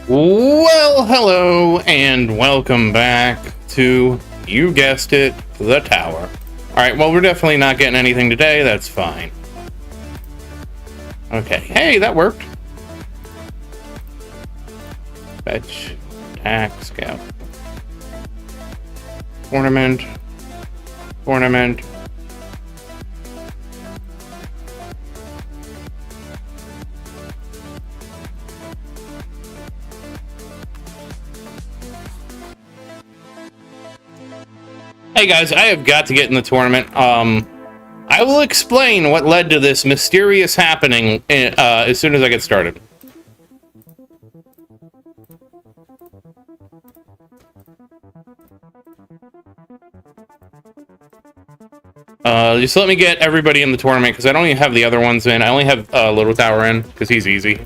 Well, hello, and welcome back to, you guessed it, the tower. Alright, well, we're definitely not getting anything today, that's fine. Okay, hey, that worked. Fetch, attack, scout. Ornament. Ornament. Hey guys, I have got to get in the tournament. I will explain what led to this mysterious happening as soon as I get started. Just let me get everybody in the tournament, because I don't even have the other ones in. I only have Little Tower in, because he's easy.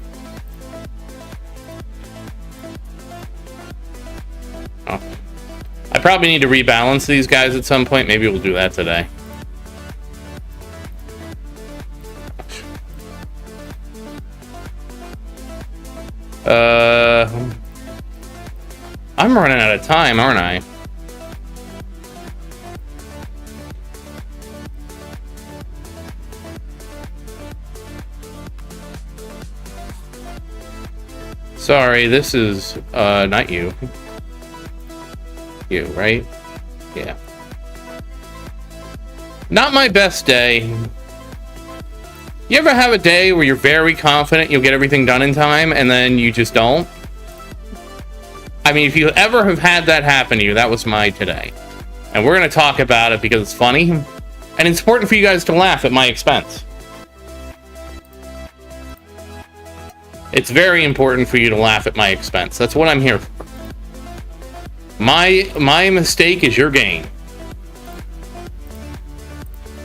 Oh. I probably need to rebalance these guys at some point. Maybe we'll do that today. I'm running out of time, aren't I? Sorry, this is, not you. You, right? Yeah. Not my best day. You ever have a day where you're very confident you'll get everything done in time, and then you just don't? I mean, if you ever have had that happen to you, that was my today. And we're going to talk about it because it's funny, and it's important for you guys to laugh at my expense. It's very important for you to laugh at my expense. That's what I'm here for. My mistake is your gain.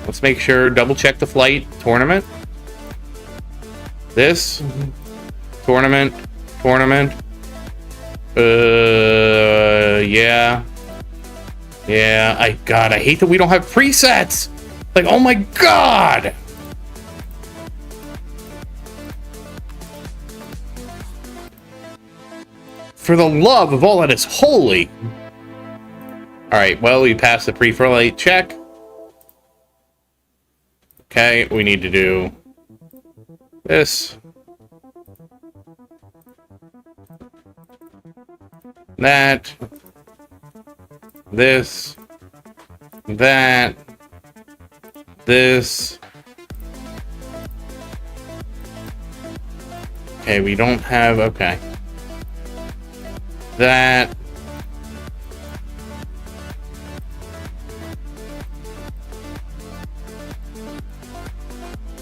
Let's make sure, double check the flight. Tournament. This. Tournament. Tournament. Yeah. Yeah, God, I hate that we don't have presets! Like, oh my God! For the love of all that is holy! Alright, well, we passed the pre-flight check. Okay, we need to do this. That. This. That. This. Okay, we don't have... Okay. That.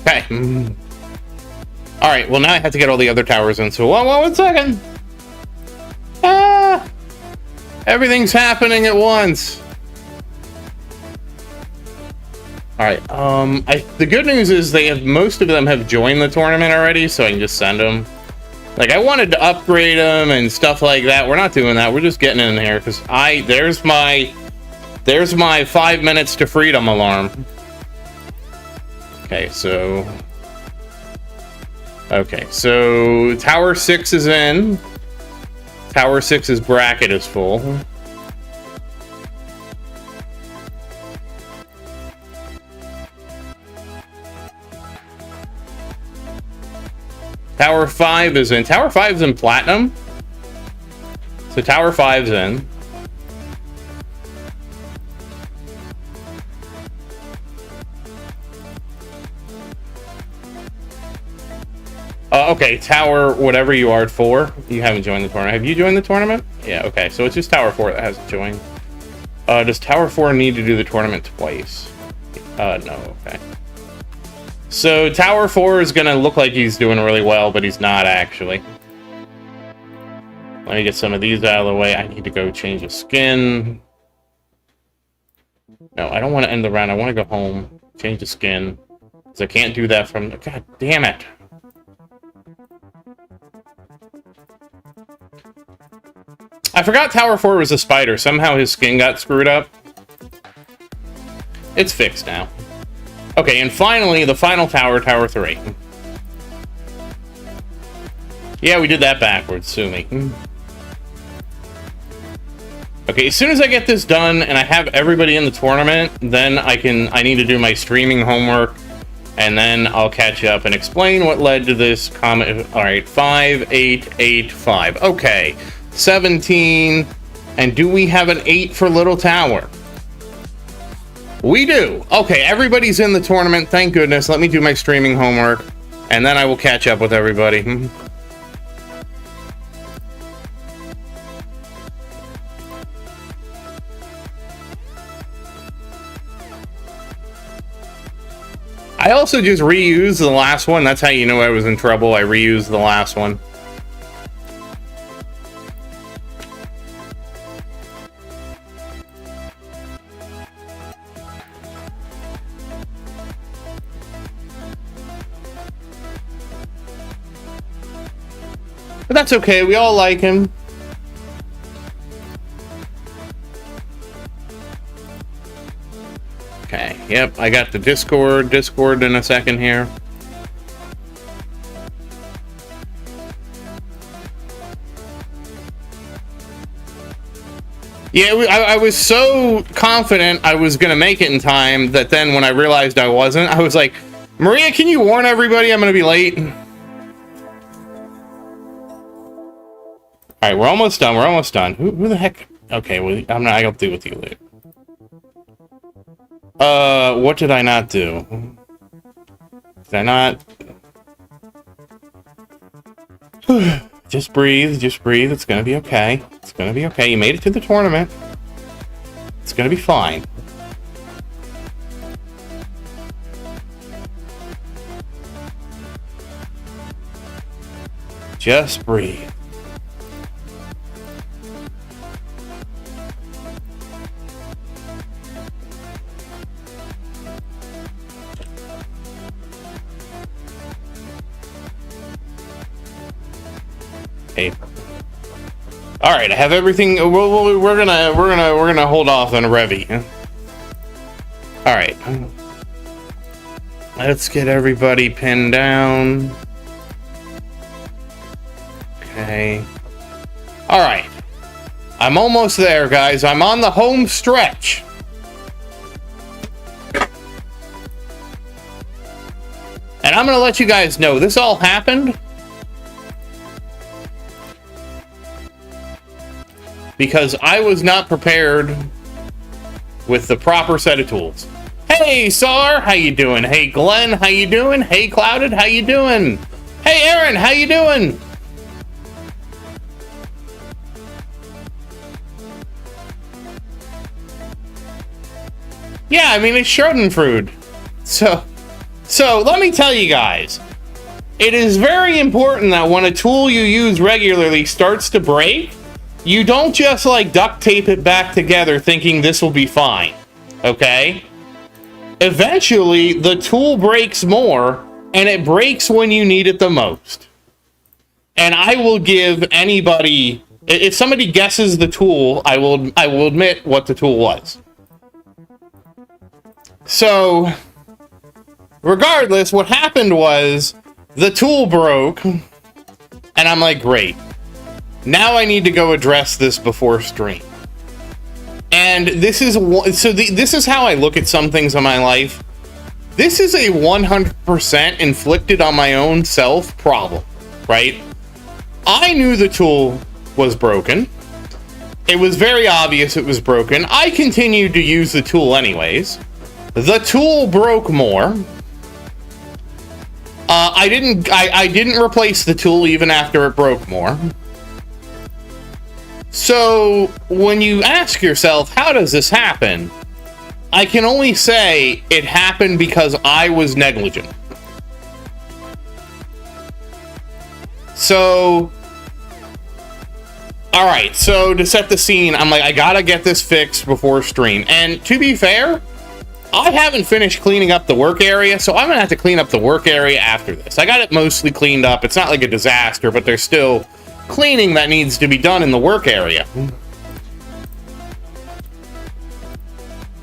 Okay. Alright, well now I have to get all the other towers in, so one second. Ah! Everything's happening at once. Alright, the good news is most of them have joined the tournament already, so I can just send them. Like, I wanted to upgrade them and stuff like that. We're not doing that. We're just getting in here, because there's my 5 minutes to freedom alarm. Okay, so Tower 6 is in. Tower 6's bracket is full. Tower 5 is in. Tower 5 is in platinum. So Tower 5's in. Okay, Tower, whatever you are at 4. You haven't joined the tournament. Have you joined the tournament? Yeah, okay. So it's just Tower 4 that hasn't joined. Does Tower 4 need to do the tournament twice? No, okay. So Tower 4 is going to look like he's doing really well, but he's not actually. Let me get some of these out of the way. I need to go change a skin. No, I don't want to end the round. I want to go home, change the skin. Because I can't do that from... God damn it. I forgot Tower 4 was a spider. Somehow his skin got screwed up. It's fixed now. Okay, and finally, the final tower, Tower 3. Yeah, we did that backwards, sue me. Okay, as soon as I get this done and I have everybody in the tournament, then I need to do my streaming homework, and then I'll catch up and explain what led to this comment. All right, 5885. Okay, 17. And do we have an 8 for Little Tower? We do. Okay, everybody's in the tournament. Thank goodness. Let me do my streaming homework, and then I will catch up with everybody. I also just reused the last one. That's how you know I was in trouble. I reused the last one. But that's okay. We all like him. Okay, yep, I got the Discord in a second here. Yeah, I was so confident I was going to make it in time that then when I realized I wasn't, I was like, Maria, can you warn everybody I'm going to be late? Alright, we're almost done, we're almost done. Who the heck? Okay, well, I'll deal with you later. What did I not do? Did I not? Just breathe, it's gonna be okay. It's gonna be okay, you made it to the tournament. It's gonna be fine. Just breathe. All right, I have everything. We're gonna hold off on Revy. All right, let's get everybody pinned down. Okay. All right, I'm almost there, guys. I'm on the home stretch. And I'm gonna let you guys know this all happened because I was not prepared with the proper set of tools. Hey, Sar, how you doing? Hey, Glenn, how you doing? Hey, Clouded, how you doing? Hey, Aaron, how you doing? Yeah, I mean, it's Schadenfreude. So let me tell you guys, it is very important that when a tool you use regularly starts to break, you don't just like duct tape it back together thinking this will be fine, okay? Eventually, the tool breaks more, and it breaks when you need it the most. And I will give anybody, if somebody guesses the tool, I will admit what the tool was. So, regardless, what happened was the tool broke, and I'm like, great. Now I need to go address this before stream. And this is this is how I look at some things in my life. This is a 100% inflicted on my own self problem, right? I knew the tool was broken. It was very obvious it was broken. I continued to use the tool anyways. The tool broke more. I didn't replace the tool even after it broke more. So, when you ask yourself, how does this happen? I can only say it happened because I was negligent. So, alright, so to set the scene, I'm like, I gotta get this fixed before stream. And to be fair, I haven't finished cleaning up the work area, so I'm gonna have to clean up the work area after this. I got it mostly cleaned up. It's not like a disaster, but there's still cleaning that needs to be done in the work area.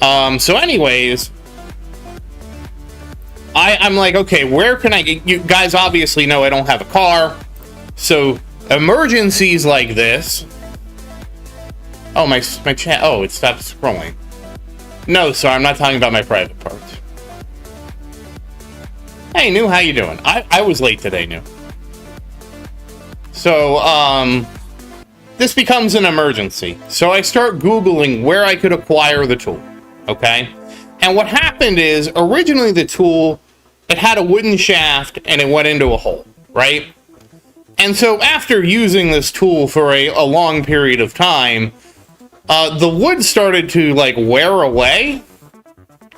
So anyways, I'm like, okay, where can I get, you guys obviously know I don't have a car. So emergencies like this. Oh, my chat. Oh, it stopped scrolling. No, sorry, I'm not talking about my private parts. Hey, New, how you doing? I was late today, New. So, this becomes an emergency. So I start Googling where I could acquire the tool, okay? And what happened is, originally the tool, it had a wooden shaft and it went into a hole, right? And so after using this tool for a long period of time, the wood started to, like, wear away.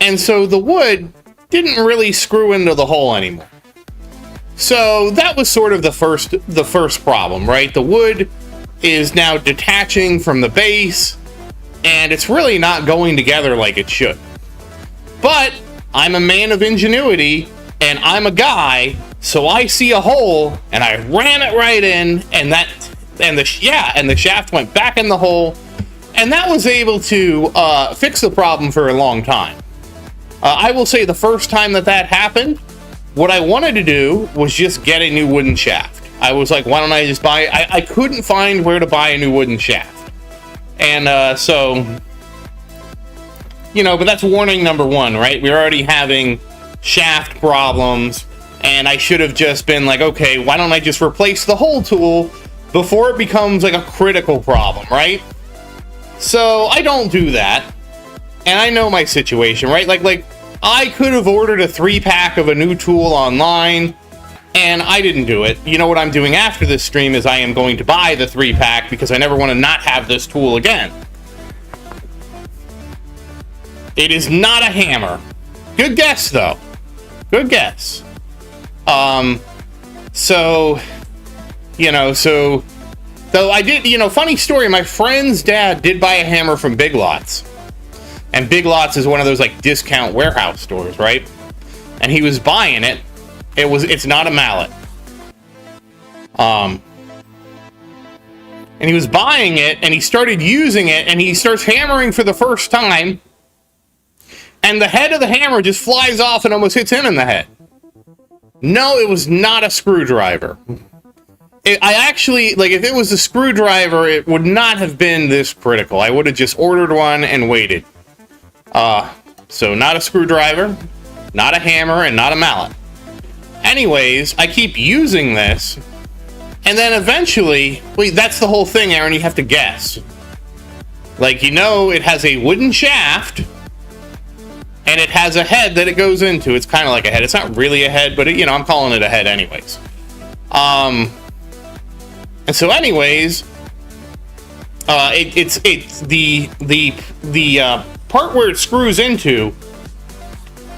And so the wood didn't really screw into the hole anymore. So that was sort of the first problem, right? The wood is now detaching from the base, and it's really not going together like it should. But I'm a man of ingenuity, and I'm a guy, so I see a hole, and I ram it right in, and the shaft went back in the hole, and that was able to fix the problem for a long time. I will say the first time that happened, what I wanted to do was just get a new wooden shaft. I was like, why don't I just buy... I couldn't find where to buy a new wooden shaft. And so... You know, but that's warning number one, right? We're already having shaft problems, and I should have just been like, okay, why don't I just replace the whole tool before it becomes like a critical problem, right? So I don't do that, and I know my situation, right? Like I could have ordered a 3-pack of a new tool online, and I didn't do it. You know what I'm doing after this stream is I am going to buy the 3-pack because I never want to not have this tool again. It is not a hammer. Good guess, though. Good guess. So, though I did, funny story, my friend's dad did buy a hammer from Big Lots. And Big Lots is one of those, like, discount warehouse stores, right? And he was buying it. It's not a mallet. And he was buying it, and he started using it, and he starts hammering for the first time. And the head of the hammer just flies off and almost hits him in the head. No, it was not a screwdriver. I actually, like, if it was a screwdriver, it would not have been this critical. I would have just ordered one and waited. So not a screwdriver, not a hammer, and not a mallet. Anyways, I keep using this, and then eventually, that's the whole thing, Aaron, you have to guess. Like, it has a wooden shaft, and it has a head that it goes into. It's kind of like a head. It's not really a head, but I'm calling it a head anyways. And so anyways, it's the part where it screws into.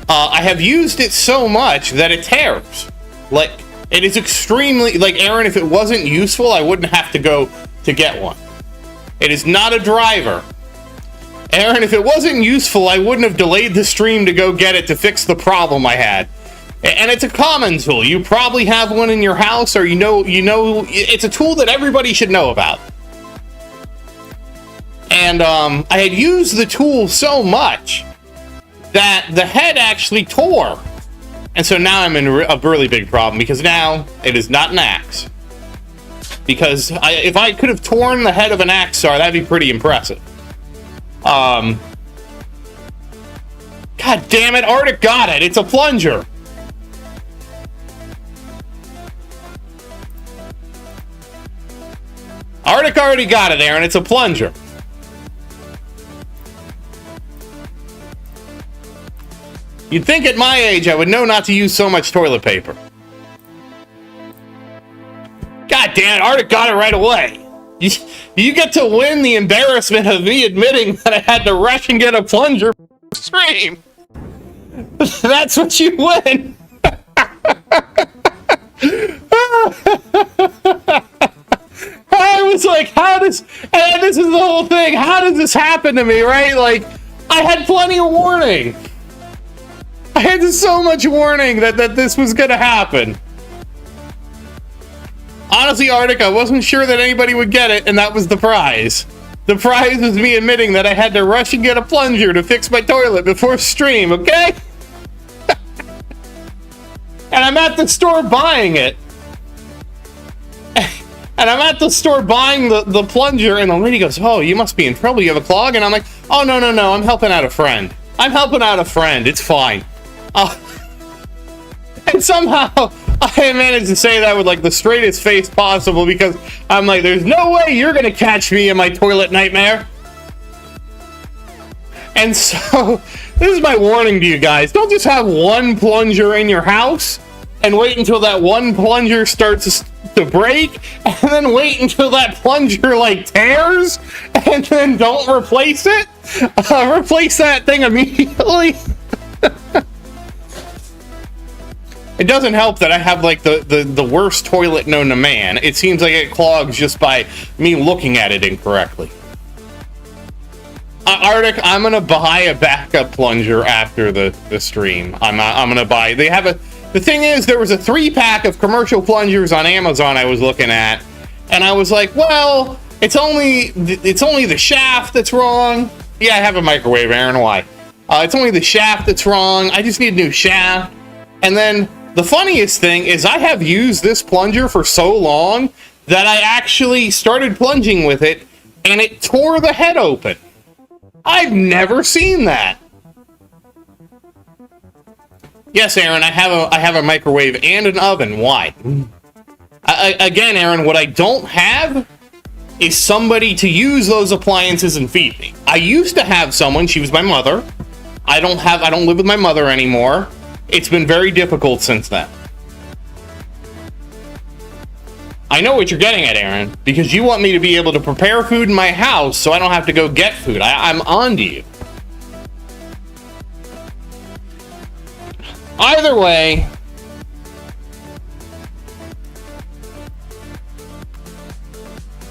I have used it so much that it tears. Like, it is extremely, like, Aaron, if it wasn't useful, I wouldn't have to go to get one. It is not a driver. Aaron, if it wasn't useful, I wouldn't have delayed the stream to go get it to fix the problem I had. And it's a common tool. You probably have one in your house, or it's a tool that everybody should know about. And I had used the tool so much that the head actually tore. And so now I'm in a really big problem, because now it is not an axe. Because if I could have torn the head of an axe saw, that'd be pretty impressive. God damn it, Arctic got it. It's a plunger. Arctic already got it, Aaron. It's a plunger. You'd think at my age I would know not to use so much toilet paper. God damn it, Arctic got it right away. You get to win the embarrassment of me admitting that I had to rush and get a plunger stream. That's what you win. I was like, and this is the whole thing, how does this happen to me, right? Like, I had plenty of warning. I had so much warning that this was gonna happen. Honestly, Arctic, I wasn't sure that anybody would get it, and that was the prize. The prize was me admitting that I had to rush and get a plunger to fix my toilet before stream, okay? And I'm at the store buying it. And I'm at the store buying the plunger, and the lady goes, "Oh, you must be in trouble. You have a clog?" And I'm like, "Oh, no, no, no. I'm helping out a friend. I'm helping out a friend. It's fine." And somehow I managed to say that with like the straightest face possible, because I'm like, there's no way you're gonna catch me in my toilet nightmare. And so this is my warning to you guys. Don't just have one plunger in your house and wait until that one plunger starts to break, and then wait until that plunger like tears, and then don't replace it. Replace that thing immediately. It doesn't help that I have like the worst toilet known to man. It seems like it clogs just by me looking at it incorrectly. Arctic, I'm gonna buy a backup plunger after the stream. I'm gonna buy. They have a. The thing is, there was a 3-pack of commercial plungers on Amazon I was looking at, and I was like, well, it's only the shaft that's wrong. Yeah, I have a microwave, Aaron. Why? It's only the shaft that's wrong. I just need a new shaft. And then the funniest thing is, I have used this plunger for so long that I actually started plunging with it, and it tore the head open. I've never seen that. Yes, Aaron, I have a microwave and an oven. Why? Again, Aaron, what I don't have is somebody to use those appliances and feed me. I used to have someone. She was my mother. I don't live with my mother anymore. It's been very difficult since then. I know what you're getting at, Aaron, because you want me to be able to prepare food in my house so I don't have to go get food. I'm on to you. Either way,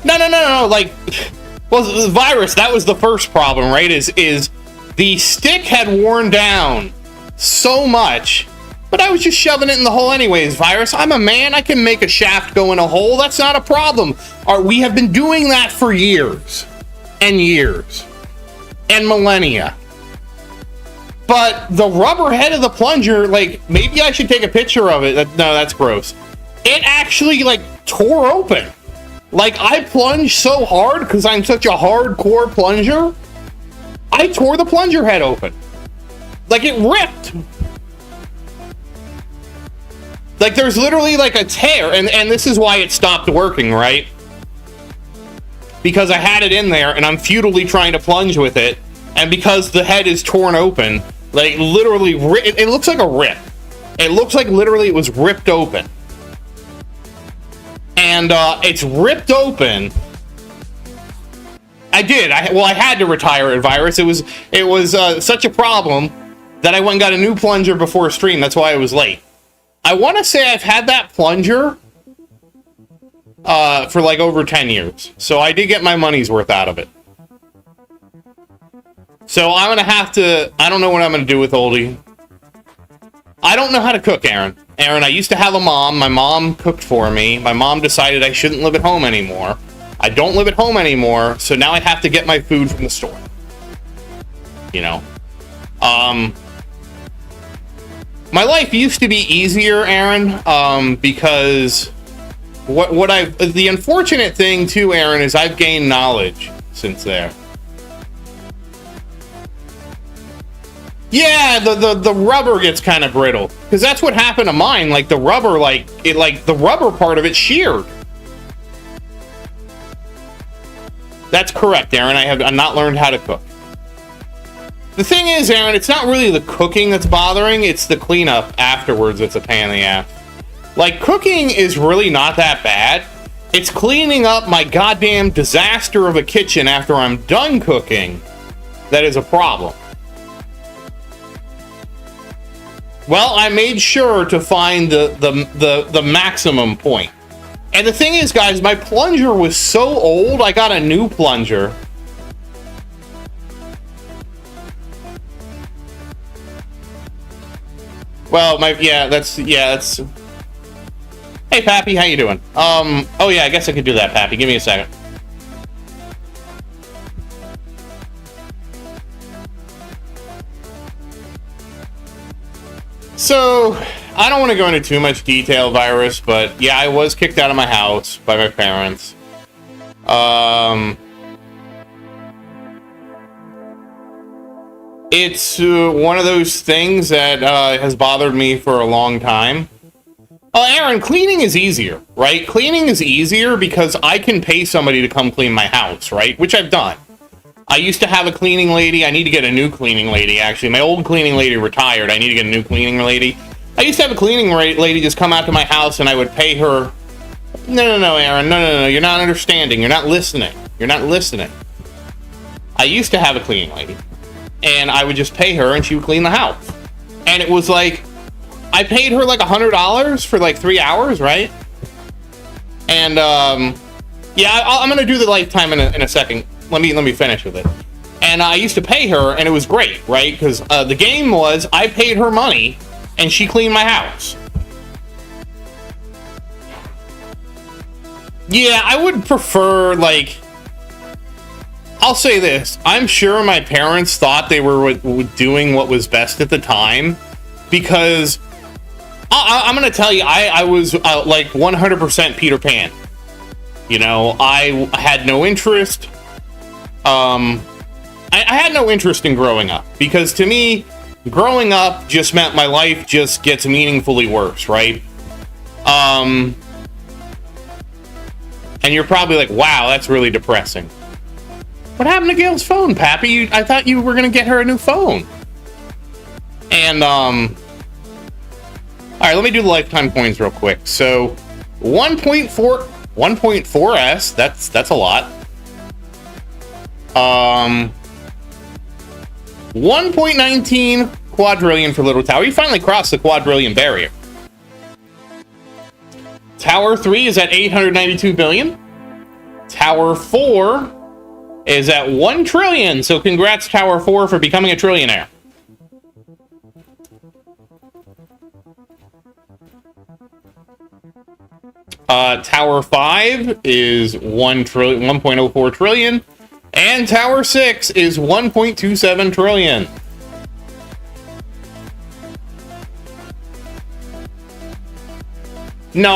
no, like, well, the virus, that was the first problem, right? Is the stick had worn down so much, but I was just shoving it in the hole anyways. Virus, I'm a man. I can make a shaft go in a hole. That's not a problem. We have been doing that for years and years and millennia. But the rubber head of the plunger, like, maybe I should take a picture of it. No, that's gross. It actually, like, tore open. Like, I plunged so hard because I'm such a hardcore plunger. I tore the plunger head open. Like, it ripped. Like, there's literally, like, a tear. And this is why it stopped working, right? Because I had it in there, and I'm futilely trying to plunge with it. And because the head is torn open, like, literally, it looks like a rip. It looks like literally it was ripped open. And it's ripped open. I did. I had to retire it, Virus. It was such a problem that I went and got a new plunger before stream. That's why I was late. I want to say I've had that plunger for like over 10 years. So I did get my money's worth out of it. So I'm going to have to... I don't know what I'm going to do with Oldie. I don't know how to cook, Aaron. Aaron, I used to have a mom. My mom cooked for me. My mom decided I shouldn't live at home anymore. I don't live at home anymore, so now I have to get my food from the store. You know? My life used to be easier, Aaron, because... The unfortunate thing, too, Aaron, is I've gained knowledge since there. Yeah, the rubber gets kind of brittle, because that's what happened to mine. Like, the rubber, the rubber part of it sheared. That's correct, Aaron. I've not learned how to cook. The thing is, Aaron, it's not really the cooking that's bothering, it's the cleanup afterwards that's a pain in the ass. Like, cooking is really not that bad. It's cleaning up my goddamn disaster of a kitchen after I'm done cooking that is a problem. Well, I made sure to find the maximum point. And the thing is, guys, my plunger was so old, I got a new plunger. Well, that's... Hey, Pappy, how you doing? Oh yeah, I guess I could do that, Pappy. Give me a second. So, I don't want to go into too much detail, Virus, but yeah, I was kicked out of my house by my parents. It's one of those things that has bothered me for a long time. Oh, Aaron, cleaning is easier, right? Cleaning is easier because I can pay somebody to come clean my house, right? Which I've done. I used to have a cleaning lady. I need to get a new cleaning lady, actually. My old cleaning lady retired. I need to get a new cleaning lady. I used to have a cleaning lady just come out to my house and I would pay her. No, Aaron. No. You're not understanding. You're not listening. You're not listening. I used to have a cleaning lady. And I would just pay her and she would clean the house. And it was like, I paid her like $100 for like 3 hours, right? And yeah, I'm gonna do the lifetime in a second. Let me finish with it. And I used to pay her, and it was great, right? Because the game was I paid her money, and she cleaned my house. Yeah, I would prefer, like, I'll say this. I'm sure my parents thought they were doing what was best at the time, because I'm going to tell you, I was like 100% Peter Pan. You know, I had no interest. I had no interest in growing up, because to me, growing up just meant my life just gets meaningfully worse, right? And you're probably like, wow, that's really depressing. What happened to Gail's phone, Pappy? I thought you were going to get her a new phone. And, all right, let me do the lifetime coins real quick. So, 1.4S, that's a lot. 1.19 quadrillion for Little Tower. You finally crossed the quadrillion barrier. Tower 3 is at 892 billion. Tower 4 is at 1 trillion. So congrats, Tower 4, for becoming a trillionaire. Tower 5 is 1.04 trillion. And Tower 6 is 1.27 trillion. No,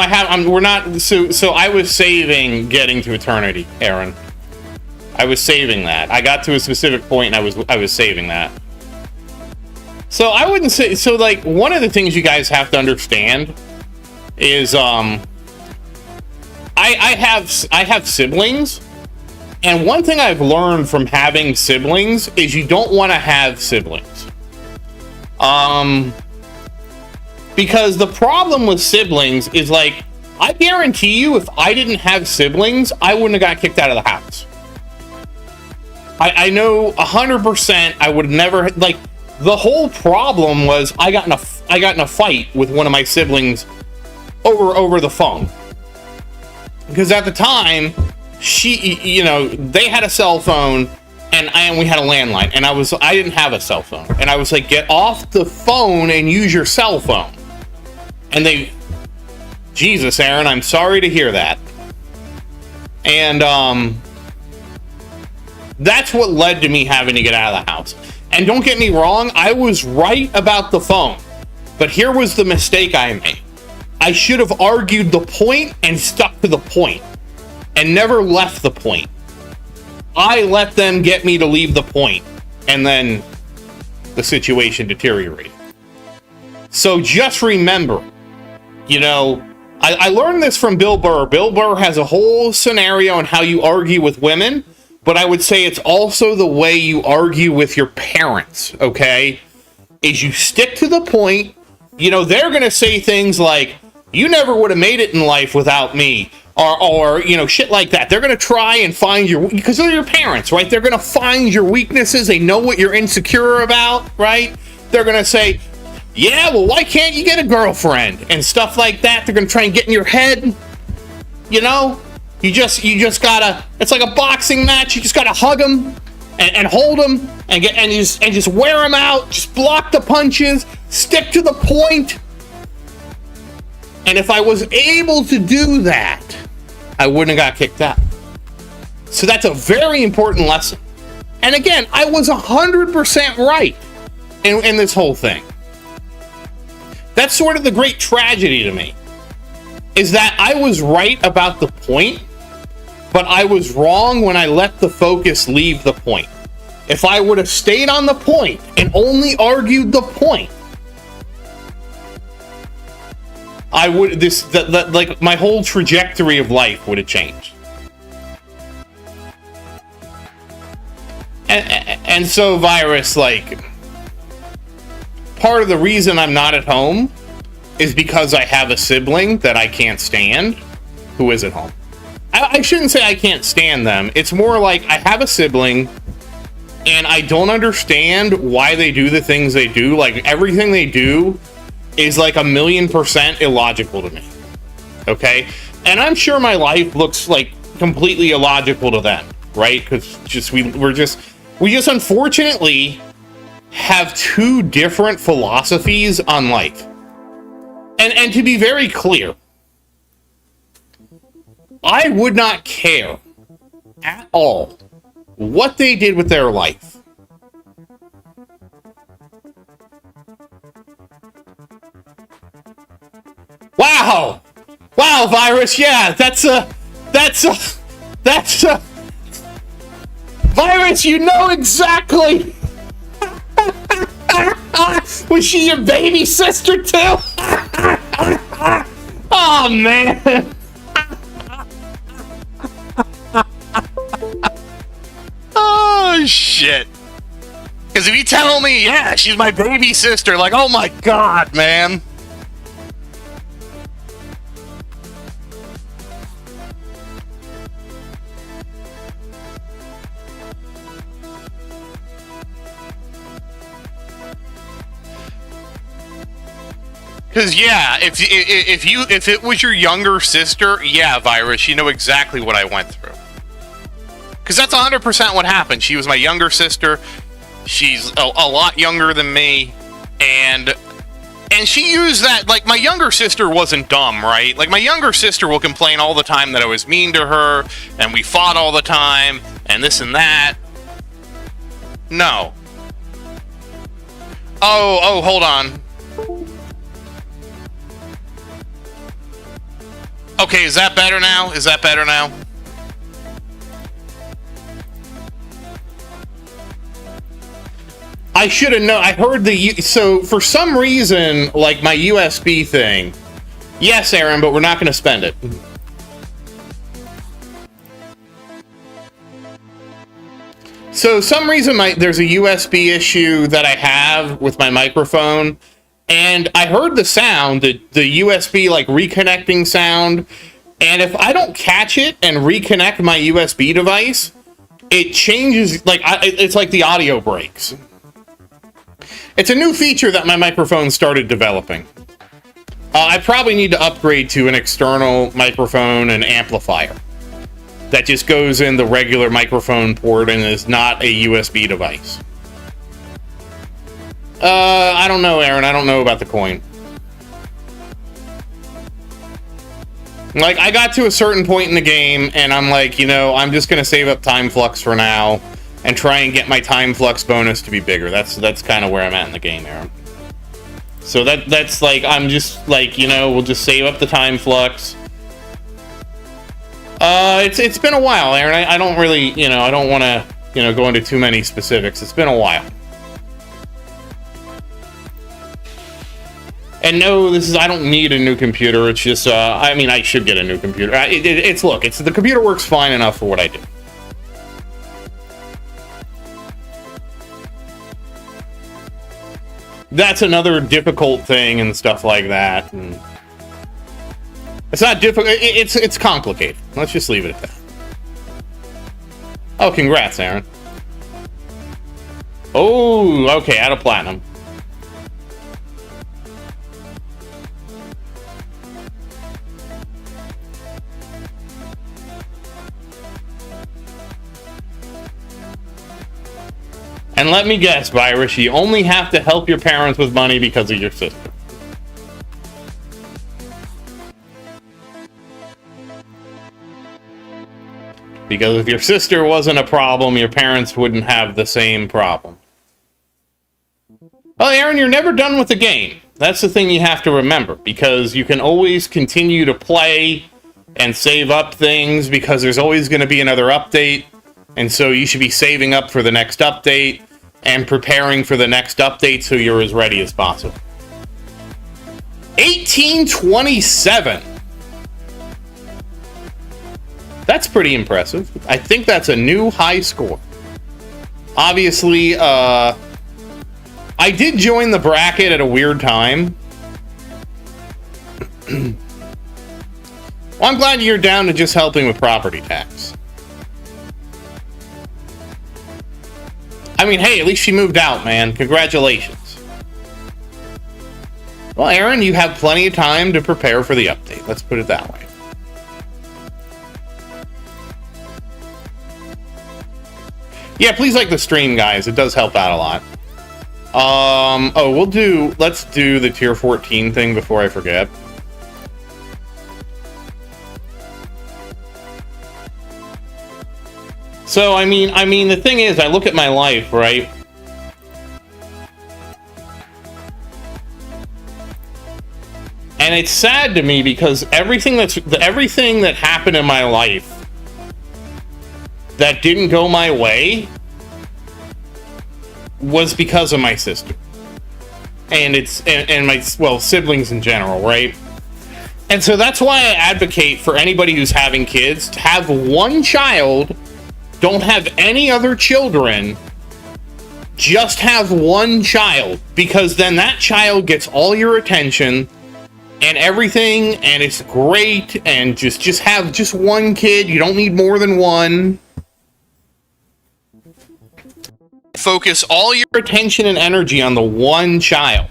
we're not. So I was saving getting to eternity, Aaron. I was saving that. I got to a specific point and I was saving that. So I wouldn't say, so like one of the things you guys have to understand is I have siblings, and one thing I've learned from having siblings is you don't want to have siblings. Because the problem with siblings is, like, I guarantee you if I didn't have siblings, I wouldn't have got kicked out of the house. I know 100% I would never, like, the whole problem was I got in a fight with one of my siblings over the phone. Because at the time, they had a cell phone and we had a landline, and I didn't have a cell phone. And I was like, get off the phone and use your cell phone. And Jesus, Aaron, I'm sorry to hear that. And that's what led to me having to get out of the house. And don't get me wrong, I was right about the phone. But here was the mistake I made. I should have argued the point and stuck to the point and never left the point. I let them get me to leave the point, and then the situation deteriorated. So just remember, I learned this from Bill Burr. Bill Burr has a whole scenario on how you argue with women, but I would say it's also the way you argue with your parents, okay? Is you stick to the point. They're going to say things like, you never would have made it in life without me, or shit like that. They're going to try and find because they're your parents, right? They're going to find your weaknesses. They know what you're insecure about, right? They're going to say, yeah, well, why can't you get a girlfriend? And stuff like that. They're going to try and get in your head. You just gotta, it's like a boxing match. You just gotta hug them and hold them and just wear them out. Just block the punches. Stick to the point. And if I was able to do that, I wouldn't have got kicked out. So that's a very important lesson. And again, I was 100% right in this whole thing. That's sort of the great tragedy to me, is that I was right about the point, but I was wrong when I let the focus leave the point. If I would have stayed on the point and only argued the point, I would, like, my whole trajectory of life would have changed. And so, Virus, like, part of the reason I'm not at home is because I have a sibling that I can't stand who is at home. I shouldn't say I can't stand them. It's more like I have a sibling and I don't understand why they do the things they do. Like, everything they do is like 1,000,000% illogical to me. Okay? And I'm sure my life looks like completely illogical to them, right? Because we just unfortunately have two different philosophies on life. And to be very clear, I would not care at all what they did with their life. Wow! Wow, Virus, yeah, that's Virus, you know exactly! Was she your baby sister too? Oh, man! Oh, shit. Because if you tell me, yeah, she's my baby sister, like, oh my god, man. Because, yeah, if it was your younger sister, yeah, Virus, you know exactly what I went through. Because that's 100% what happened. She was my younger sister. She's a lot younger than me. And she used that, like, my younger sister wasn't dumb, right? Like, my younger sister will complain all the time that I was mean to her, and we fought all the time, and this and that. No. Oh, hold on. Okay, is that better now? Is that better now? I should have known. I heard so for some reason, like my USB thing. Yes, Aaron, but we're not going to spend it. So some reason there's a USB issue that I have with my microphone. And I heard the sound, the USB, like, reconnecting sound, and if I don't catch it and reconnect my USB device, it changes, like, it's like the audio breaks. It's a new feature that my microphone started developing. I probably need to upgrade to an external microphone and amplifier that just goes in the regular microphone port and is not a USB device. I don't know, Aaron. I don't know about the coin. Like, I got to a certain point in the game, and I'm like, you know, I'm just gonna save up time flux for now, and try and get my time flux bonus to be bigger. That's kind of where I'm at in the game, Aaron. So that's like, I'm just like, you know, we'll just save up the time flux. It's been a while, Aaron. I don't really, you know, I don't want to, you know, go into too many specifics. It's been a while. And no, I don't need a new computer. It's just, I mean, I should get a new computer. Look, the computer works fine enough for what I do. That's another difficult thing and stuff like that. And it's not difficult. It's complicated. Let's just leave it at that. Oh, congrats, Aaron. Oh, okay, out of platinum. And let me guess, Virus, you only have to help your parents with money because of your sister. Because if your sister wasn't a problem, your parents wouldn't have the same problem. Well, Aaron, you're never done with the game. That's the thing you have to remember, because you can always continue to play and save up things because there's always going to be another update. And so you should be saving up for the next update and preparing for the next update so you're as ready as possible. 1827. That's pretty impressive. I think that's a new high score. Obviously, I did join the bracket at a weird time. Well, I'm glad you're down to just helping with property tax. I mean, hey, at least she moved out, man. Congratulations. Well, Aaron, you have plenty of time to prepare for the update. Let's put it that way. Yeah, please like the stream, guys. It does help out a lot. Let's do the tier 14 thing before I forget. So, I mean, the thing is, I look at my life, right? And it's sad to me because everything that happened in my life that didn't go my way was because of my sister. And my siblings in general, right? And so that's why I advocate for anybody who's having kids to have one child. Don't have any other children. Just have one child, because then that child gets all your attention and everything, and it's great. And just have just one kid. You don't need more than one. Focus all your attention and energy on the one child.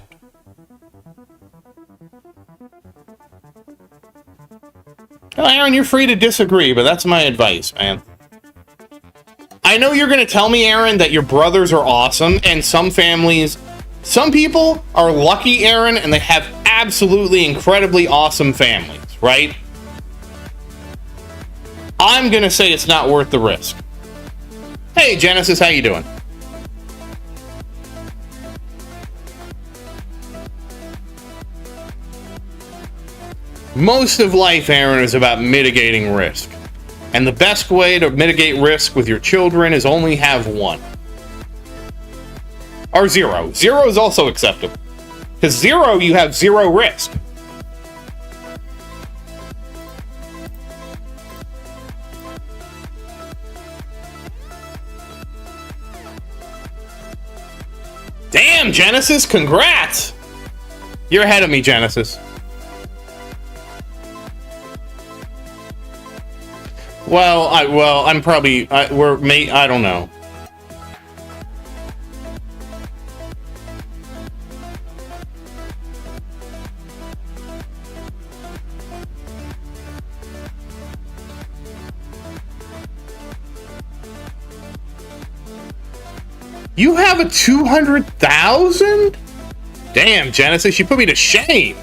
Well, Aaron, you're free to disagree, but that's my advice, man. I know you're going to tell me, Aaron, that your brothers are awesome, and some people are lucky, Aaron, and they have absolutely incredibly awesome families, right? I'm going to say it's not worth the risk. Hey, Genesis, how you doing? Most of life, Aaron, is about mitigating risk. And the best way to mitigate risk with your children is only have one. Or zero. Zero is also acceptable. Because zero, you have zero risk. Damn, Genesis, congrats! You're ahead of me, Genesis. I'm probably, I don't know. You have a 200,000? Damn, Genesis, you put me to shame.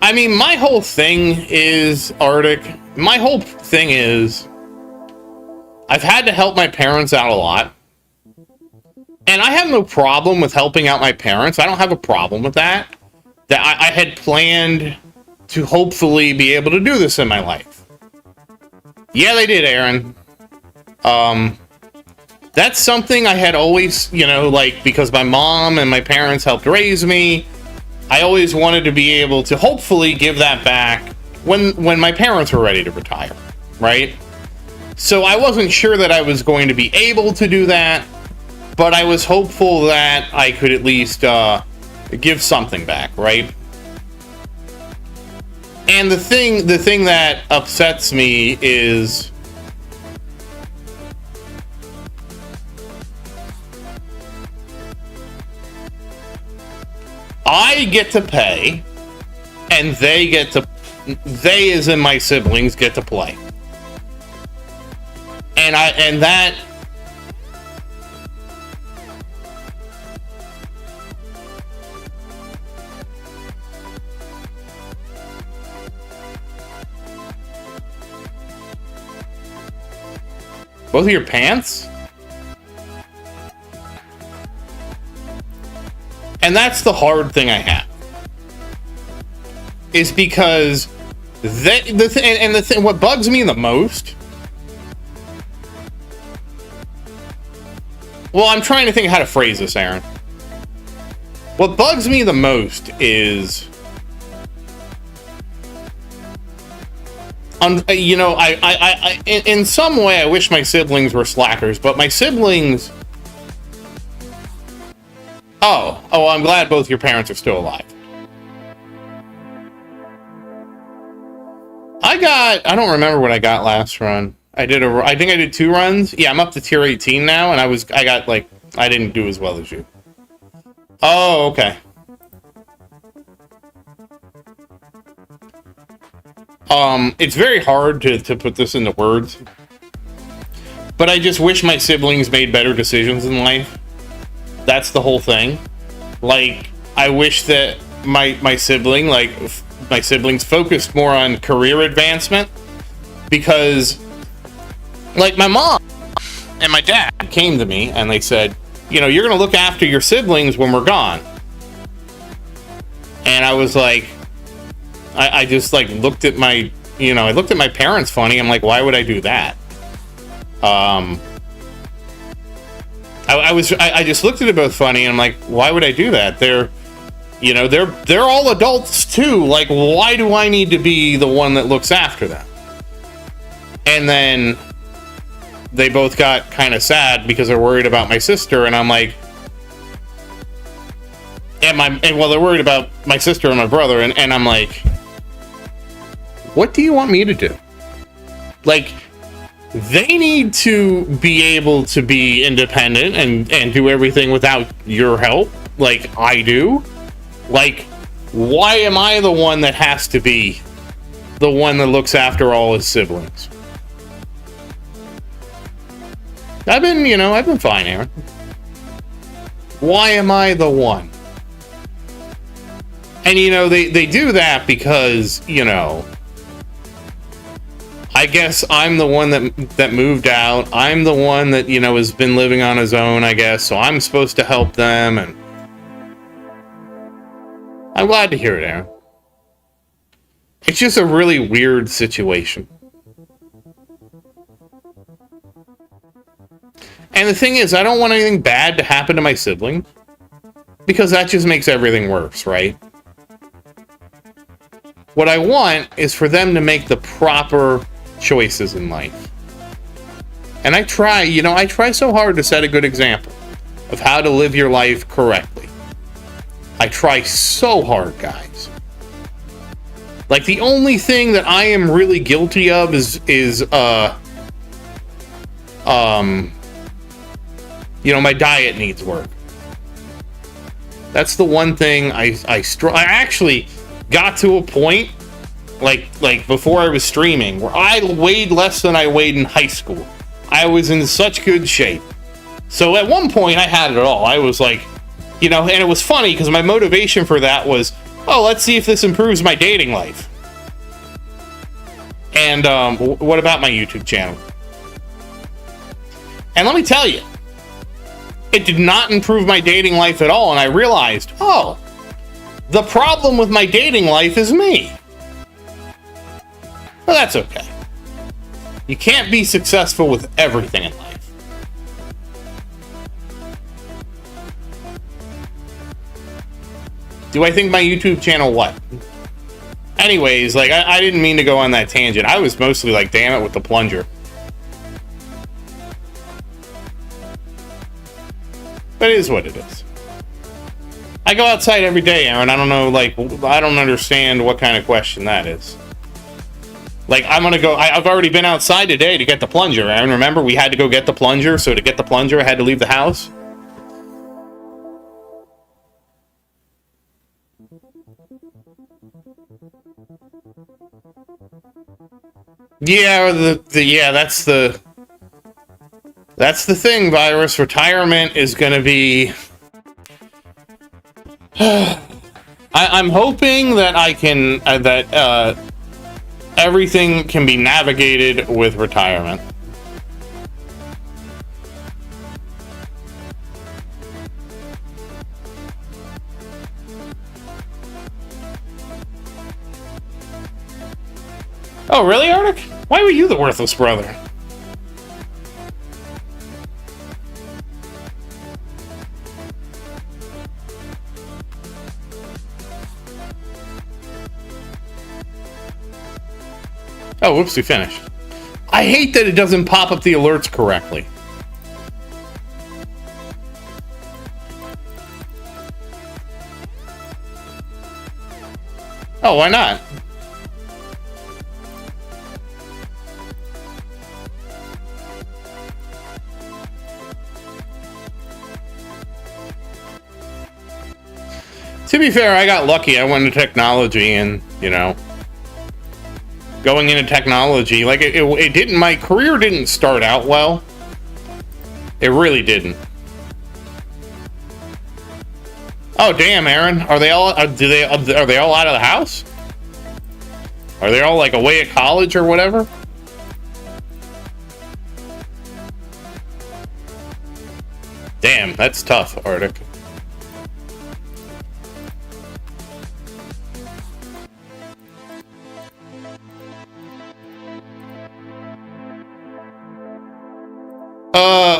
I mean, my whole thing is, Arctic, I've had to help my parents out a lot. And I have no problem with helping out my parents. I don't have a problem with that. I had planned to hopefully be able to do this in my life. Yeah, they did, Aaron. That's something I had always, because my mom and my parents helped raise me. I always wanted to be able to hopefully give that back when my parents were ready to retire, right? So I wasn't sure that I was going to be able to do that, but I was hopeful that I could at least give something back, right? And the thing that upsets me is I get to pay, and they as in my siblings get to play. And that Both of your pants? And that's the hard thing I have. Is because what bugs me the most. Well, I'm trying to think how to phrase this, Aaron. What bugs me the most is, you know, in some way, I wish my siblings were slackers, but my siblings. Oh, I'm glad both your parents are still alive. I don't remember what I got last run. I think I did 2 runs. Yeah, I'm up to tier 18 now, and I didn't do as well as you. Oh, okay. It's very hard to put this into words, but I just wish my siblings made better decisions in life. That's the whole thing. Like, I wish that my siblings focused more on career advancement, because, like, my mom and my dad came to me and they said, you know, you're going to look after your siblings when we're gone. And I was like, I just, like, looked at my parents funny. I'm like, why would I do that? I just looked at it both funny, and I'm like, why would I do that? They're all adults too. Like, why do I need to be the one that looks after them? And then they both got kind of sad because they're worried about my sister, and I'm like, they're worried about my sister and my brother, and I'm like, what do you want me to do? Like, they need to be able to be independent and do everything without your help, like I do. Like, why am I the one that has to be the one that looks after all his siblings? I've been fine, Aaron. Why am I the one? And, they do that because, I guess I'm the one that moved out. I'm the one that, has been living on his own, I guess. So I'm supposed to help them. And I'm glad to hear it, Aaron. It's just a really weird situation. And the thing is, I don't want anything bad to happen to my siblings, because that just makes everything worse, right? What I want is for them to make the proper choices in life. And I try so hard to set a good example of how to live your life correctly. I try so hard, guys. Like, the only thing that I am really guilty of is my diet needs work. That's the one thing I actually got to a point, like before I was streaming, where I weighed less than I weighed in high school. I was in such good shape. So at one point, I had it all. I was like, and it was funny because my motivation for that was, let's see if this improves my dating life. And what about my YouTube channel? And let me tell you, it did not improve my dating life at all. And I realized, the problem with my dating life is me. Well, that's okay. You can't be successful with everything in life. Do I think my YouTube channel what? Anyways, like, I didn't mean to go on that tangent. I was mostly like, damn it, with the plunger. But it is what it is. I go outside every day, Aaron. I don't know, I don't understand what kind of question that is. Like, I've already been outside today to get the plunger, Aaron. Remember, we had to go get the plunger, so to get the plunger, I had to leave the house. Yeah, that's the thing, Virus. Retirement is going to be... I'm hoping that I can... everything can be navigated with retirement. Oh, really, Arctic? Why were you the worthless brother? Oh, whoops, we finished. I hate that it doesn't pop up the alerts correctly. Oh, why not? To be fair, I got lucky. I went into technology and, you know, going into technology, like, it didn't, my career didn't start out well. It really didn't. Oh, damn, Aaron. Are they all, are they all out of the house? Are they all, like, away at college or whatever? Damn, that's tough, Arctic.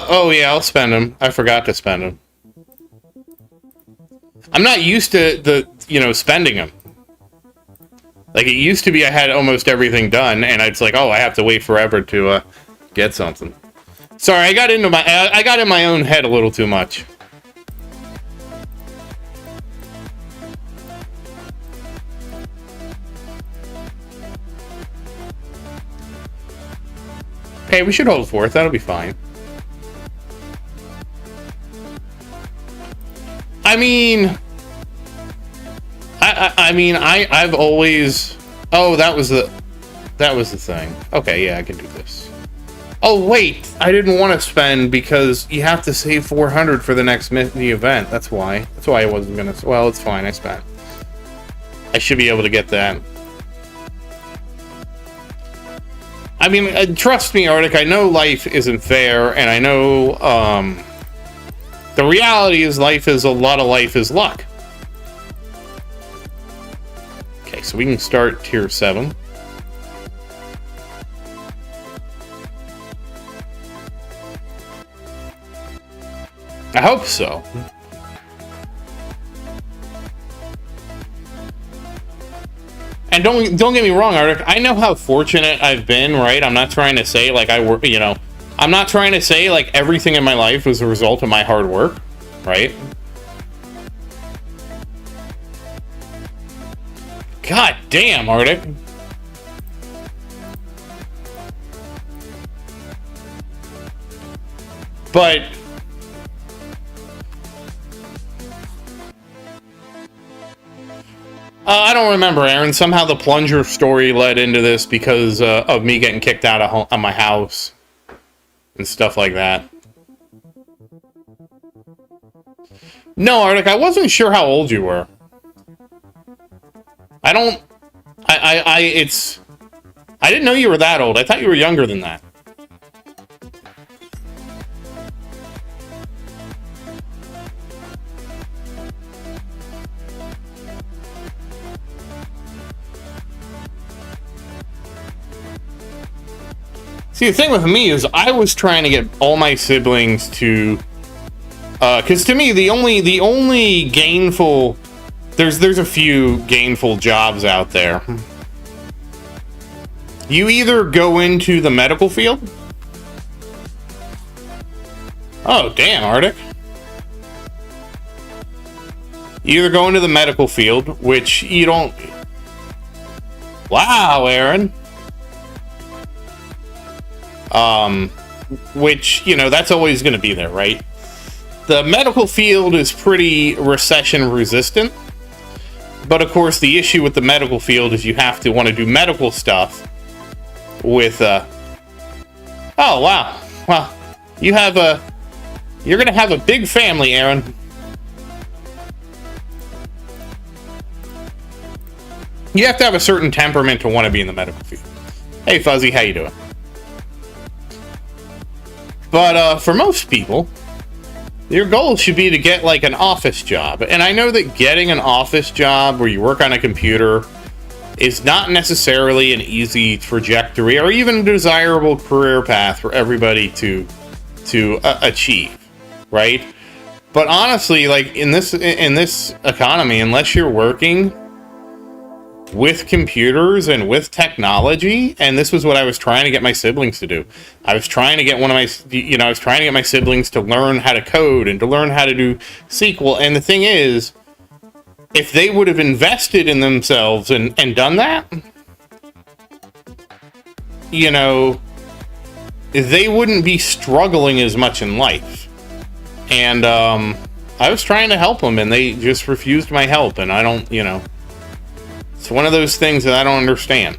Oh yeah, I'll spend them. I forgot to spend them. I'm not used to the, you know, spending them. Like, it used to be I had almost everything done, and it's like, oh, I have to wait forever to, get something. Sorry, I got in my own head a little too much. Hey, we should hold forth. That'll be fine. I mean, I've always. Oh, that was the thing. Okay, yeah, I can do this. Oh wait, I didn't want to spend because you have to save 400 for the next the event. That's why. That's why I wasn't gonna. Well, it's fine. I spent. I should be able to get that. I mean, trust me, Arctic. I know life isn't fair, and I know. The reality is life is a lot of life is luck. Okay, so we can start tier 7. I hope so. And don't get me wrong, Arctic. I know how fortunate I've been, right? I'm not trying to say like I work, you know, I'm not trying to say like everything in my life was a result of my hard work, right? God damn, Arctic. But I don't remember, Aaron. Somehow the plunger story led into this because of me getting kicked out of my house and stuff like that. No, Arctic, I wasn't sure how old you were. I didn't know you were that old. I thought you were younger than that. See, the thing with me is I was trying to get all my siblings to, because to me the only gainful, there's a few gainful jobs out there. You either go into the medical field. Oh damn, Arctic. You either go into the medical field, which you don't. Wow, Aaron. Which, you know, that's always going to be there, right? The medical field is pretty recession resistant. But of course, the issue with the medical field is you have to want to do medical stuff with, oh, wow. Well, you're going to have a big family, Aaron. You have to have a certain temperament to want to be in the medical field. Hey, Fuzzy, how you doing? But for most people, your goal should be to get like an office job. And I know that getting an office job where you work on a computer is not necessarily an easy trajectory or even a desirable career path for everybody to achieve, right? But honestly, like in this economy, unless you're working with computers and with technology, and this was what I was trying to get my siblings to do. I was trying to get I was trying to get my siblings to learn how to code and to learn how to do SQL. And the thing is, if they would have invested in themselves and done that, you know, they wouldn't be struggling as much in life. And I was trying to help them, and they just refused my help. And I don't, you know, it's one of those things that I don't understand.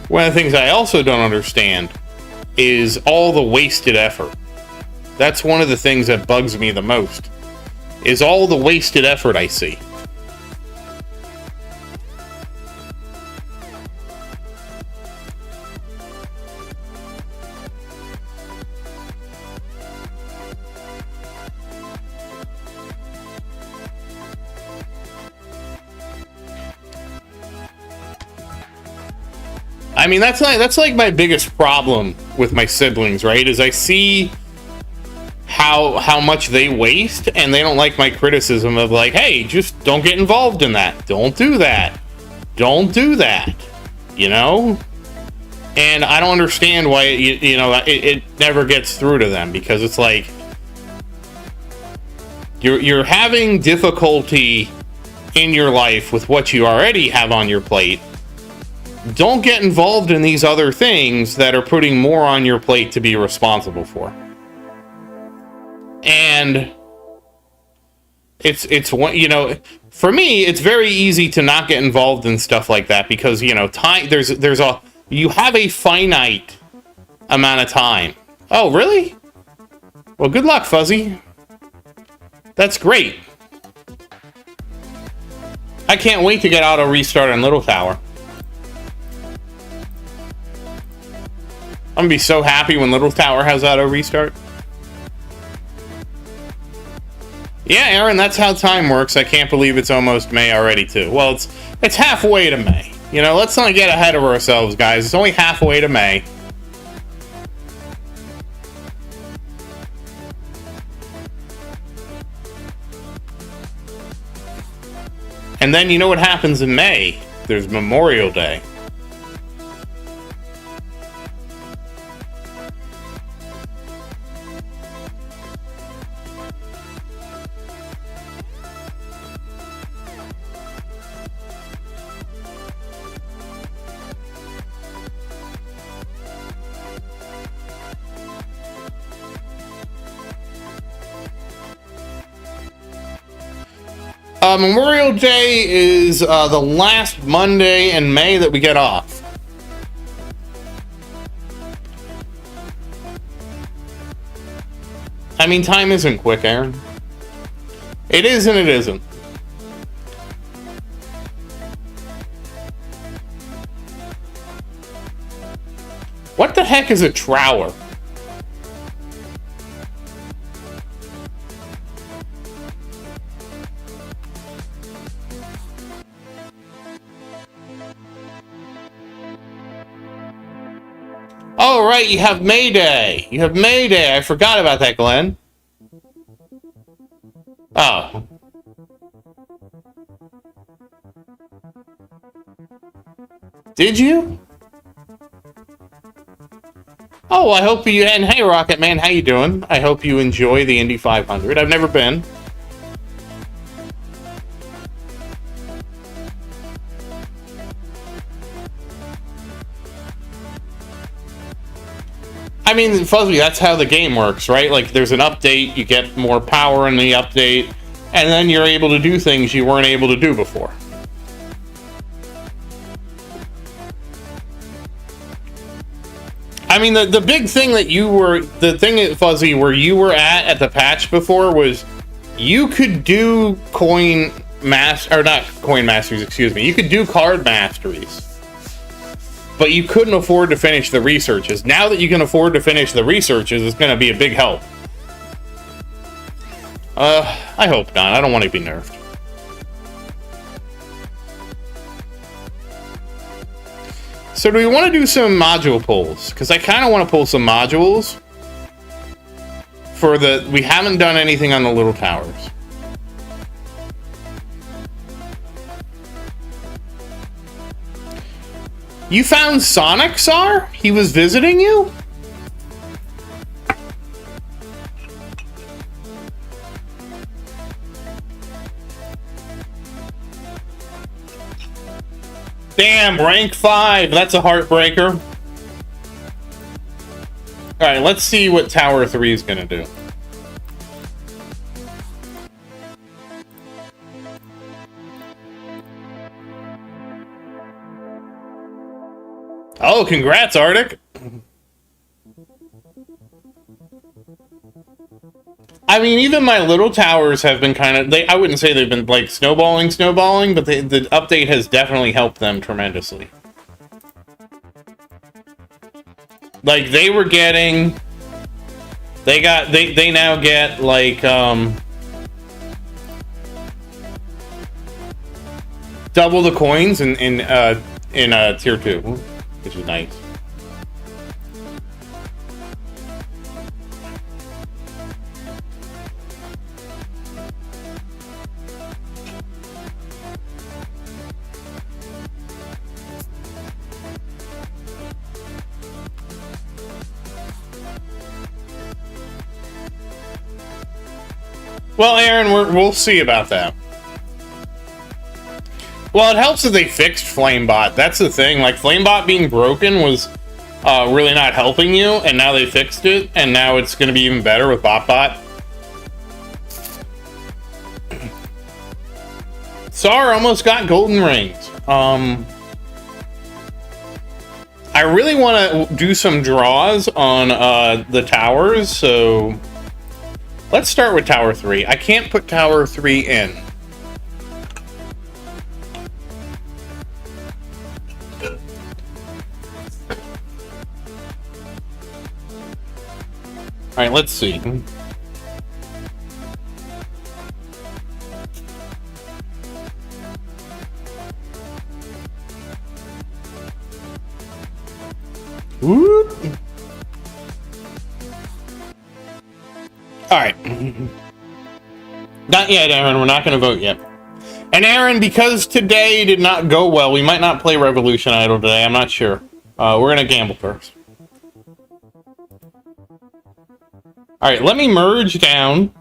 One of the things I also don't understand is all the wasted effort. That's one of the things that bugs me the most, is all the wasted effort I see. I mean, that's like my biggest problem with my siblings, right? Is I see how much they waste, and they don't like my criticism of like, hey, just don't get involved in that. Don't do that. Don't do that. You know? And I don't understand why it never gets through to them, because it's like you're having difficulty in your life with what you already have on your plate. Don't get involved in these other things that are putting more on your plate to be responsible for. And it's one, you know, for me, it's very easy to not get involved in stuff like that, because, you know, time, you have a finite amount of time. Oh, really? Well, good luck, Fuzzy. That's great. I can't wait to get auto restart on Little Tower. I'm gonna be so happy when Little Tower has auto restart. Yeah, Aaron, that's how time works. I can't believe it's almost May already, too. Well, it's halfway to May. You know, let's not get ahead of ourselves, guys. It's only halfway to May. And then you know what happens in May? There's Memorial Day. Memorial Day is the last Monday in May that we get off. I mean, time isn't quick, Aaron. It is and it isn't. What the heck is a trower? Oh, right, you have May Day. You have May Day. I forgot about that, Glenn. Oh. Did you? Oh, I hope you... And hey, Rocket Man, how you doing? I hope you enjoy the Indy 500. I've never been. I mean, Fuzzy, that's how the game works, right? Like, there's an update, you get more power in the update, and then you're able to do things you weren't able to do before. I mean, the big thing that the thing, Fuzzy, where you were at the patch before was you could do coin or not coin masteries, excuse me. You could do card masteries, but you couldn't afford to finish the researches. Now that you can afford to finish the researches, it's going to be a big help. I hope not. I don't want to be nerfed. So do we want to do some module pulls? Because I kind of want to pull some modules for the... We haven't done anything on the little towers. You found Sonic, Sar? He was visiting you? Damn, rank 5. That's a heartbreaker. Alright, let's see what Tower 3 is gonna do. Oh, congrats, Arctic. I mean, even my little towers have been kind of... I wouldn't say they've been, like, snowballing, but the update has definitely helped them tremendously. Like, they were getting... They now get, like, double the coins in Tier 2, which is nice. Well, Aaron, we'll see about that. Well, it helps that they fixed Flamebot. That's the thing. Like, Flamebot being broken was really not helping you, and now they fixed it, and now it's going to be even better with BotBot. Sar almost got golden rings. I really want to do some draws on the towers, so... Let's start with Tower 3. I can't put Tower 3 in. Alright, let's see. Whoop. Alright. Not yet, Aaron. We're not going to vote yet. And Aaron, because today did not go well, we might not play Revolution Idol today. I'm not sure. We're going to gamble first. Alright, let me merge down.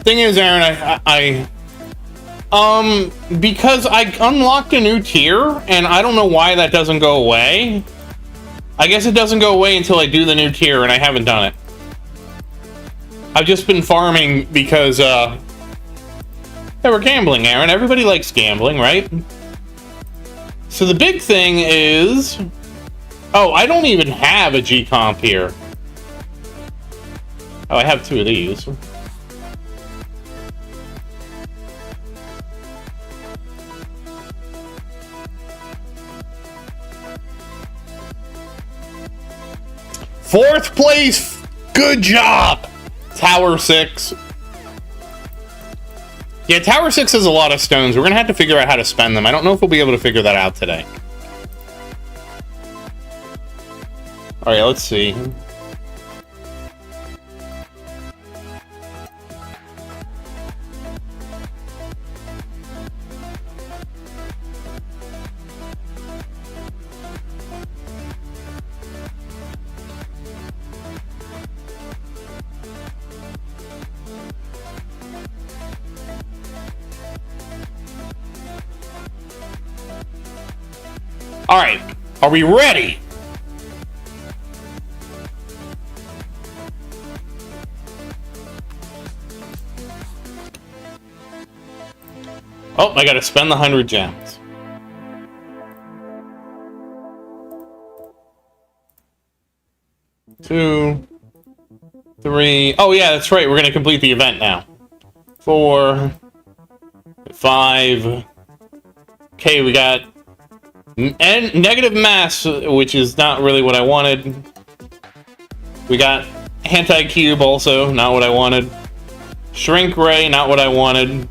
Thing is, Aaron, because I unlocked a new tier, and I don't know why that doesn't go away. I guess it doesn't go away until I do the new tier, and I haven't done it. I've just been farming because, yeah, we're gambling, Aaron. Everybody likes gambling, right? So the big thing is... Oh, I don't even have a G-Comp here. Oh, I have 2 of these. Fourth place! Good job! Tower 6. Yeah, Tower 6 has a lot of stones. We're gonna have to figure out how to spend them. I don't know if we'll be able to figure that out today. Alright, let's see. Alright, are we ready? Oh, I gotta spend the 100 gems. 2, 3. Oh yeah, that's right. We're gonna complete the event now. 4, 5. Okay, we got negative mass, which is not really what I wanted. We got anti-cube, also not what I wanted. Shrink ray, not what I wanted.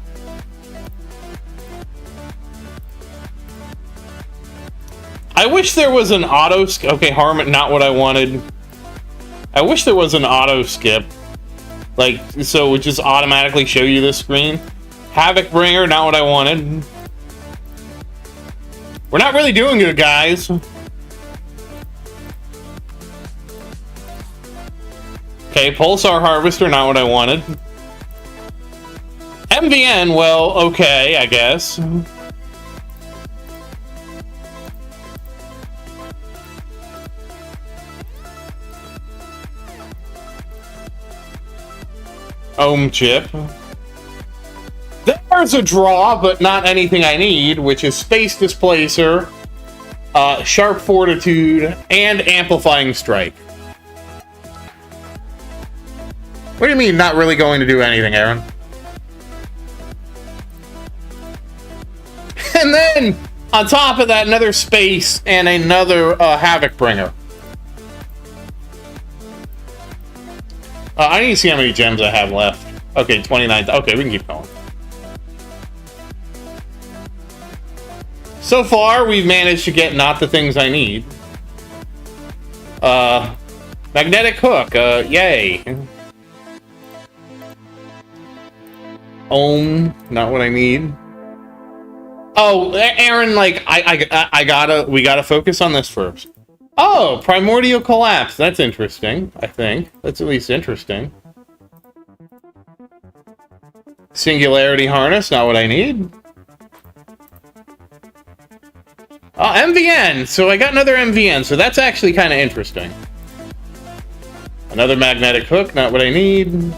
I wish there was an auto skip. Okay, harm, not what I wanted. I wish there was an auto skip, like so it would just automatically show you this screen. Havoc bringer, not what I wanted. We're not really doing good, guys. Okay, pulsar harvester, not what I wanted. MVN, well, okay, I guess. Ohm chip. There's a draw, but not anything I need, which is space displacer, sharp fortitude, and amplifying strike. What do you mean, not really going to do anything, Aaron? And then, on top of that, another space and another havoc bringer. I need to see how many gems I have left. Okay, 29. Okay, we can keep going. So far, we've managed to get not the things I need. Magnetic hook. Yay. Ohm. Not what I need. Oh, Aaron, like, we gotta focus on this first. Oh, primordial collapse. That's interesting, I think. That's at least interesting. Singularity harness, not what I need. Oh, MVN! So I got another MVN, so that's actually kind of interesting. Another magnetic hook, not what I need.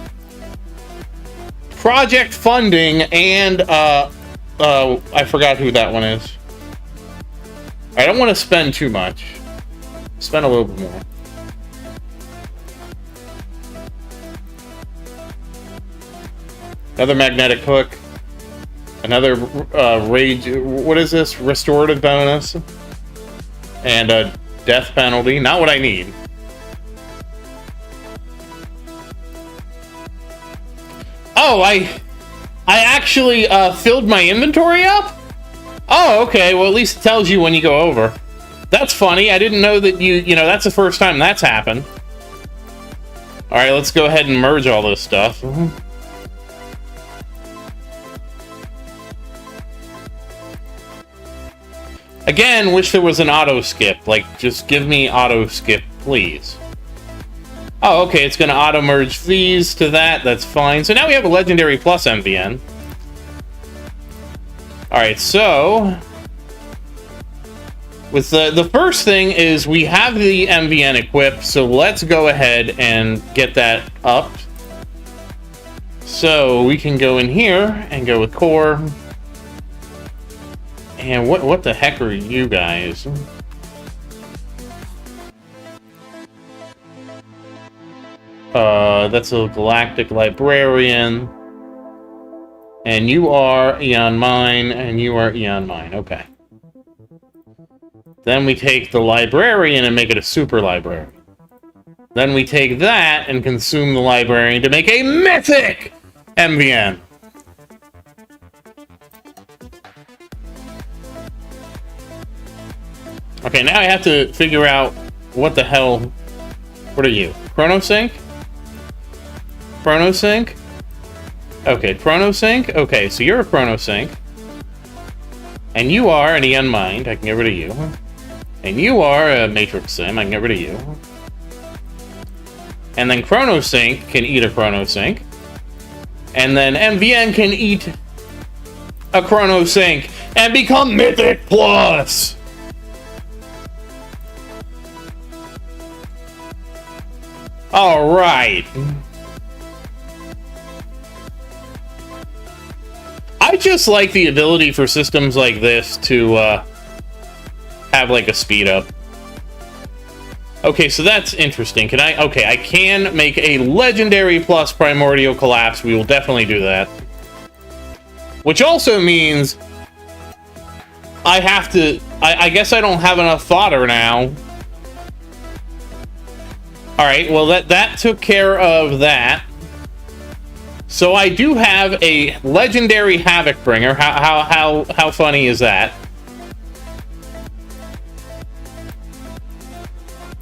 Project funding, and, I forgot who that one is. I don't want to spend too much. Spend a little bit more. Another magnetic hook. Another rage. What is this? Restorative bonus. And a death penalty. Not what I need. Oh, I actually filled my inventory up? Oh, okay. Well, at least it tells you when you go over. That's funny. I didn't know that you know, that's the first time that's happened. Alright, let's go ahead and merge all this stuff. Again, wish there was an auto skip. Like, just give me auto skip, please. Oh, okay, it's going to auto merge these to that. That's fine. So now we have a legendary plus MVN. Alright, so with the first thing is we have the MVN equipped, so let's go ahead and get that up. So we can go in here and go with core. And what the heck are you guys? That's a galactic librarian. And you are Eon Mine, and you are Eon Mine. Okay. Then we take the librarian and make it a super librarian. Then we take that and consume the librarian to make a mythic MVN. Okay, now I have to figure out what the hell. What are you? Chronosync? Chronosync? Okay, Chronosync? Okay, so you're a Chronosync. And you are an Eon Mind. I can get rid of you. And you are a Matrix Sim. I can get rid of you. And then Chronosync can eat a Chronosync. And then MVN can eat a Chronosync and become Mythic Plus! Alright. I just like the ability for systems like this to have like a speed up. Okay, so that's interesting. Can I... Okay, I can make a Legendary plus Primordial Collapse. We will definitely do that. Which also means... I have to... I guess I don't have enough fodder now. Alright, well that took care of that. So I do have a Legendary Havoc Bringer. How funny is that?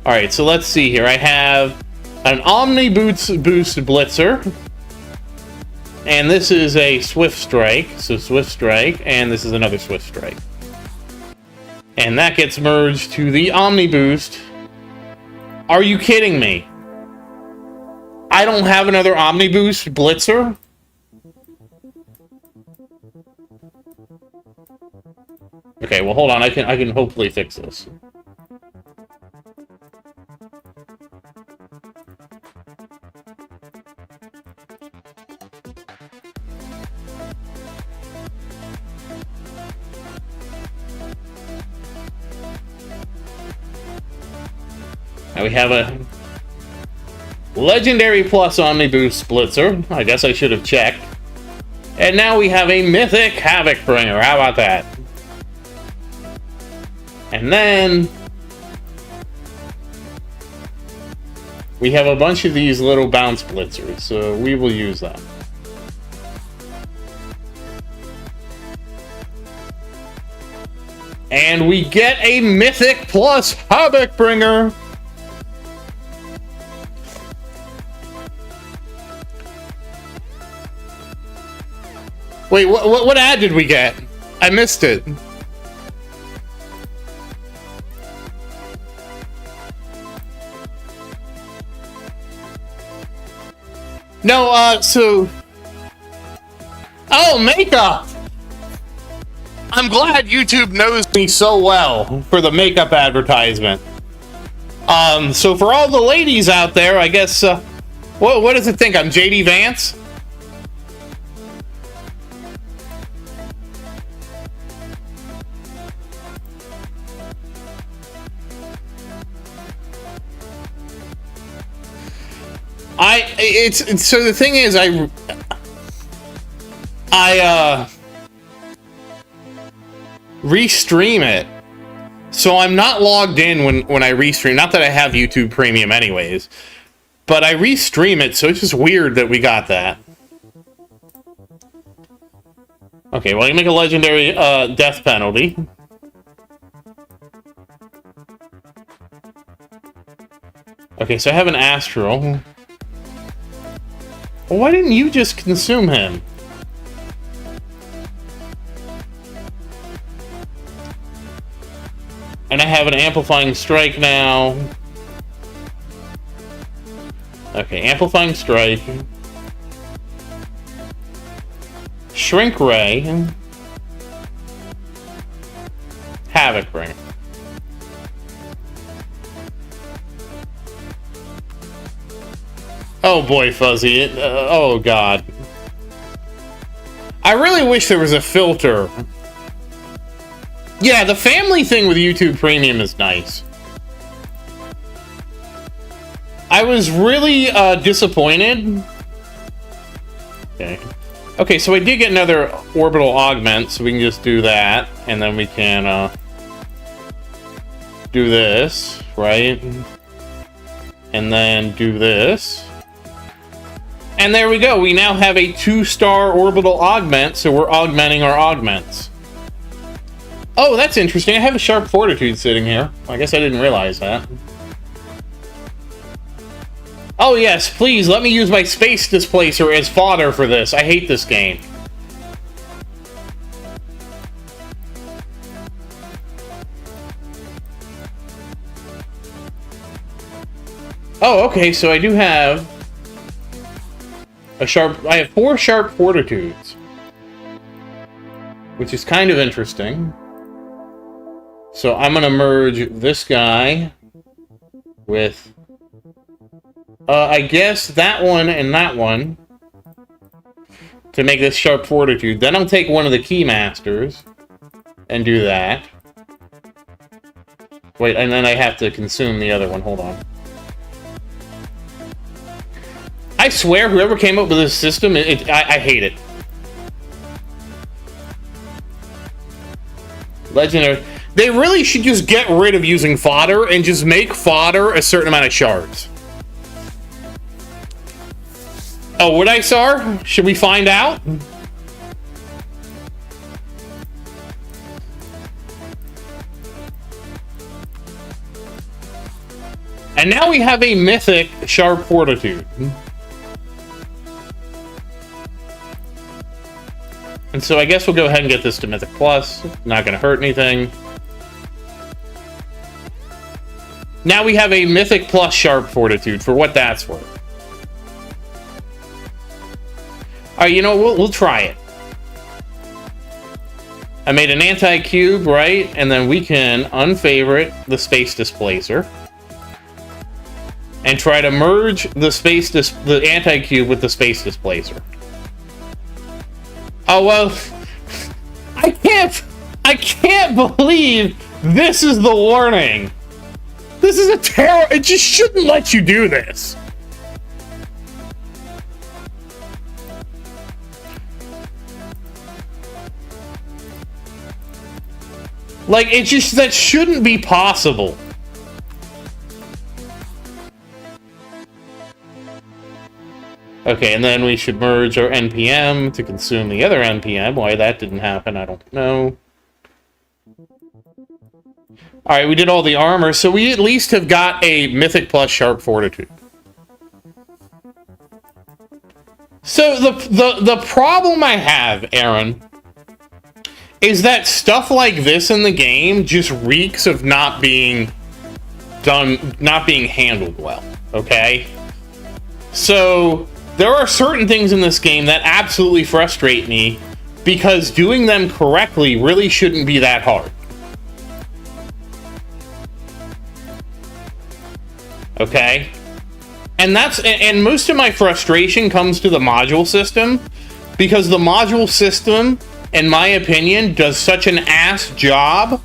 Alright, so let's see here. I have an Omni Boost Blitzer. And this is a Swift Strike. So Swift Strike, and this is another Swift Strike. And that gets merged to the Omni Boost. Are you kidding me? I don't have another Omni Boost Blitzer? Okay, well hold on, I can hopefully fix this. Now we have a Legendary plus Omni Boost Blitzer. I guess I should have checked. And now we have a Mythic Havoc Bringer. How about that? And then we have a bunch of these little bounce blitzers, so we will use them. And we get a Mythic plus Havoc Bringer. Wait, what ad did we get? I missed it. No, so... Oh, makeup! I'm glad YouTube knows me so well for the makeup advertisement. So for all the ladies out there, I guess, what does it think? I'm JD Vance? So the thing is, I restream it, so I'm not logged in when I restream. Not that I have YouTube Premium anyways, but I restream it, so it's just weird that we got that. Okay, well, you make a Legendary death penalty. Okay, so I have an Astral. Well, why didn't you just consume him? And I have an Amplifying Strike now. Okay, Amplifying Strike. Shrink Ray. Havoc Bringer. Oh boy, Fuzzy. Oh god. I really wish there was a filter. Yeah, the family thing with YouTube Premium is nice. I was really disappointed. Okay. Okay, so I did get another Orbital Augment, so we can just do that. And then we can do this, right? And then do this. And there we go. We now have a 2-star Orbital Augment, so we're augmenting our augments. Oh, that's interesting. I have a Sharp Fortitude sitting here. I guess I didn't realize that. Oh yes, please let me use my Space Displacer as fodder for this. I hate this game. Oh, okay, so I do have I have 4 Sharp Fortitudes, which is kind of interesting. So I'm gonna merge this guy with, I guess that one and that one to make this Sharp Fortitude. Then I'll take one of the Keymasters and do that. Wait, and then I have to consume the other one. Hold on. I swear, whoever came up with this system, I hate it. Legendary. They really should just get rid of using fodder and just make fodder a certain amount of shards. Oh, would I, Sar? Should we find out? And now we have a mythic Sharp Fortitude. And so I guess we'll go ahead and get this to Mythic Plus. Not going to hurt anything. Now we have a Mythic Plus Sharp Fortitude for what that's worth. Alright, you know, we'll try it. I made an anti-cube, right? And then we can unfavorite the Space Displacer. And try to merge the anti-cube with the Space Displacer. Oh, well, I can't believe this is the warning. This is a terror. It just shouldn't let you do this. Like, it just, that shouldn't be possible. Okay, and then we should merge our NPM to consume the other NPM. Why that didn't happen, I don't know. Alright, we did all the armor, so we at least have got a Mythic Plus Sharp Fortitude. So the problem I have, Aaron, is that stuff like this in the game just reeks of not being handled well, okay? So there are certain things in this game that absolutely frustrate me because doing them correctly really shouldn't be that hard. Okay? And most of my frustration comes to the module system because the module system, in my opinion, does such an ass job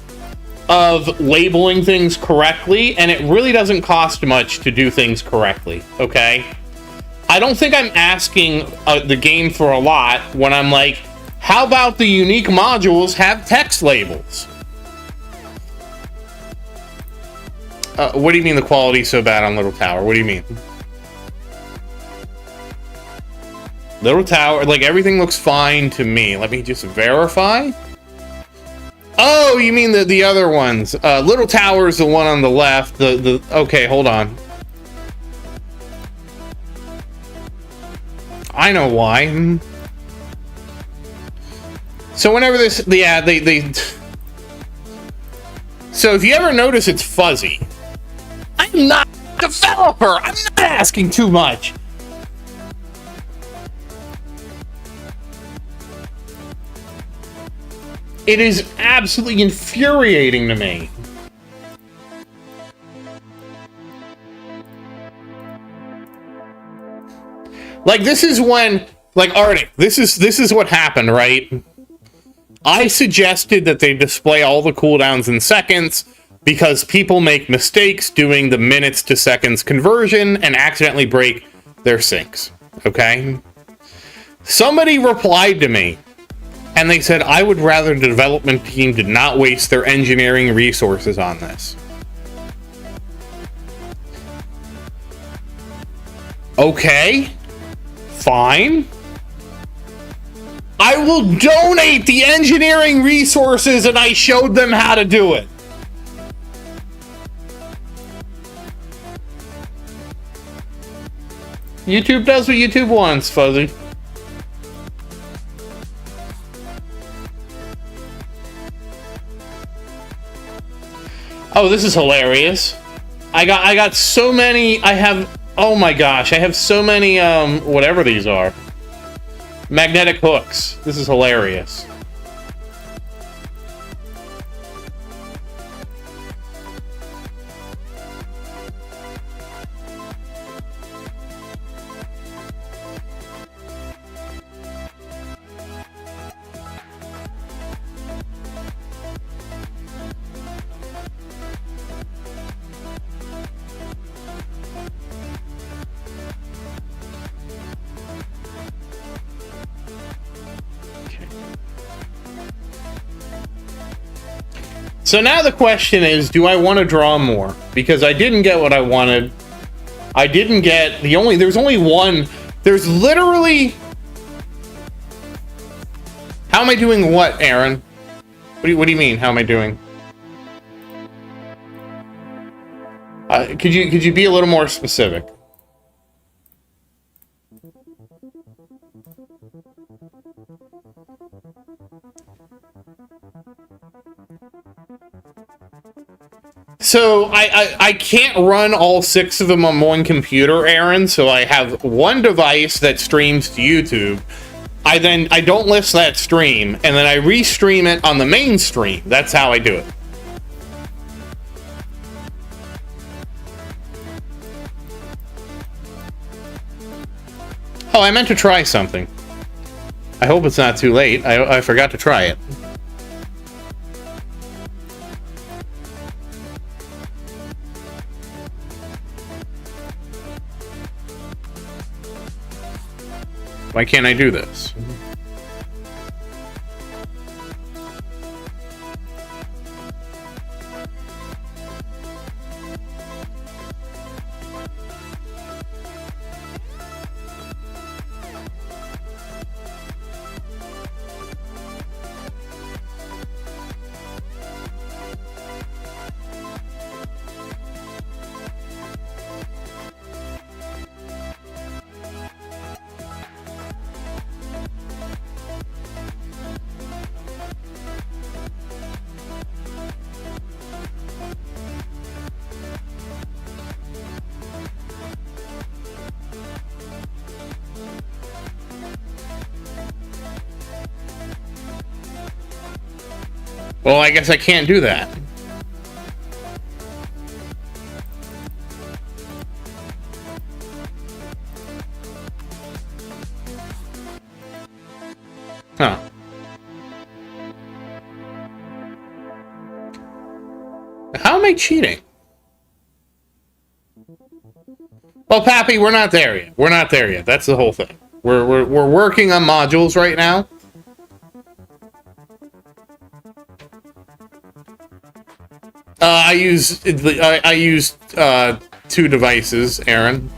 of labeling things correctly, and it really doesn't cost much to do things correctly, okay? I don't think I'm asking the game for a lot when I'm like, how about the unique modules have text labels? What do you mean the quality's so bad on Little Tower? What do you mean? Little Tower, like, everything looks fine to me. Let me just verify. Oh, you mean the other ones. Little Tower is the one on the left. Okay, hold on. I know why. So whenever this, yeah, they. So if you ever notice, it's fuzzy. I'm not a developer. I'm not asking too much. It is absolutely infuriating to me. Like, this is when, like, Arctic, this is what happened, right? I suggested that they display all the cooldowns in seconds because people make mistakes doing the minutes to seconds conversion and accidentally break their syncs, okay? Somebody replied to me, and they said, I would rather the development team did not waste their engineering resources on this. Okay. Fine. I will donate the engineering resources, and I showed them how to do it. YouTube does what YouTube wants, Fuzzy. Oh, this is hilarious. I got so many, oh my gosh, I have so many, whatever these are. Magnetic hooks. This is hilarious. So now the question is, do I want to draw more? Because I didn't get what I wanted. I didn't get there's only one. There's literally... How am I doing what, Aaron? What do you mean, how am I doing? Could you be a little more specific? So I can't run all 6 of them on one computer, Aaron, so I have one device that streams to YouTube. I don't list that stream, and then I restream it on the main stream. That's how I do it. Oh, I meant to try something. I hope it's not too late. I forgot to try it. Why can't I do this? Well, I guess I can't do that. Huh. How am I cheating? Well, Pappy, we're not there yet. We're not there yet. That's the whole thing. We're working on modules right now. I used 2 devices, Aaron.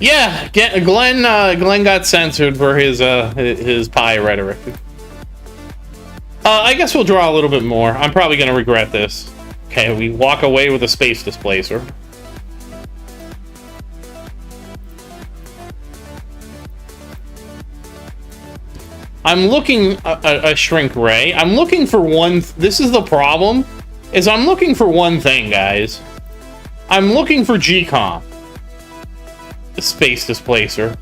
Yeah, Glenn got censored for his pie rhetoric. I guess we'll draw a little bit more. I'm probably gonna regret this. Okay, we walk away with a space displacer. I'm looking a shrink ray. I'm looking for one. This is the problem, is I'm looking for one thing, guys. I'm looking for GCOM. The space displacer.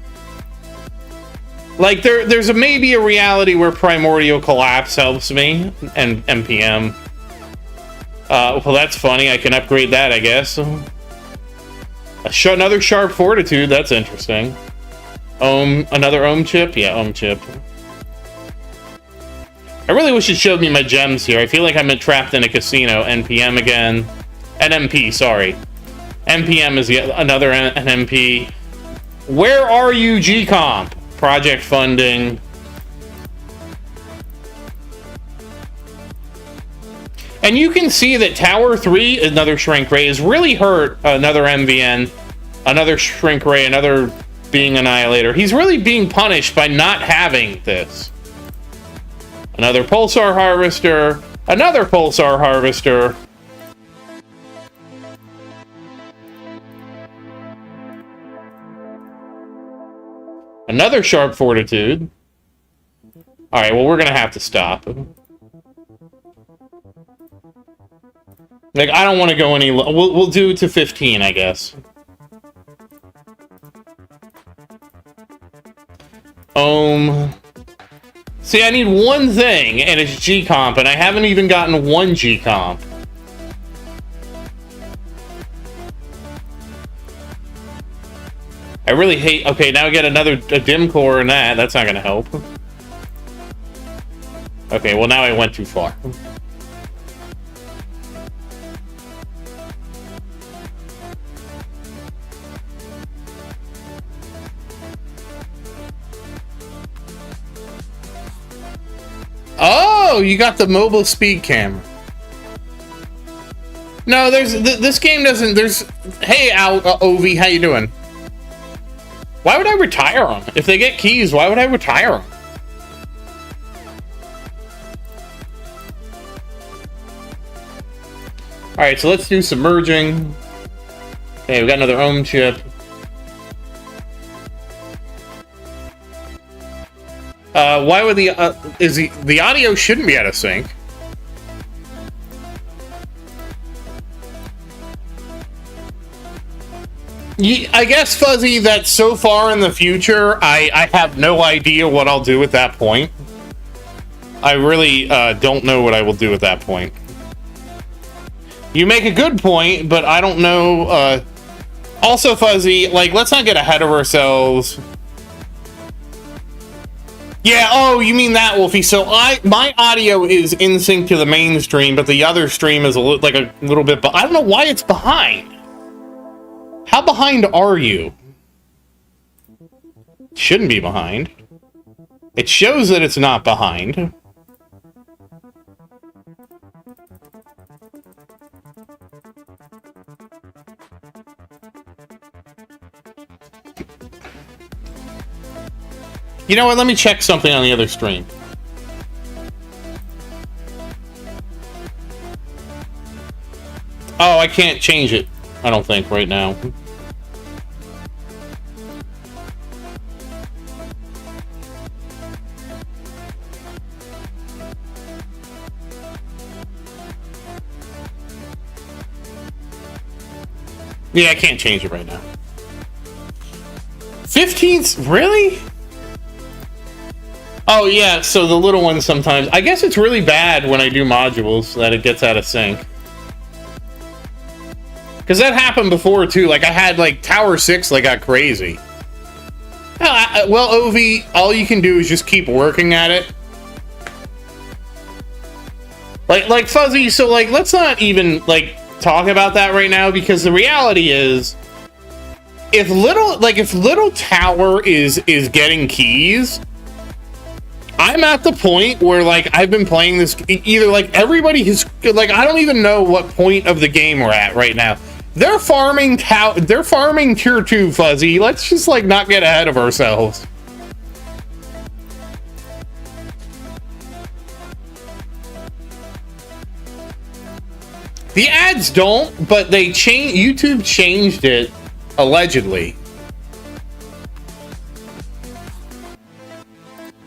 Like there's maybe a reality where primordial collapse helps me and MPM. Well, that's funny. I can upgrade that, I guess. Another sharp fortitude. That's interesting. Another ohm chip. Yeah, ohm chip. I really wish it showed me my gems here. I feel like I'm trapped in a casino. NPM again. NMP, sorry. NPM is yet another NMP. Where are you, GComp? Project funding. And you can see that Tower 3, another shrink ray, has really hurt another MVN, another shrink ray, another being annihilator. He's really being punished by not having this. Another pulsar harvester, another pulsar harvester. Another sharp fortitude. Alright, well, we're gonna have to stop. Like, I don't want to go any... We'll do to 15, I guess. See, I need one thing, and it's GComp, and I haven't even gotten one GComp. I really hate... Okay, now I get a dim core and that. That's not gonna help. Okay, well, now I went too far. Oh, you got the mobile speed camera. No, this game doesn't. Hey, Ovi, how you doing? Why would I retire them? If they get keys, why would I retire them? All right, so let's do submerging. Okay, we got another ohm chip. Why would the audio shouldn't be out of sync? I guess, Fuzzy, that so far in the future, I have no idea what I'll do at that point. I really don't know what I will do at that point. You make a good point, but I don't know. Also, Fuzzy, like, let's not get ahead of ourselves. Yeah, oh, you mean that, Wolfie. So my audio is in sync to the main stream, but the other stream is a little bit, but I don't know why it's behind. How behind are you? Shouldn't be behind. It shows that it's not behind. You know what? Let me check something on the other stream. Oh, I can't change it, I don't think, right now. Yeah, I can't change it right now. 15th? Really? Oh, yeah, so the little ones sometimes... I guess it's really bad when I do modules that it gets out of sync. Because that happened before, too. Like, I had, like, Tower 6, like, got crazy. Well, Ovi, all you can do is just keep working at it. Like Fuzzy, so, like, let's not even, like, talk about that right now, because the reality is... If Little Tower is getting keys... I'm at the point where, like, I've been playing this, either, like, everybody has, like, I don't even know what point of the game we're at right now. They're farming tier 2, Fuzzy. Let's just, like, not get ahead of ourselves. The ads don't, but they YouTube changed it, allegedly.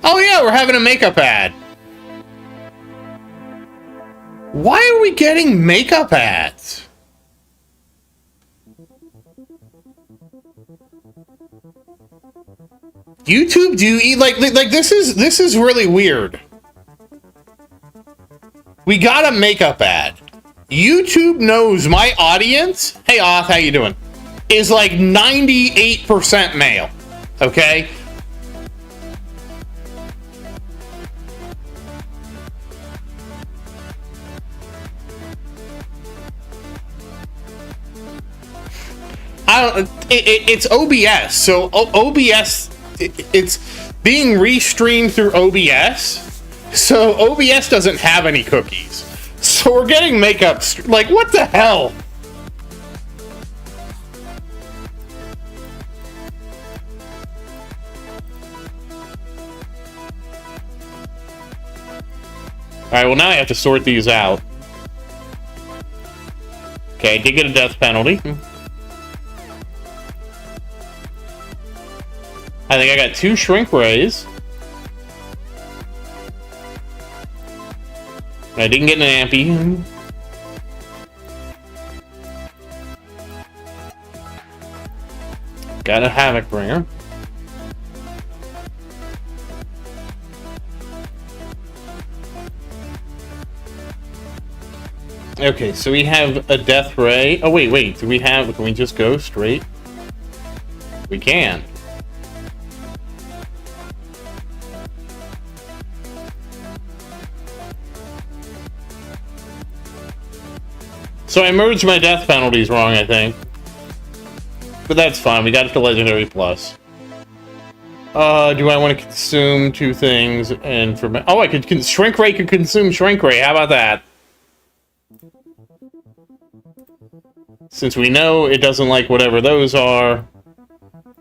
Oh yeah, we're having a makeup ad. Why are we getting makeup ads? YouTube, do you eat like this is really weird. We got a makeup ad. YouTube knows my audience. Hey Oth, how you doing? Is like 98% male. Okay? It's OBS, so OBS, it's being restreamed through OBS, so OBS doesn't have any cookies. So we're getting makeup, like, what the hell? Alright, well now I have to sort these out. Okay, I did get a death penalty. I think I got 2 shrink rays. I didn't get an ampy. Got a havoc bringer. Okay, so we have a death ray. Oh wait, do we have? Can we just go straight? We can. So I merged my death penalties wrong, I think. But that's fine, we got it to Legendary Plus. Do I want to consume two things? And for oh, I could shrink ray could consume shrink ray. How about that? Since we know it doesn't like whatever those are,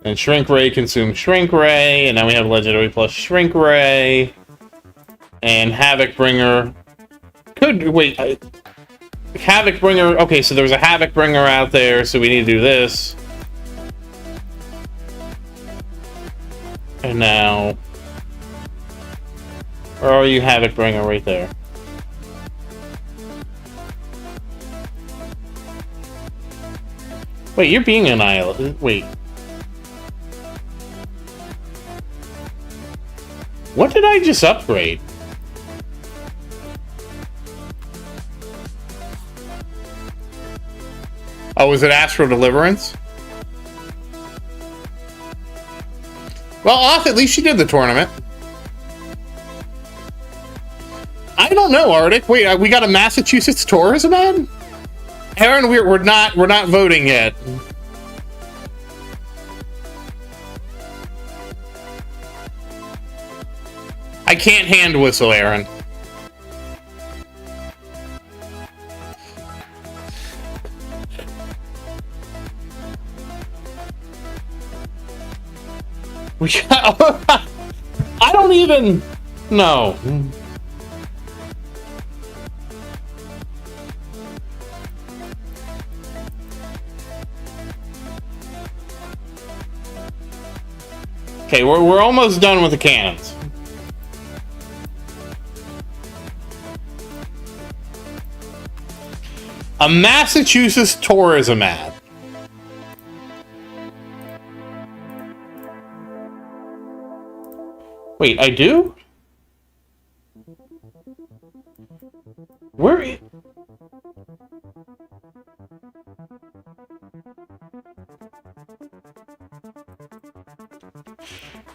and shrink ray consumes shrink ray, and now we have legendary plus shrink ray, and havoc bringer. Could wait. Havoc bringer. Okay, so there's a havoc bringer out there, so we need to do this. And now, where are you, Havoc Bringer? Right there. Wait, you're being annihilated. Wait. What did I just upgrade? Oh, was it Astral Deliverance? Well, off, at least she did the tournament. I don't know, Arctic. Wait, we got a Massachusetts tourism ad? Aaron, we're not voting yet. I can't hand whistle, Aaron. I don't even know. Okay, we're almost done with the cannons. A Massachusetts tourism ad. Wait, I do? Where?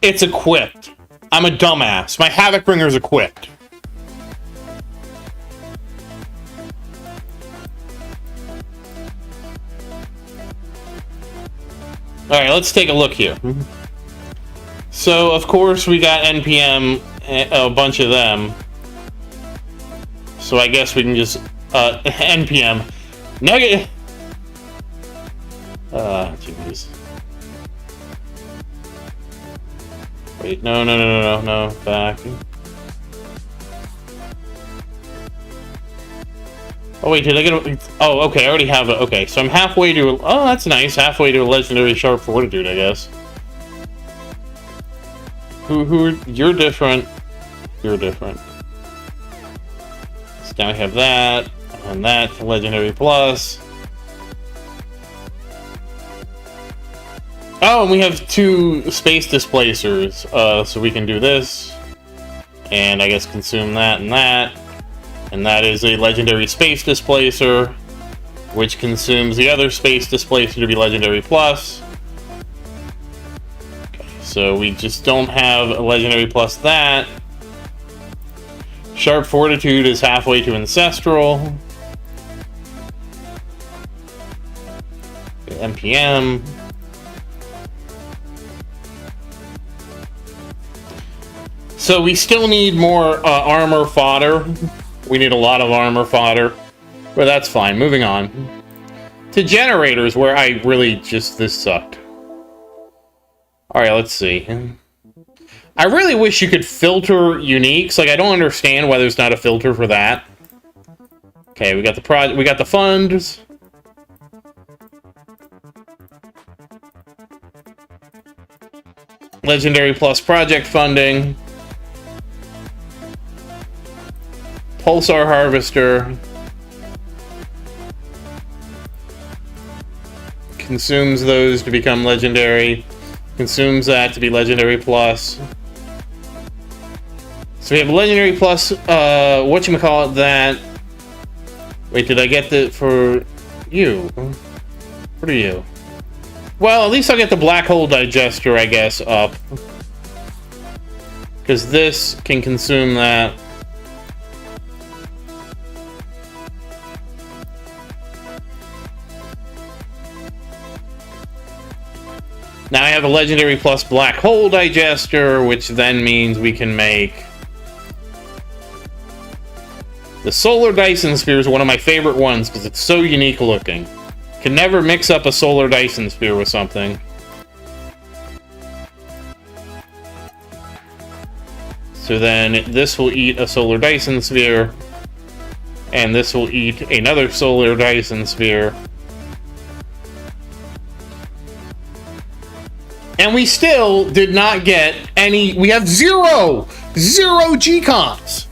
It's equipped. I'm a dumbass. My Havoc Bringer's equipped. Alright, let's take a look here. So, of course, we got NPM, a bunch of them. So I guess we can just, NPM. Negative. Jeez. Wait, no, back. Oh, wait, did I get a... Oh, okay, I already have it. Okay, so I'm halfway to... Oh, that's nice. Halfway to a Legendary Sharp Fortitude, I guess. You're different. You're different. So now we have that, and that, Legendary Plus. Oh, and we have two Space Displacers, so we can do this, and I guess consume that and that. And that is a Legendary Space Displacer, which consumes the other Space Displacer to be Legendary Plus. So we just don't have a Legendary Plus that. Sharp Fortitude is halfway to Ancestral. NPM. So we still need more armor fodder. We need a lot of armor fodder. But that's fine. Moving on. To generators, where I really just... This sucked. Alright, let's see. I really wish you could filter uniques. Like, I don't understand why there's not a filter for that. Okay, we got the we got the funds. Legendary Plus project funding. Pulsar Harvester. Consumes those to become legendary. Consumes that to be Legendary Plus. So we have Legendary Plus, whatchamacallit that... Wait, did I get the... for... you? What are you? Well, at least I'll get the Black Hole Digester, I guess, up. Because this can consume that. Now I have a legendary plus black hole digester, which then means we can make the solar Dyson sphere is one of my favorite ones because it's so unique looking. Can never mix up a solar Dyson sphere with something. So then this will eat a solar Dyson sphere, and this will eat another solar Dyson sphere. And we still did not get any. We have zero G-Cons.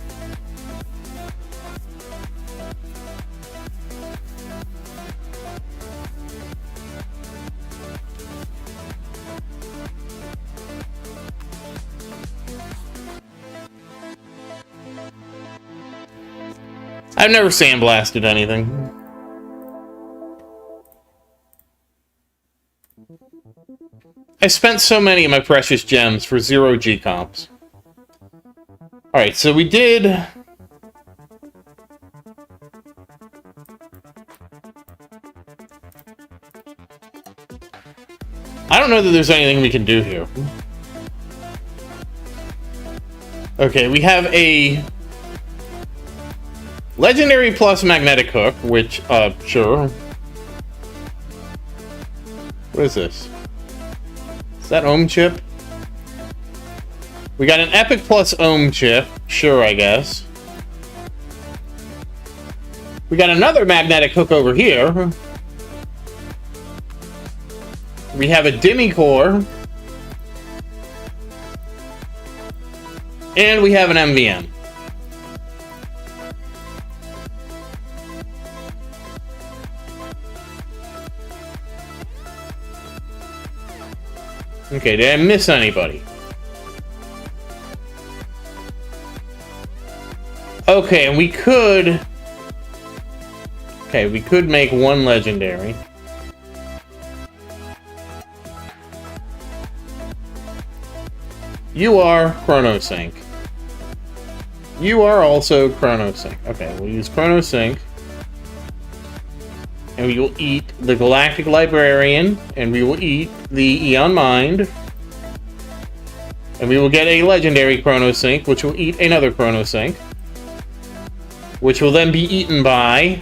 I've never sandblasted anything. I spent so many of my precious gems for 0 G-Comps. Alright, so we did... I don't know that there's anything we can do here. Okay, we have a legendary plus magnetic hook, which, sure. What is this? Is that ohm chip? We got an epic plus ohm chip. Sure, I guess. We got another magnetic hook over here. We have a demi-core. And we have an MVM. Okay, did I miss anybody? Okay, and we could... Okay, we could make one legendary. You are Chronosync. You are also Chronosync. Okay, we'll use Chronosync. And we will eat the Galactic Librarian, and we will eat the Eon Mind. And we will get a legendary Chronosync, which will eat another Chronosync. Which will then be eaten by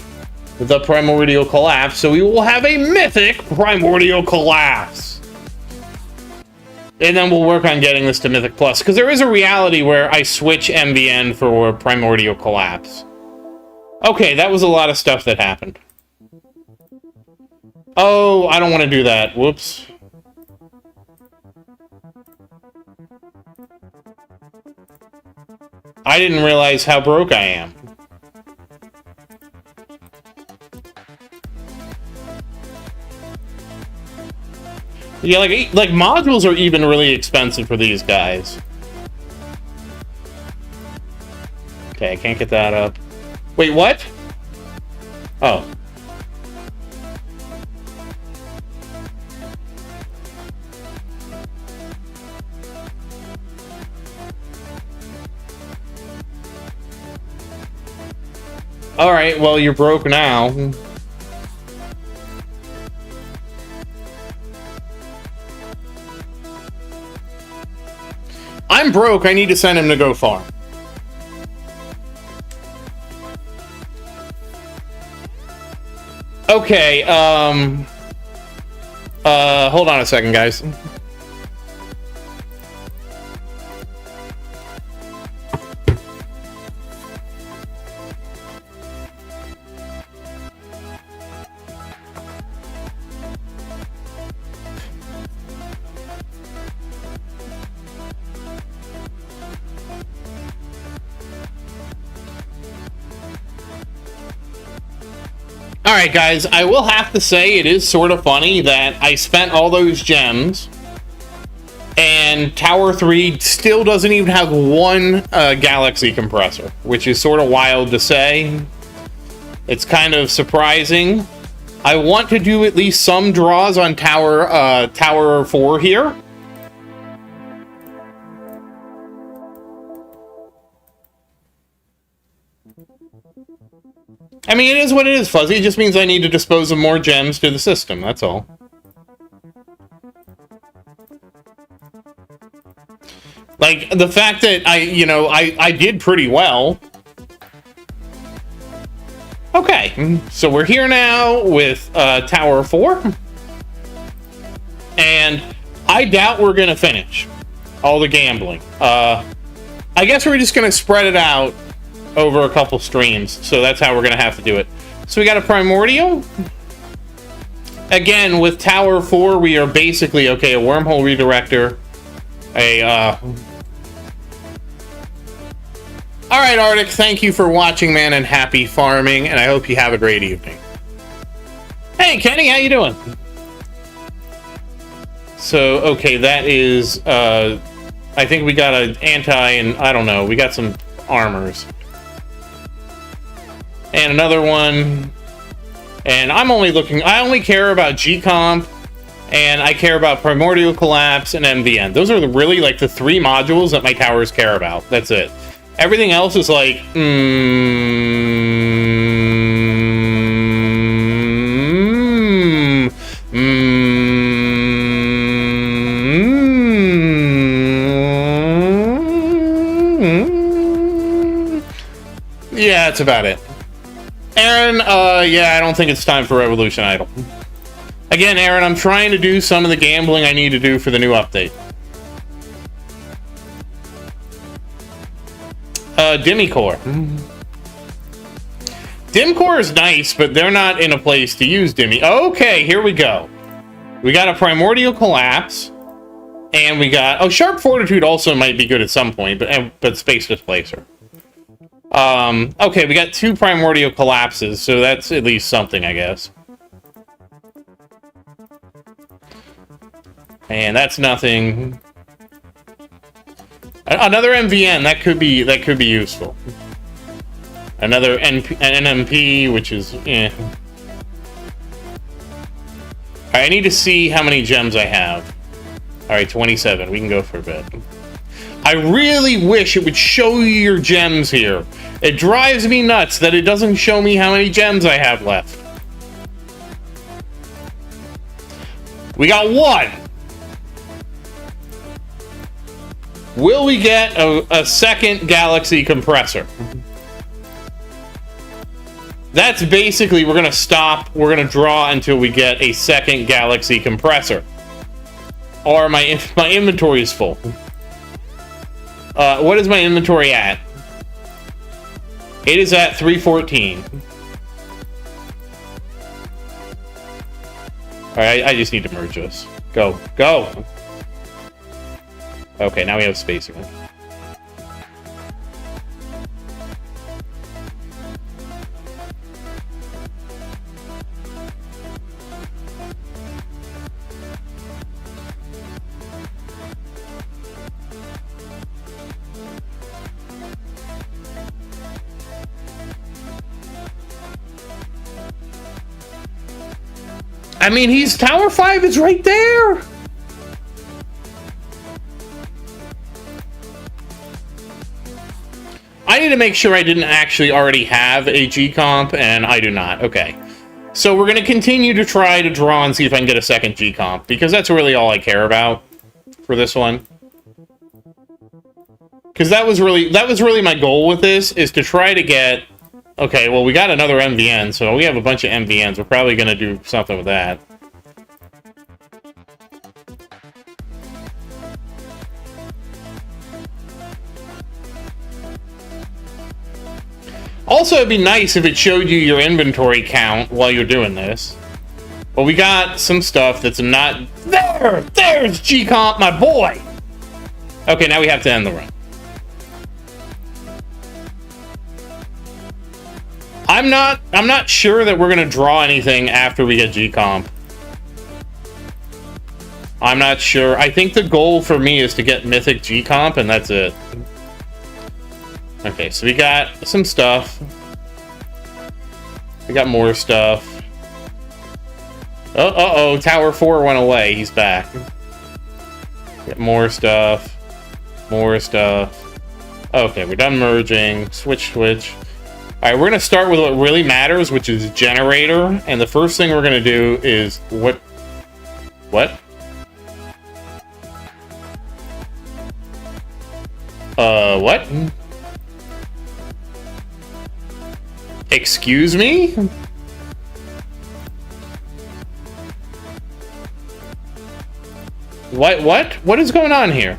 the Primordial Collapse, so we will have a mythic Primordial Collapse. And then we'll work on getting this to Mythic Plus, because there is a reality where I switch MVN for Primordial Collapse. Okay, that was a lot of stuff that happened. Oh, I don't want to do that. Whoops. I didn't realize how broke I am. Yeah, like modules are even really expensive for these guys. Okay, I can't get that up. Wait, what? Oh. Alright, well, you're broke now. I'm broke, I need to send him to go farm. Okay, hold on a second, guys. Alright guys, I will have to say it is sort of funny that I spent all those gems and Tower 3 still doesn't even have one galaxy compressor, which is sort of wild to say. It's kind of surprising. I want to do at least some draws on Tower 4 here. I mean, it is what it is, Fuzzy. It just means I need to dispose of more gems to the system, that's all. Like, the fact that I did pretty well. Okay, so we're here now with Tower 4. And I doubt we're going to finish all the gambling. I guess we're just going to spread it out over a couple streams. So that's how we're going to have to do it. So we got a Primordial. Again, with Tower 4, we are basically, okay, a Wormhole Redirector. Alright, Arctic, thank you for watching, man, and happy farming, and I hope you have a great evening. Hey, Kenny, how you doing? So, okay, that is, I think we got an anti, and I don't know, we got some armors. And another one. And I only care about G-Comp, and I care about Primordial Collapse and MVN. Those are really, like, the 3 modules that my towers care about. That's it. Everything else is like, yeah, that's about it. Aaron, yeah, I don't think it's time for Revolution Idol. Again, Aaron, I'm trying to do some of the gambling I need to do for the new update. Demicore. Dimcore is nice, but they're not in a place to use Demi. Okay, here we go. We got a Primordial Collapse, and we got... Oh, Sharp Fortitude also might be good at some point, but Space Displacer. Okay, we got 2 Primordial Collapses, so that's at least something, I guess. And that's nothing. Another MVN, that could be useful. Another NMP, which is, eh. Alright, I need to see how many gems I have. Alright, 27. We can go for a bit. I really wish it would show you your gems here. It drives me nuts that it doesn't show me how many gems I have left. We got 1. Will we get a second Galaxy Compressor? That's basically, we're going to stop, we're going to draw until we get a second Galaxy Compressor. Or my inventory is full. What is my inventory at? It is at 314. Alright, I just need to merge this. Go. Go! Okay, now we have space again. I mean, Tower 5 is right there! I need to make sure I didn't actually already have a G-Comp, and I do not. Okay. So we're going to continue to try to draw and see if I can get a second G-Comp, because that's really all I care about for this one. Because that was really my goal with this, is to try to get... Okay, well, we got another MVN, so we have a bunch of MVNs. We're probably going to do something with that. Also, it'd be nice if it showed you your inventory count while you're doing this. But we got some stuff that's not... There! There's G-Comp, my boy! Okay, now we have to end the run. I'm not sure that we're gonna draw anything after we get G-Comp. I'm not sure. I think the goal for me is to get Mythic G-Comp, and that's it. Okay, so we got some stuff. We got more stuff. Uh-oh, Tower 4 went away. He's back. Get more stuff. More stuff. Okay, we're done merging. Switch. Alright, we're going to start with what really matters, which is Generator. And the first thing we're going to do is... What? What? Excuse me? What? What is going on here?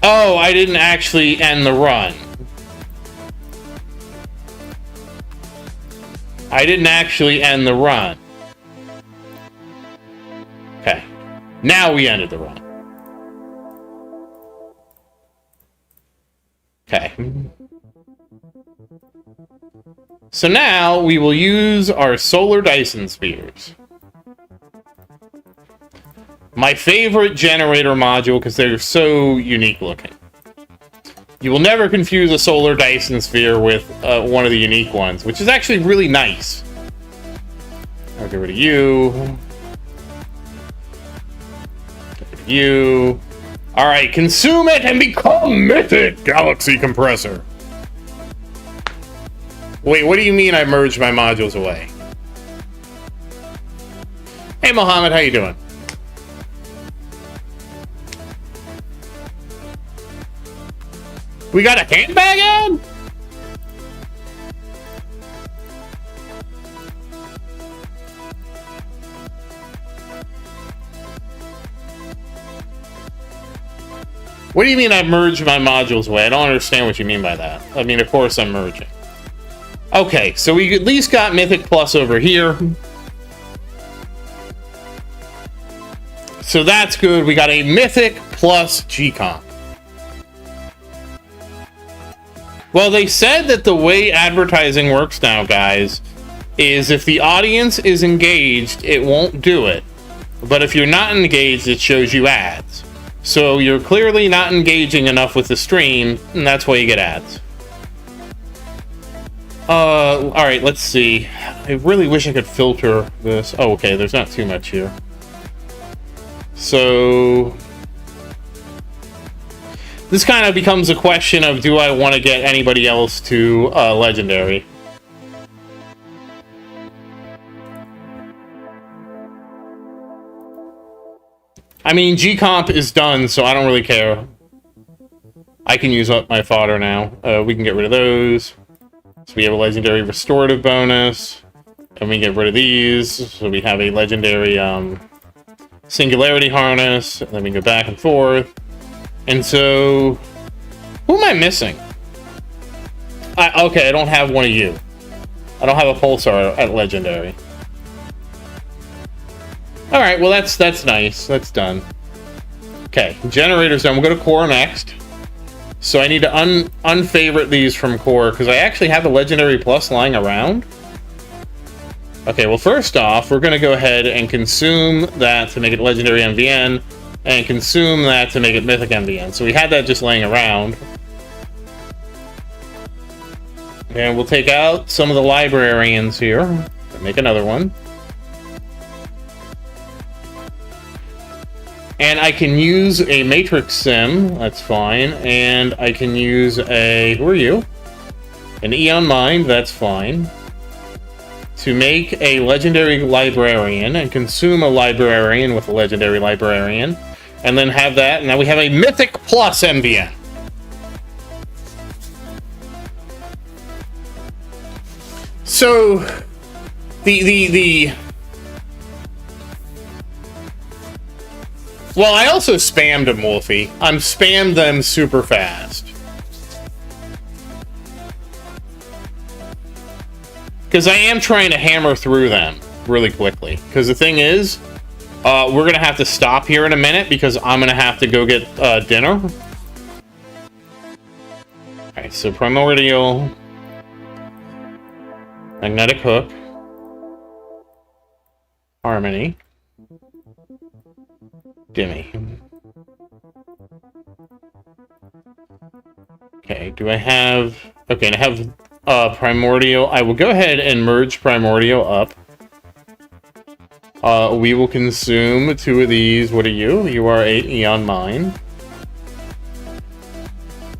Oh, I didn't actually end the run. I didn't actually end the run. Okay. Now we ended the run. Okay. So now we will use our solar Dyson spheres. My favorite generator module because they're so unique looking. You will never confuse a solar Dyson sphere with one of the unique ones, which is actually really nice. I'll get rid of you. Get rid of you. Alright, consume it and become mythic, Galaxy Compressor. Wait, what do you mean I merged my modules away? Hey, Mohammed, how you doing? We got a handbag ad? What do you mean I merged my modules away? I don't understand what you mean by that. I mean, of course I'm merging. Okay, so we at least got Mythic Plus over here. So that's good. We got a Mythic Plus G-Comp. Well, they said that the way advertising works now, guys, is if the audience is engaged, it won't do it. But if you're not engaged, it shows you ads. So you're clearly not engaging enough with the stream, and that's why you get ads. Alright, let's see. I really wish I could filter this. Oh, okay, there's not too much here. So this kind of becomes a question of, do I want to get anybody else to Legendary? I mean, G-Comp is done, so I don't really care. I can use up my fodder now. We can get rid of those. So we have a Legendary Restorative bonus. And we get rid of these. So we have a Legendary Singularity Harness. And then we go back and forth. And so, who am I missing? Okay, I don't have one of you. I don't have a Pulsar at Legendary. Alright, well that's nice. That's done. Okay, Generator's done. We'll go to Core next. So I need to unfavorite these from Core, because I actually have a Legendary Plus lying around. Okay, well first off, we're going to go ahead and consume that to make it Legendary MVN, and consume that to make it Mythic MVN. So we had that just laying around. And we'll take out some of the Librarians here, and make another one. And I can use a Matrix Sim, that's fine. And I can use a, who are you? An Eon Mind, that's fine. To make a Legendary Librarian and consume a Librarian with a Legendary Librarian. And then have that, and now we have a Mythic Plus MVN. So, well, I also spammed them, Wolfie. I'm spammed them super fast. Because I am trying to hammer through them really quickly. Because the thing is, we're going to have to stop here in a minute because I'm going to have to go get dinner. Alright, so Primordial, Magnetic Hook, Harmony, Dimmy. Okay, do I have... Okay, I have Primordial. I will go ahead and merge Primordial up. We will consume 2 of these. What are you? You are a Eon Mine.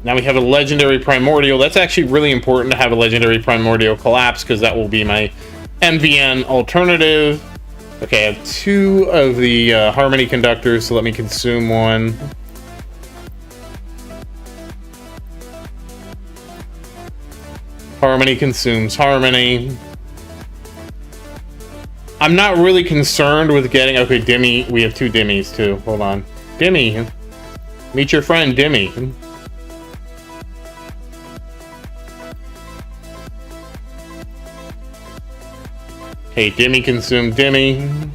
Now we have a Legendary Primordial. That's actually really important to have a Legendary Primordial Collapse, because that will be my MVN alternative. Okay, I have 2 of the harmony conductors, so let me consume one. Harmony consumes harmony. I'm not really concerned with getting... Okay, Dimmy. We have 2 Dimmies, too. Hold on. Dimmy. Meet your friend, Dimmy. Okay, Dimmy consume Dimmy.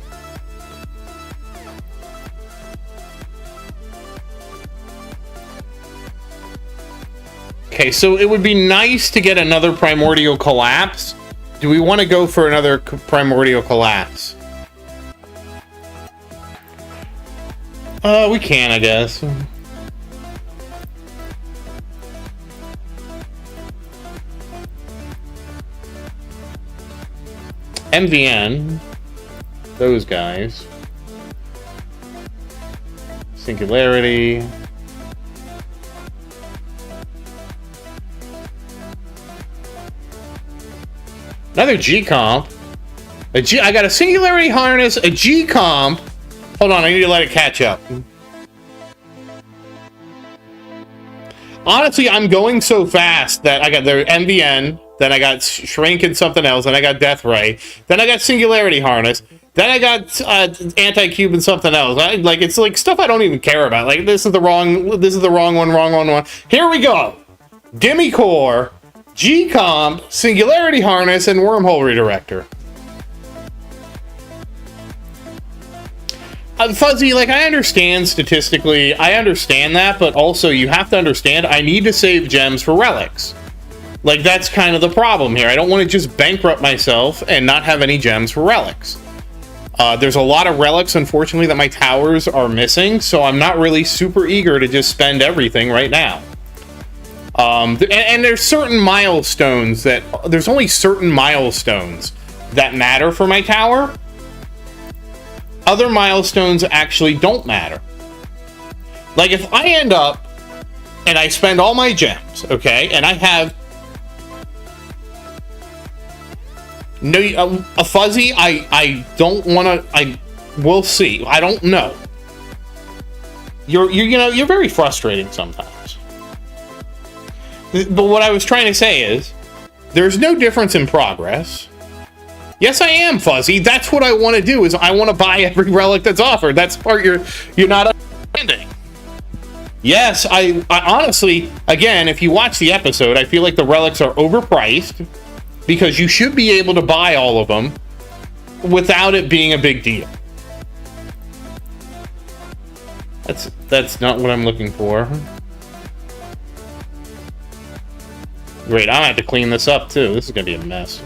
Okay, so it would be nice to get another Primordial Collapse. Do we want to go for another Primordial Collapse? We can, I guess. MVN. Those guys. Singularity. Another G-Comp. I got a Singularity Harness, a G-Comp. Hold on, I need to let it catch up. Honestly, I'm going so fast that I got the MVN, then I got Shrink and something else, then I got Death Ray, then I got Singularity Harness, then I got Anti-Cube and something else. It's like stuff I don't even care about. Like, this is the wrong one. Here we go. Dimmy Core, G-Comp, Singularity Harness, and Wormhole Redirector. Fuzzy, like, I understand statistically, I understand that, but also you have to understand I need to save gems for relics. Like, that's kind of the problem here. I don't want to just bankrupt myself and not have any gems for relics. There's a lot of relics, unfortunately, that my towers are missing, so I'm not really super eager to just spend everything right now. And there's certain milestones that... There's only certain milestones that matter for my tower. Other milestones actually don't matter. Like, if I end up and I spend all my gems, okay, and I have no a Fuzzy, I don't want to. We'll see. I don't know. You're very frustrating sometimes. But what I was trying to say is, there's no difference in progress. Yes, I am, Fuzzy. That's what I want to do, is I want to buy every relic that's offered. That's the part you're not understanding. Yes, I honestly, again, if you watch the episode, I feel like the relics are overpriced because you should be able to buy all of them without it being a big deal. That's not what I'm looking for. Great, I'm gonna have to clean this up too. This is gonna be a mess.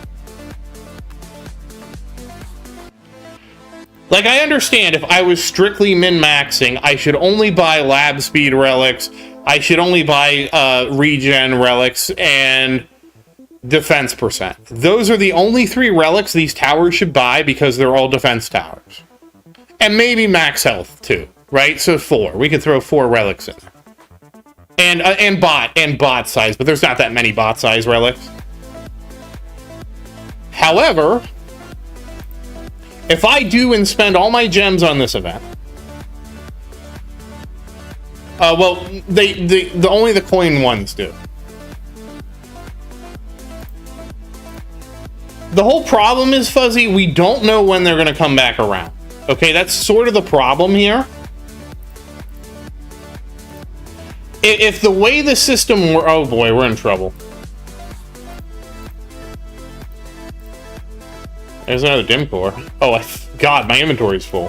Like, I understand if I was strictly min-maxing, I should only buy lab speed relics, I should only buy regen relics, and defense percent. Those are the only 3 relics these towers should buy because they're all defense towers. And maybe max health, too, right? So 4. We could throw 4 relics in there. And bot size, but there's not that many bot size relics. However... if I do and spend all my gems on this event, well, only the coin ones do. The whole problem is, Fuzzy, we don't know when they're going to come back around. Okay, that's sort of the problem here. If the way the system were... oh boy, we're in trouble. There's another dim core. Oh, God, my inventory's full.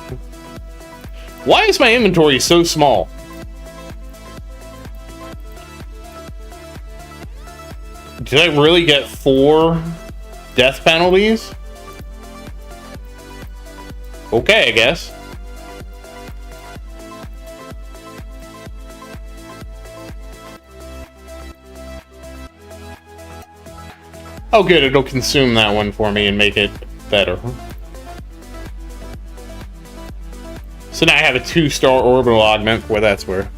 Why is my inventory so small? Did I really get 4 death penalties? Okay, I guess. Oh, good, it'll consume that one for me and make it better. So now I have a 2-star orbital augment for what that's worth.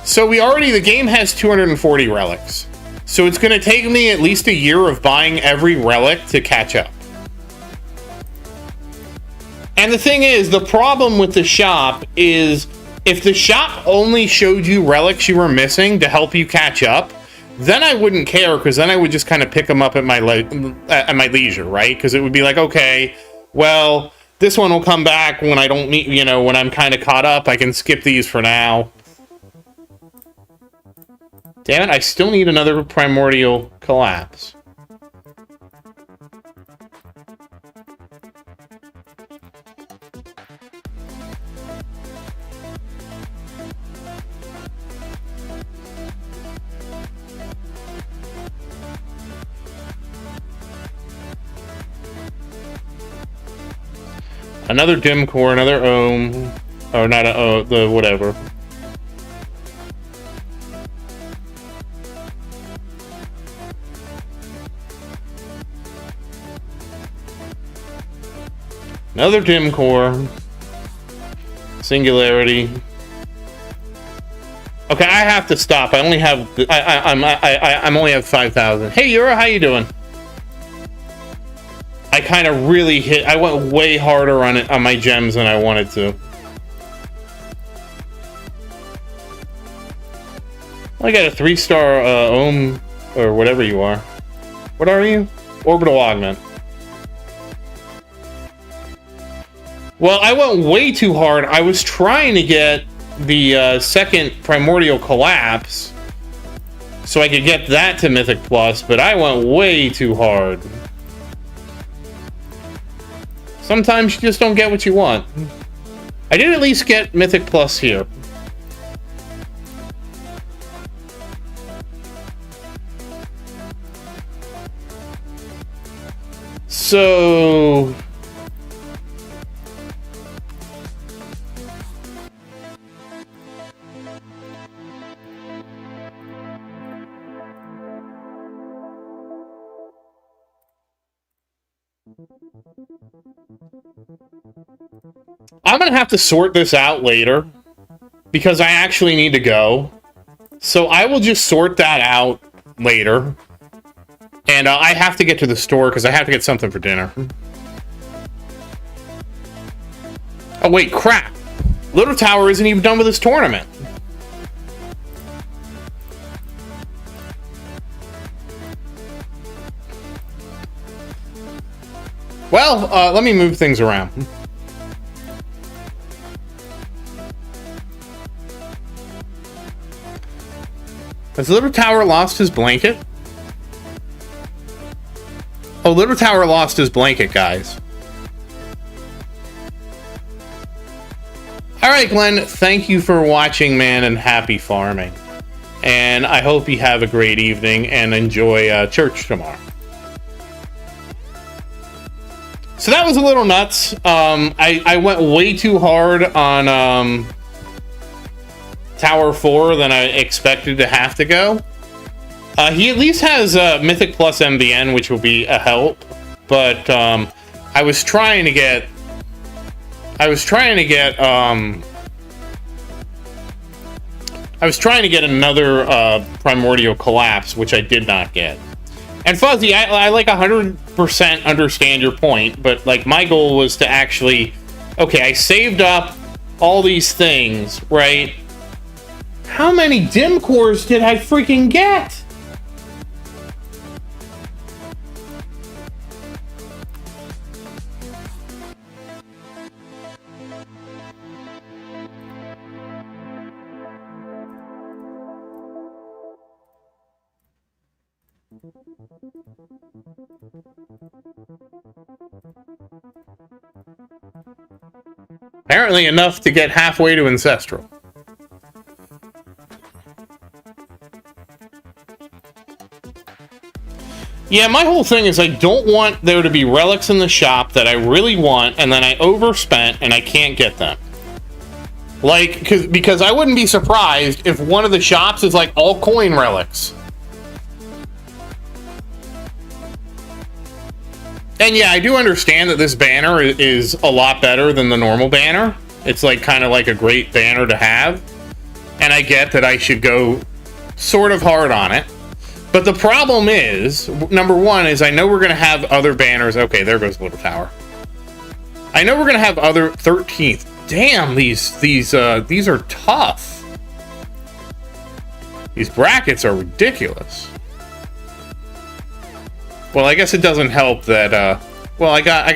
So the game has 240 relics. So it's going to take me at least a year of buying every relic to catch up. And the thing is, the problem with the shop is, if the shop only showed you relics you were missing to help you catch up, then I wouldn't care, because then I would just kind of pick them up at my leisure, right? Because it would be like, okay, well, this one will come back when I don't need, you know, when I'm kind of caught up. I can skip these for now. Damn it, I still need another primordial collapse. Another dim core, another ohm, or not a the whatever. Another dim core. Singularity. Okay, I have to stop. I only have I'm only have 5,000. Hey Yura, how you doing? I kind of really hit. I went way harder on it on my gems than I wanted to. I got a 3-star ohm or whatever you are. What are you? Orbital augment. Well, I went way too hard. I was trying to get the second primordial collapse so I could get that to Mythic Plus, but I went way too hard. Sometimes you just don't get what you want. I did at least get Mythic Plus here. So... I'm gonna have to sort this out later because I actually need to go. So I will just sort that out later. And I have to get to the store because I have to get something for dinner. Oh wait, crap. Little Tower isn't even done with this tournament. Well, let me move things around. Has Little Tower lost his blanket? Oh, Little Tower lost his blanket, guys. Alright, Glenn, thank you for watching, man, and happy farming. And I hope you have a great evening and enjoy church tomorrow. So that was a little nuts. I went way too hard on Tower 4 than I expected to have to go. He at least has Mythic Plus MVN, which will be a help. But I was trying to get another Primordial Collapse, which I did not get. And Fuzzy, I like 100% understand your point, but like my goal was to actually, okay, I saved up all these things, right? How many dim cores did I freaking get? Apparently enough to get halfway to Ancestral. Yeah, my whole thing is I don't want there to be relics in the shop that I really want, and then I overspent and I can't get them. Like, because I wouldn't be surprised if one of the shops is like all coin relics. And yeah, I do understand that this banner is a lot better than the normal banner. It's like kind of like a great banner to have. And I get that I should go sort of hard on it. But the problem is, number one is I know we're going to have other banners. Okay, there goes the little tower. I know we're going to have other 13th. Damn, these are tough. These brackets are ridiculous. Well, I guess it doesn't help that well, I got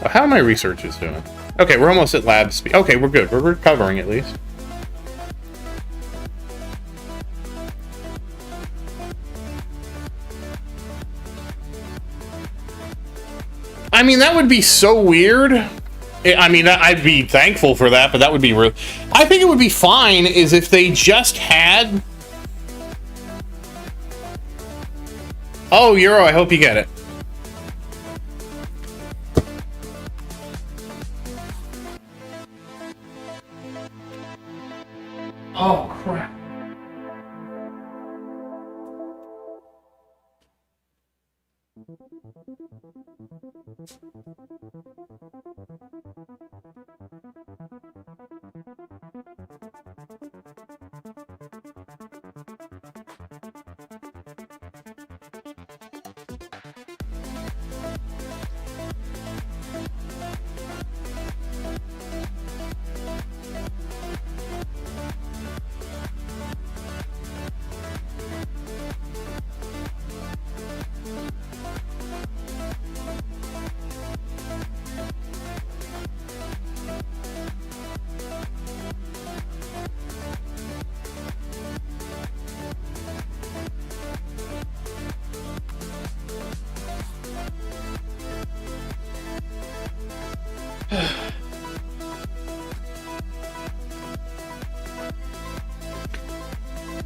how are my researchers doing? Okay, we're almost at lab speed. Okay, we're good. We're recovering at least. I mean, that would be so weird. I mean, I'd be thankful for that, but that would be real. I think it would be fine is if they just had... Oh, Euro, I hope you get it. Oh, crap.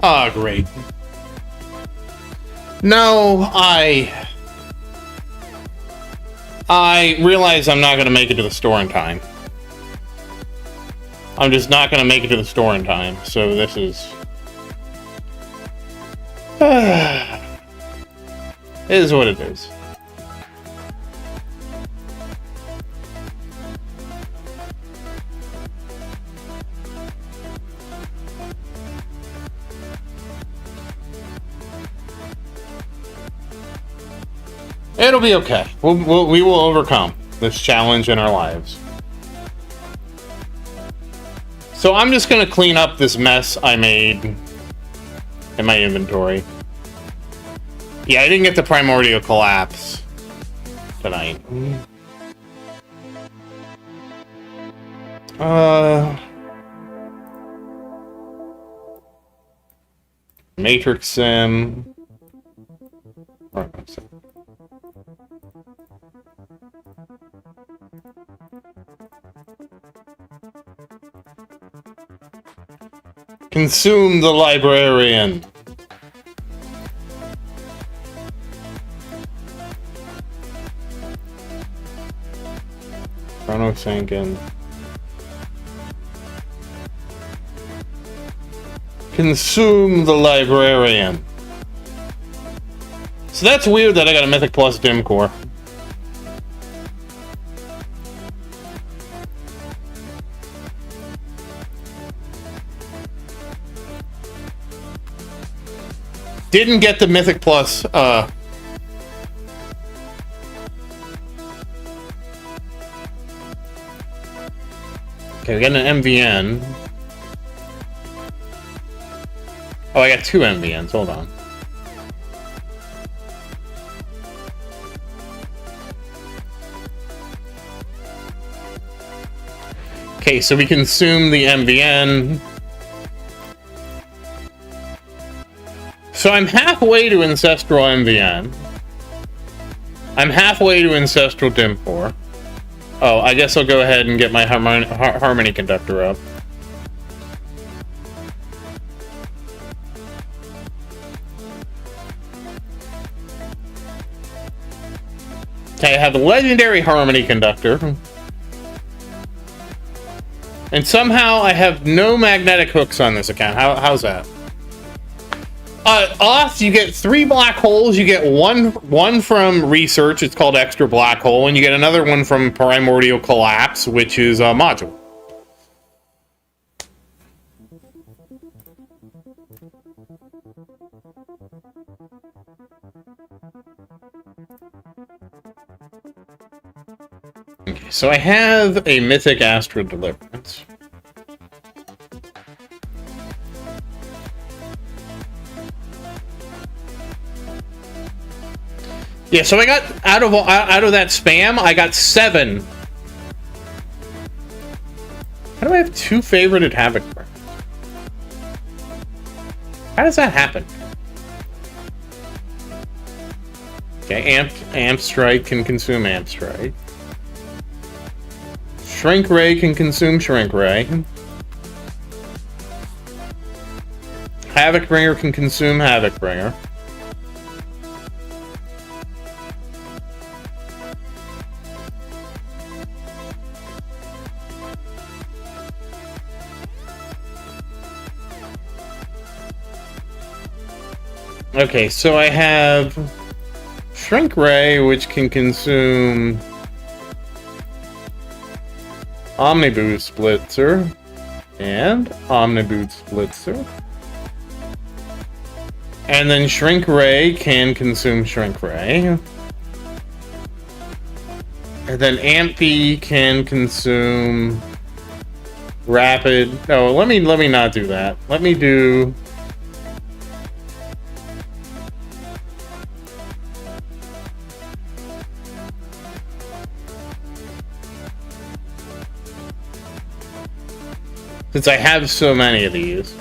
Ah, oh, great. No, I realize I'm not going to make it to the store in time. I'm just not going to make it to the store in time, so this is... it is what it is. It'll be okay. We will overcome this challenge in our lives. So I'm just going to clean up this mess I made in my inventory. Yeah, I didn't get the primordial collapse tonight. Matrix Sim. Consume the librarian. Chrono Sankin. Consume the librarian. So that's weird that I got a Mythic Plus Dim Core. Didn't get the Mythic Plus, okay, we got an MVN. Oh, I got 2 MVNs, hold on. Okay, so we consume the MVN. So I'm halfway to Ancestral MVN. I'm halfway to Ancestral Dim4. Oh, I guess I'll go ahead and get my Harmony Conductor up. Okay, I have the Legendary Harmony Conductor. And somehow I have no magnetic hooks on this account. How's that? Off, you get 3 black holes. You get one from research. It's called extra black hole, and you get another one from primordial collapse, which is a module. Okay, so I have a mythic astral deliverance. Yeah, so I got out of that spam, I got 7. How do I have 2 favorited Havoc Burners? How does that happen? Okay, Amp Strike can consume Amp Strike. Shrink Ray can consume Shrink Ray. Havoc Bringer can consume Havoc Bringer. Okay, so I have Shrink Ray, which can consume Omniboot Splitzer and Omniboot Splitzer. And then Shrink Ray can consume Shrink Ray. And then Ampy can consume Rapid. Oh, let me not do that. Let me do since I have so many of these.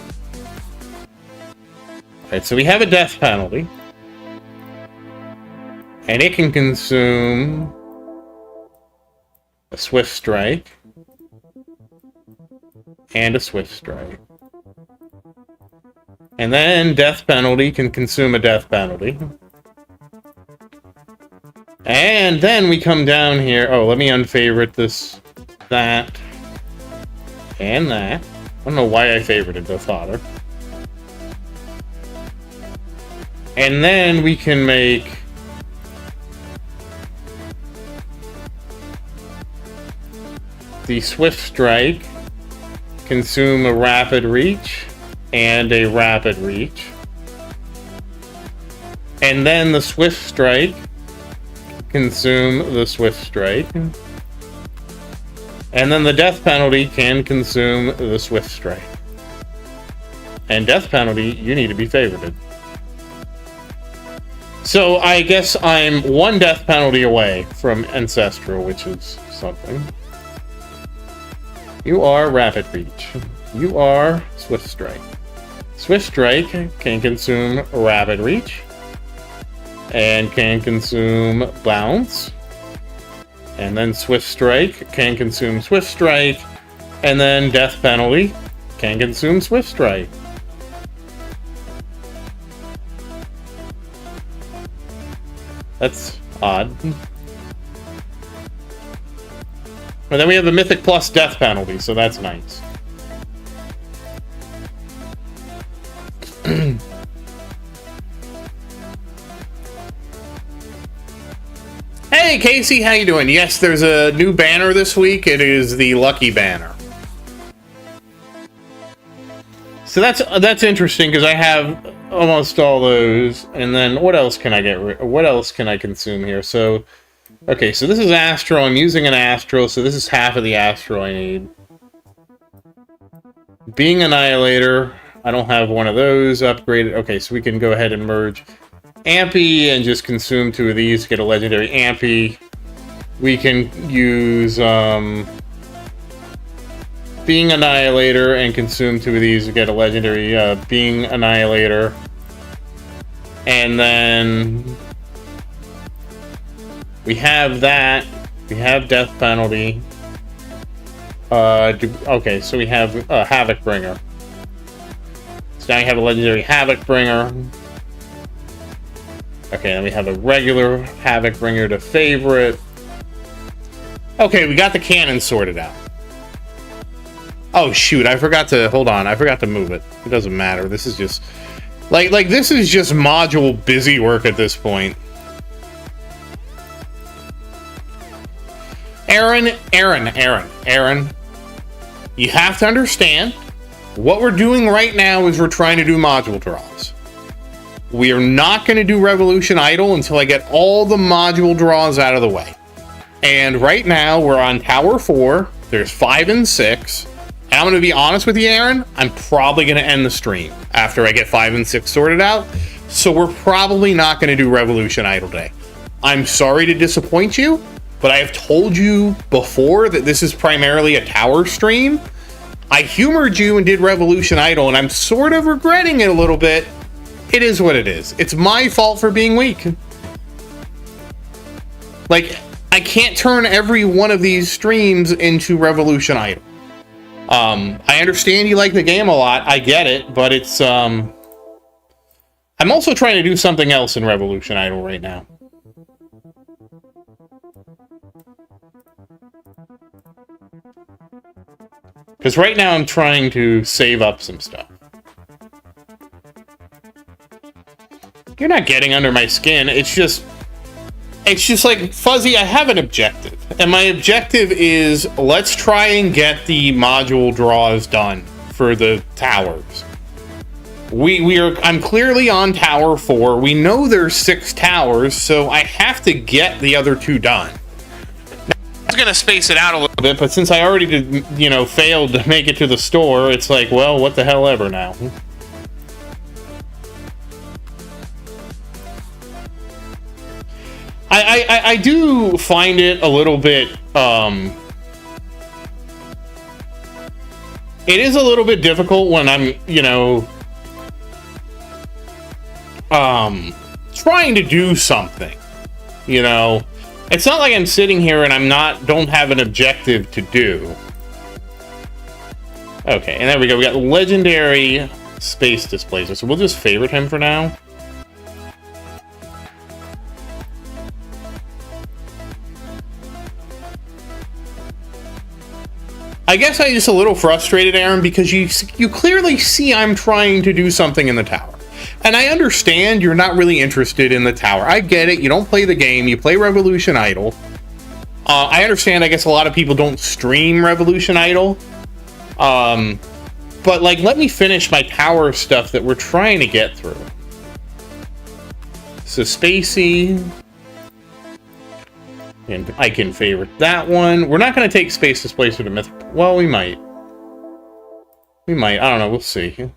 Alright, so we have a death penalty. And it can consume a Swift Strike. And a Swift Strike. And then death penalty can consume a death penalty. And then we come down here. Oh, let me unfavorite this, that. And that. I don't know why I favorited the father. And then we can make the Swift Strike consume a Rapid Reach and a Rapid Reach. And then the Swift Strike consume the Swift Strike. And then the death penalty can consume the Swift Strike. And death penalty, you need to be favorited. So I guess I'm 1 death penalty away from Ancestral, which is something. You are Rapid Reach. You are Swift Strike. Swift Strike can consume Rapid Reach. And can consume Bounce. And then Swift Strike can consume Swift Strike. And then Death Penalty can consume Swift Strike. That's odd. But then we have the Mythic Plus Death Penalty, so that's nice. Hey Casey, how you doing? Yes, there's a new banner this week. It is the Lucky Banner. So that's interesting because I have almost all those. And then what else can I get? What else can I consume here? So, okay, so this is Astral. I'm using an Astral, so this is half of the Astral I need. Being Annihilator, I don't have one of those upgraded. Okay, so we can go ahead and merge Ampy and just consume 2 of these to get a legendary Ampy. We can use Being Annihilator and consume 2 of these to get a legendary Being Annihilator. And then we have that. We have Death Penalty. Okay, so we have Havoc Bringer. So now you have a legendary Havoc Bringer. Okay, then we have a regular Havoc Bringer to favorite. Okay, we got the cannon sorted out. Oh shoot, I forgot to, hold on, I forgot to move it. It doesn't matter, this is just Like this is just module busy work at this point. Aaron, you have to understand, what we're doing right now is we're trying to do module draws. We are not going to do Revolution Idol until I get all the module draws out of the way. And right now, we're on Tower 4, there's 5 and 6. And I'm going to be honest with you, Aaron, I'm probably going to end the stream after I get 5 and 6 sorted out. So we're probably not going to do Revolution Idol Day. I'm sorry to disappoint you, but I have told you before that this is primarily a tower stream. I humored you and did Revolution Idol, and I'm sort of regretting it a little bit. It is what it is. It's my fault for being weak. Like, I can't turn every one of these streams into Revolution Idol. I understand you like the game a lot. I get it, but it's, I'm also trying to do something else in Revolution Idol right now. Because right now I'm trying to save up some stuff. You're not getting under my skin. It's just like, Fuzzy, I have an objective. And my objective is, let's try and get the module draws done for the towers. I'm clearly on Tower 4. We know there's 6 towers, so I have to get the other 2 done. I was gonna space it out a little bit, but since I already did, failed to make it to the store, it's like, well, what the hell ever now. I do find it a little bit, it is a little bit difficult when I'm, trying to do something, It's not like I'm sitting here and don't have an objective to do. Okay, and there we go. We got legendary space displacer, so we'll just favorite him for now. I guess I'm just a little frustrated, Aaron, because you clearly see I'm trying to do something in the tower. And I understand you're not really interested in the tower. I get it. You don't play the game. You play Revolution Idol. I understand, I guess a lot of people don't stream Revolution Idol. But, let me finish my tower stuff that we're trying to get through. So, Spacey. And I can favorite that one. We're not going to take Space Displacer to Mythic. Well, we might. We might. I don't know. We'll see.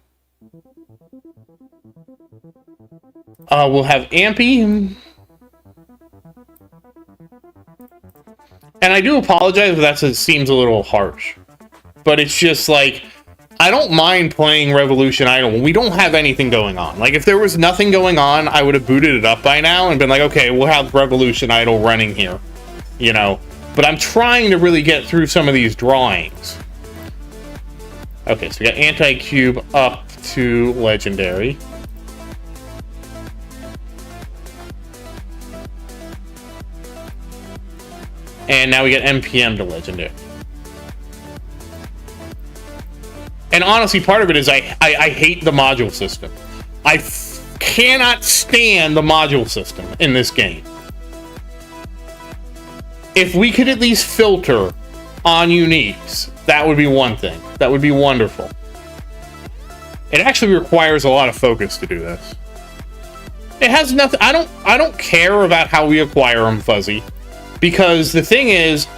We'll have Ampy. And I do apologize if that seems a little harsh. But it's just like, I don't mind playing Revolution Idol when we don't have anything going on. Like, if there was nothing going on, I would have booted it up by now and been like, okay, we'll have Revolution Idol running here. But I'm trying to really get through some of these drawings. Okay, so we got Anti-Cube up to Legendary. And now we get MPM to Legendary. And honestly, part of it is I hate the module system. I cannot stand the module system in this game. If we could at least filter on uniques, that would be one thing. That would be wonderful. It actually requires a lot of focus to do this. It has nothing. I don't care about how we acquire them, Fuzzy, because the thing is,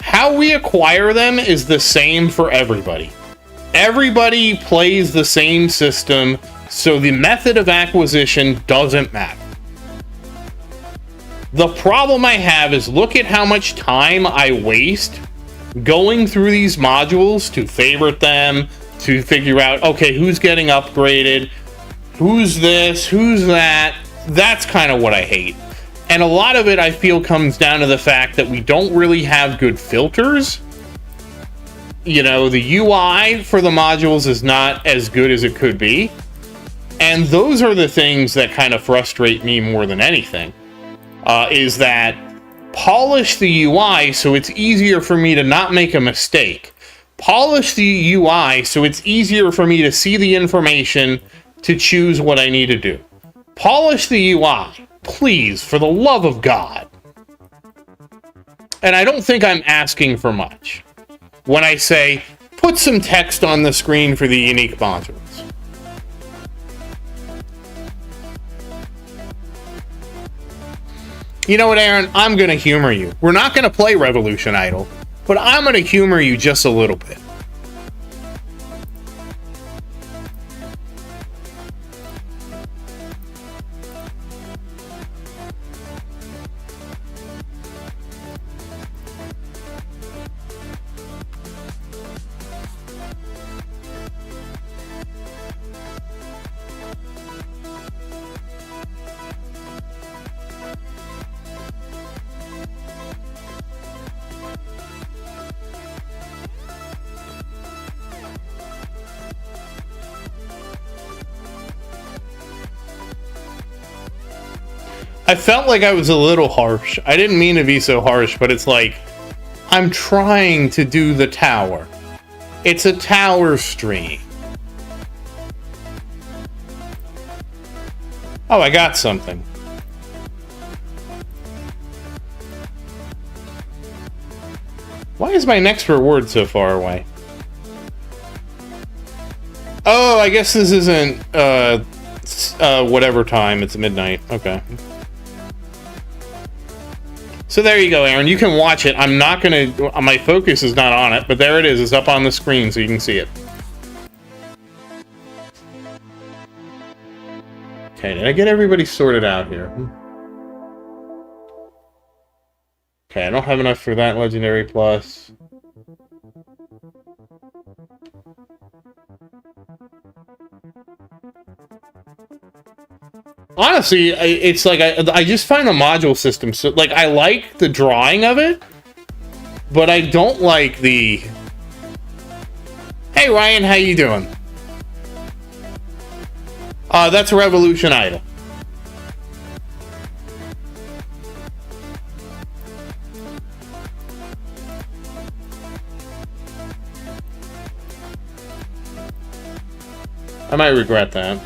how we acquire them is the same for everybody. Everybody plays the same system, so the method of acquisition doesn't matter. The problem I have is, look at how much time I waste going through these modules to favorite them, to figure out, okay, who's getting upgraded, who's this, who's that. That's kind of what I hate. And a lot of it, I feel, comes down to the fact that we don't really have good filters. The UI for the modules is not as good as it could be. And those are the things that kind of frustrate me more than anything. Is that polish the UI so it's easier for me to not make a mistake. Polish the UI so it's easier for me to see the information to choose what I need to do. Polish the UI, please, for the love of God. And I don't think I'm asking for much when I say, put some text on the screen for the unique modules. You know what, Aaron? I'm going to humor you. We're not going to play Revolution Idol, but I'm going to humor you just a little bit. I felt like I was a little harsh. I didn't mean to be so harsh, but it's like, I'm trying to do the tower. It's a tower stream. Oh, I got something. Why is my next reward so far away? Oh, I guess this isn't, whatever time. It's midnight. Okay. So there you go, Aaron. You can watch it. I'm not going to... My focus is not on it, but there it is. It's up on the screen so you can see it. Okay, did I get everybody sorted out here? Okay, I don't have enough for that Legendary Plus. Honestly, it's like I just find the module system so like I like the drawing of it, but I don't like the. Hey Ryan, how you doing? That's a Revolution Idol. I might regret that.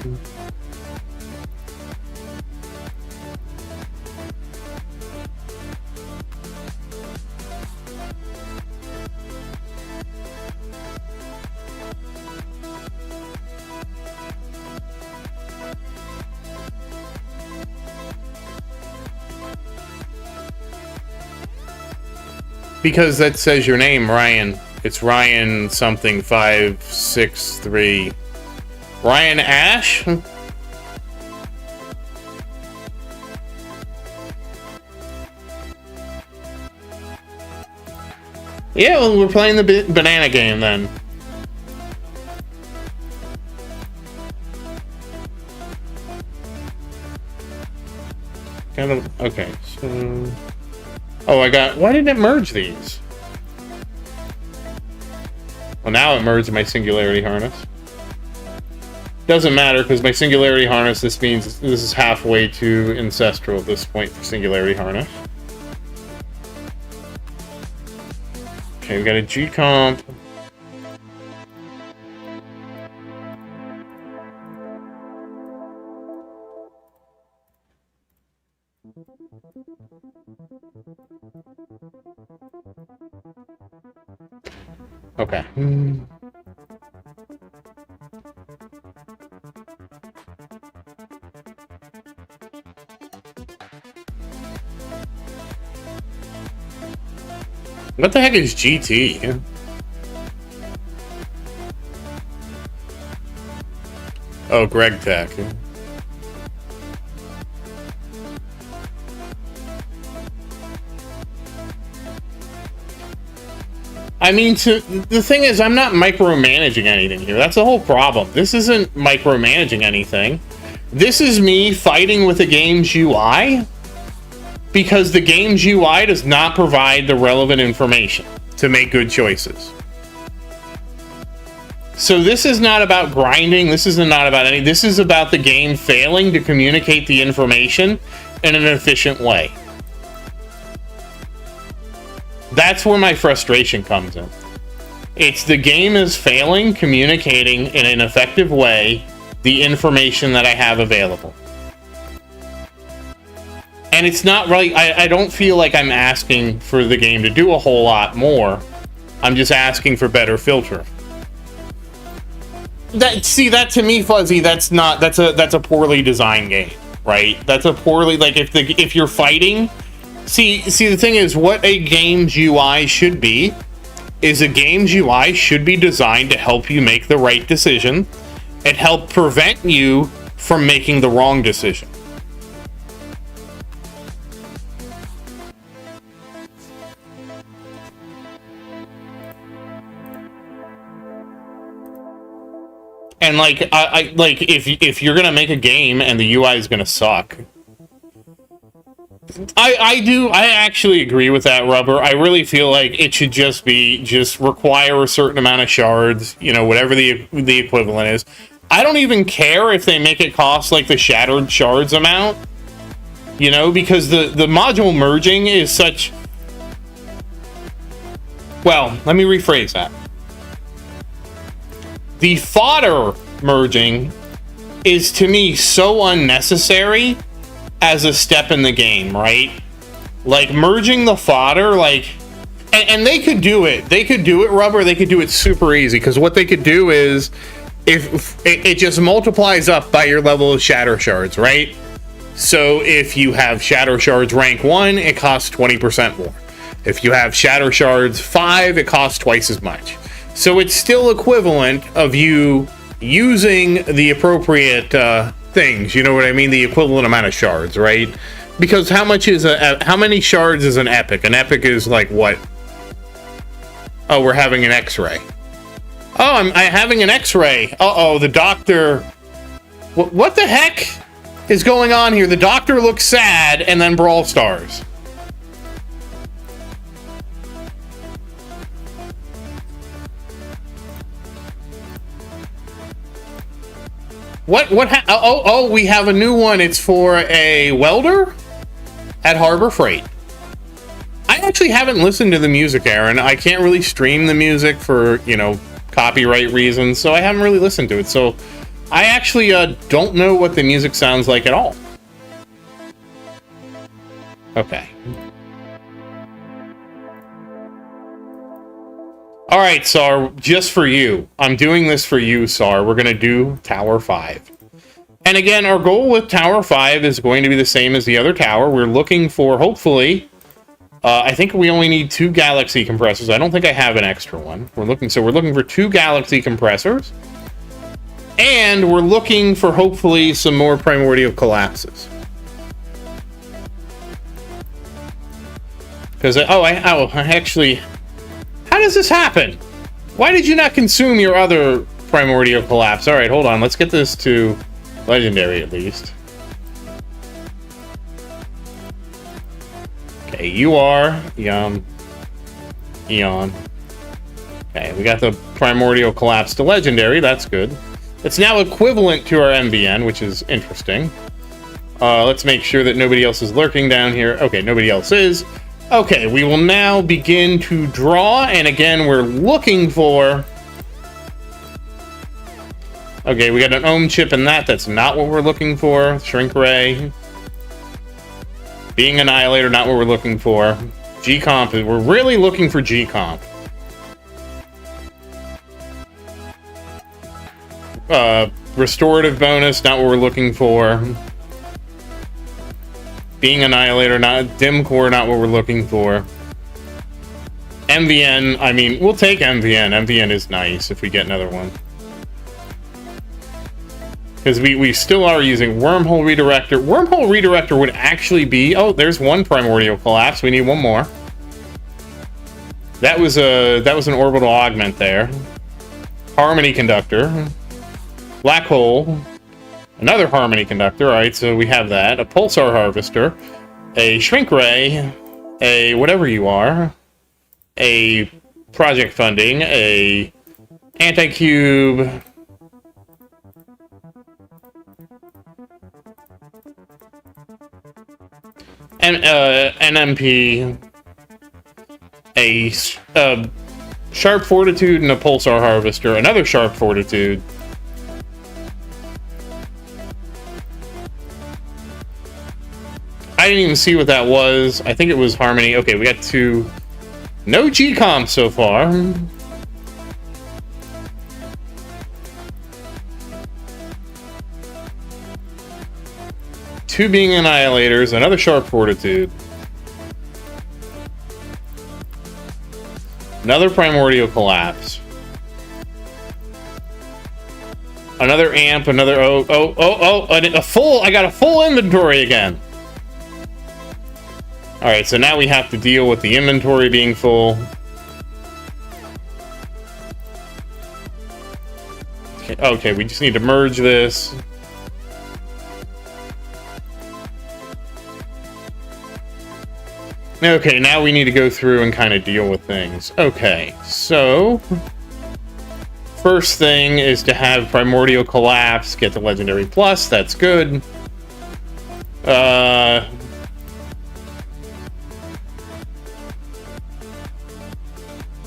Because that says your name, Ryan. It's Ryan something 563. Ryan Ash? Yeah, well, we're playing the banana game then. Kind of, okay, so... Oh, I got... Why didn't it merge these? Well, now it merged my Singularity Harness. Doesn't matter, because my Singularity Harness, this means this is halfway to Ancestral at this point for Singularity Harness. Okay, we got a G-Comp. Okay. What the heck is GT? Oh, Greg Tech. I mean, the thing is, I'm not micromanaging anything here. That's the whole problem. This isn't micromanaging anything. This is me fighting with the game's UI because the game's UI does not provide the relevant information to make good choices. So this is not about grinding. This is not about any. This is about the game failing to communicate the information in an efficient way. That's where my frustration comes in. It's the game is failing communicating in an effective way the information that I have available. And it's not really, I don't feel like I'm asking for the game to do a whole lot more. I'm just asking for better filtering. That to me, Fuzzy, that's a poorly designed game, right? That's a poorly, like, if you're fighting, see the thing is, what a game's UI should be is a game's UI should be designed to help you make the right decision and help prevent you from making the wrong decision. And like, I like if you're gonna make a game and the UI is gonna suck, I actually agree with that, Rubber. I really feel like it should just require a certain amount of shards, you know, whatever the equivalent is. I don't even care if they make it cost like the shattered shards amount, you know, because the module merging is such. Well, let me rephrase that. The fodder merging is, to me, so unnecessary as a step in the game, right? Like, merging the fodder, like... And they could do it. They could do it, Rubber. They could do it super easy, because what they could do is, if it just multiplies up by your level of shatter shards, right? So if you have shatter shards rank 1, it costs 20% more. If you have shatter shards 5, it costs twice as much. So it's still equivalent of you using the appropriate things, you know what I mean? The equivalent amount of shards, right? Because how many shards is an epic? An epic is like what? Oh, we're having an X-ray. Oh, I'm having an X-ray. Uh-oh, the doctor... What the heck is going on here? The doctor looks sad, and then Brawl Stars. Oh, we have a new one. It's for a welder at Harbor Freight. I actually haven't listened to the music, Aaron. I can't really stream the music for, you know, copyright reasons, so I haven't really listened to it. So I actually don't know what the music sounds like at all. Okay. All right, Sar, just for you. I'm doing this for you, Sar. We're going to do Tower 5. And again, our goal with Tower 5 is going to be the same as the other tower. We're looking for, hopefully, I think we only need 2 galaxy compressors. I don't think I have an extra one. We're looking for 2 galaxy compressors. And we're looking for, hopefully, some more primordial collapses. Because, actually... How does this happen? Why did you not consume your other primordial collapse? Alright, hold on. Let's get this to legendary, at least. Okay, you are... Eon. Okay, we got the primordial collapse to legendary. That's good. It's now equivalent to our MVN, which is interesting. Let's make sure that nobody else is lurking down here. Okay, nobody else is. Okay, we will now begin to draw, and again, we're looking for... Okay, we got an ohm chip in that. That's not what we're looking for. Shrink ray. Being annihilator, not what we're looking for. G-comp, we're really looking for G-comp. Restorative bonus, not what we're looking for. Being annihilator, not dim core, not what we're looking for. MVN, I mean, we'll take MVN. MVN is nice if we get another one. Because we still are using wormhole redirector. Wormhole redirector would actually be... Oh, there's one primordial collapse. We need one more. That was an orbital augment there. Harmony conductor. Black hole. Another harmony conductor. Alright, so we have that. A pulsar harvester. A shrink ray. A whatever you are. A project funding. A anti-cube. NMP. A sharp fortitude and a pulsar harvester. Another sharp fortitude. I didn't even see what that was. I think it was Harmony. Okay, we got 2. No G-Comp so far. Two being Annihilators, another Sharp Fortitude. Another Primordial Collapse. Another Amp, another... I got a full inventory again. Alright, so now we have to deal with the inventory being full. Okay, we just need to merge this. Okay, now we need to go through and kind of deal with things. Okay, so... First thing is to have Primordial Collapse get the Legendary Plus. That's good.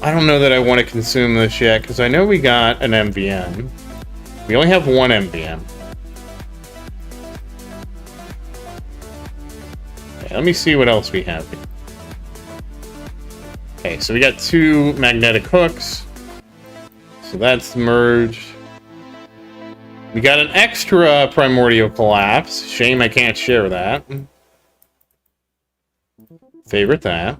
I don't know that I want to consume this yet, because I know we got an MVM. We only have one MVM. Okay, let me see what else we have here. Okay, so we got 2 magnetic hooks. So that's merged. We got an extra Primordial Collapse. Shame I can't share that. Favorite that.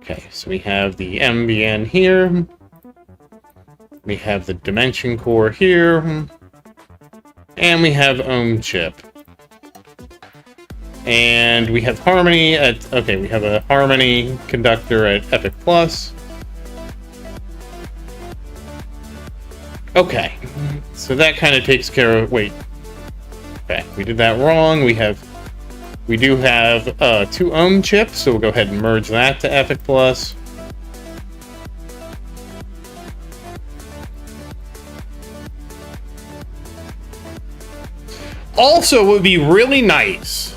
Okay, so we have the MBN here. We have the Dimension Core here. And we have Ohm Chip. And we have Harmony at... Okay, we have a Harmony conductor at Epic Plus. Okay, so that kind of takes care of... Wait. Okay, we did that wrong. We do have 2 Ohm chips, so we'll go ahead and merge that to Epic Plus. Also, what would be really nice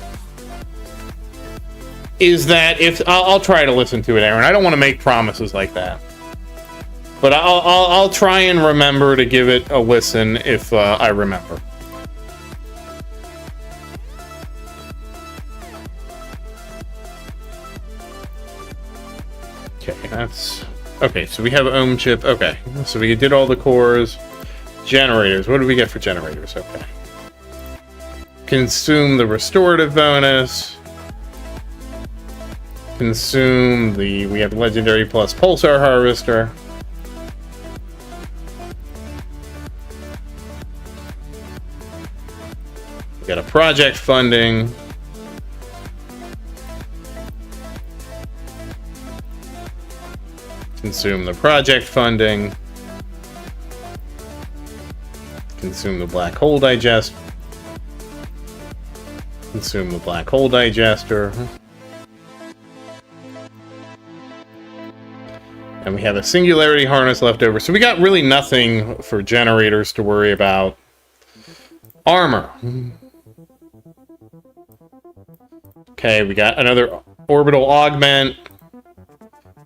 is that if... I'll try to listen to it, Aaron. I don't want to make promises like that. But I'll try and remember to give it a listen if I remember. Okay, that's... Okay, so we have Ohm Chip. Okay, so we did all the cores. Generators. What do we get for generators? Okay. Consume the restorative bonus. Consume the... We have Legendary Plus Pulsar Harvester. We got a project funding. Consume the project funding. Consume the black hole digest. Consume the black hole digester. And we have a singularity harness left over. So we got really nothing for generators to worry about. Armor. Okay, we got another orbital augment.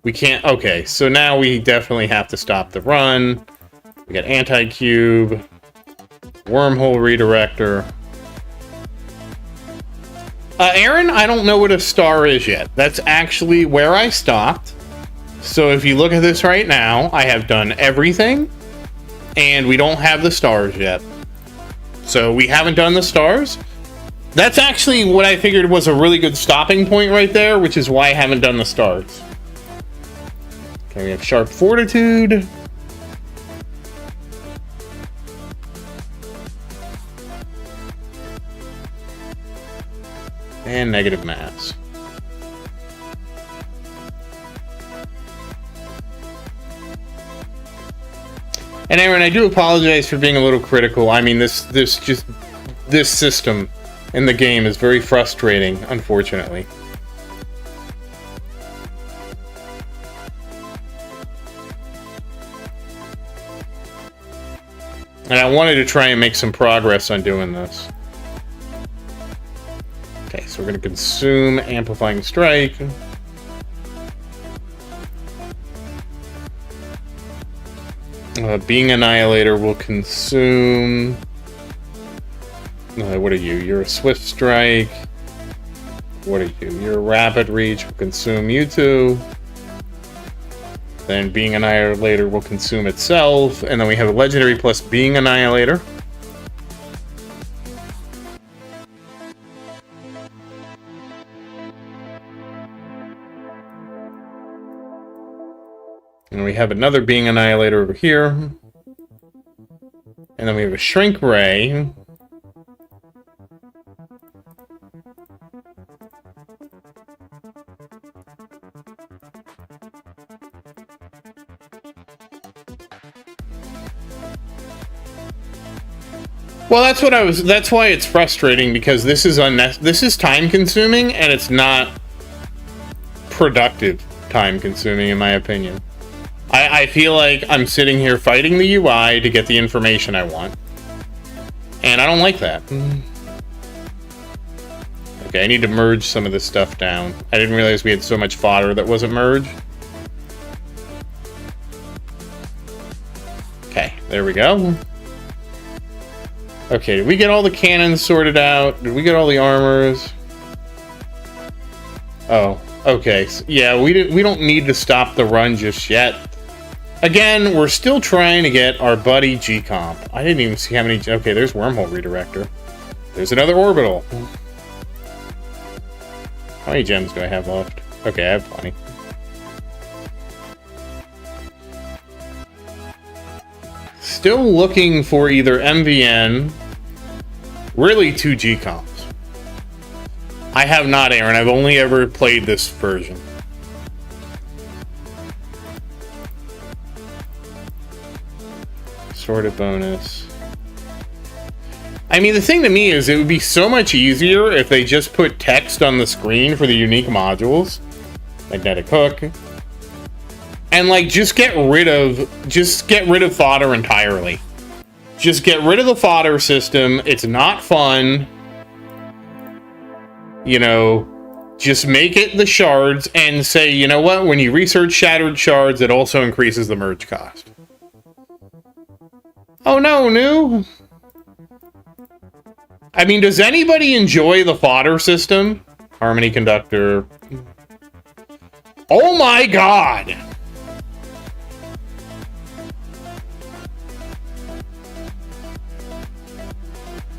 We can't... Okay, so now we definitely have to stop the run. We got anti-cube. Wormhole redirector. Aaron, I don't know what a star is yet. That's actually where I stopped. So if you look at this right now, I have done everything. And we don't have the stars yet. So we haven't done the stars. That's actually what I figured was a really good stopping point right there, which is why I haven't done the stars. Okay, we have Sharp Fortitude. And negative mass. And Aaron, I do apologize for being a little critical. I mean, this system in the game is very frustrating, unfortunately. And I wanted to try and make some progress on doing this. Okay, so we're going to consume Amplifying Strike. Being Annihilator will consume What are you? You're a Swift Strike. What are you? You're a Rapid Reach. Will consume you two. Then Being Annihilator will consume itself. And then we have a Legendary plus Being Annihilator. And we have another Being Annihilator over here. And then we have a Shrink Ray. Well, that's why it's frustrating, because this is time consuming and it's not productive time consuming, in my opinion. I feel like I'm sitting here fighting the UI to get the information I want. And I don't like that. Okay, I need to merge some of this stuff down. I didn't realize we had so much fodder that wasn't merged. Okay, there we go. Okay, did we get all the cannons sorted out? Did we get all the armors? Oh, okay. So, yeah, we don't need to stop the run just yet. Again, we're still trying to get our buddy G-Comp. I didn't even see how many... Okay, there's Wormhole Redirector. There's another Orbital. How many gems do I have left? Okay, I have plenty. Still looking for either MVN... Really, 2 G-Comps. I have not, Aaron. I've only ever played this version. Sorted bonus. I mean, the thing to me is it would be so much easier if they just put text on the screen for the unique modules. Magnetic Hook. And, like, just get rid of fodder entirely. Just get rid of the fodder system. It's not fun. You know, just make it the shards and say, you know what? When you research shattered shards, it also increases the merge cost. Oh no, new? I mean, does anybody enjoy the fodder system? Harmony Conductor. Oh my god!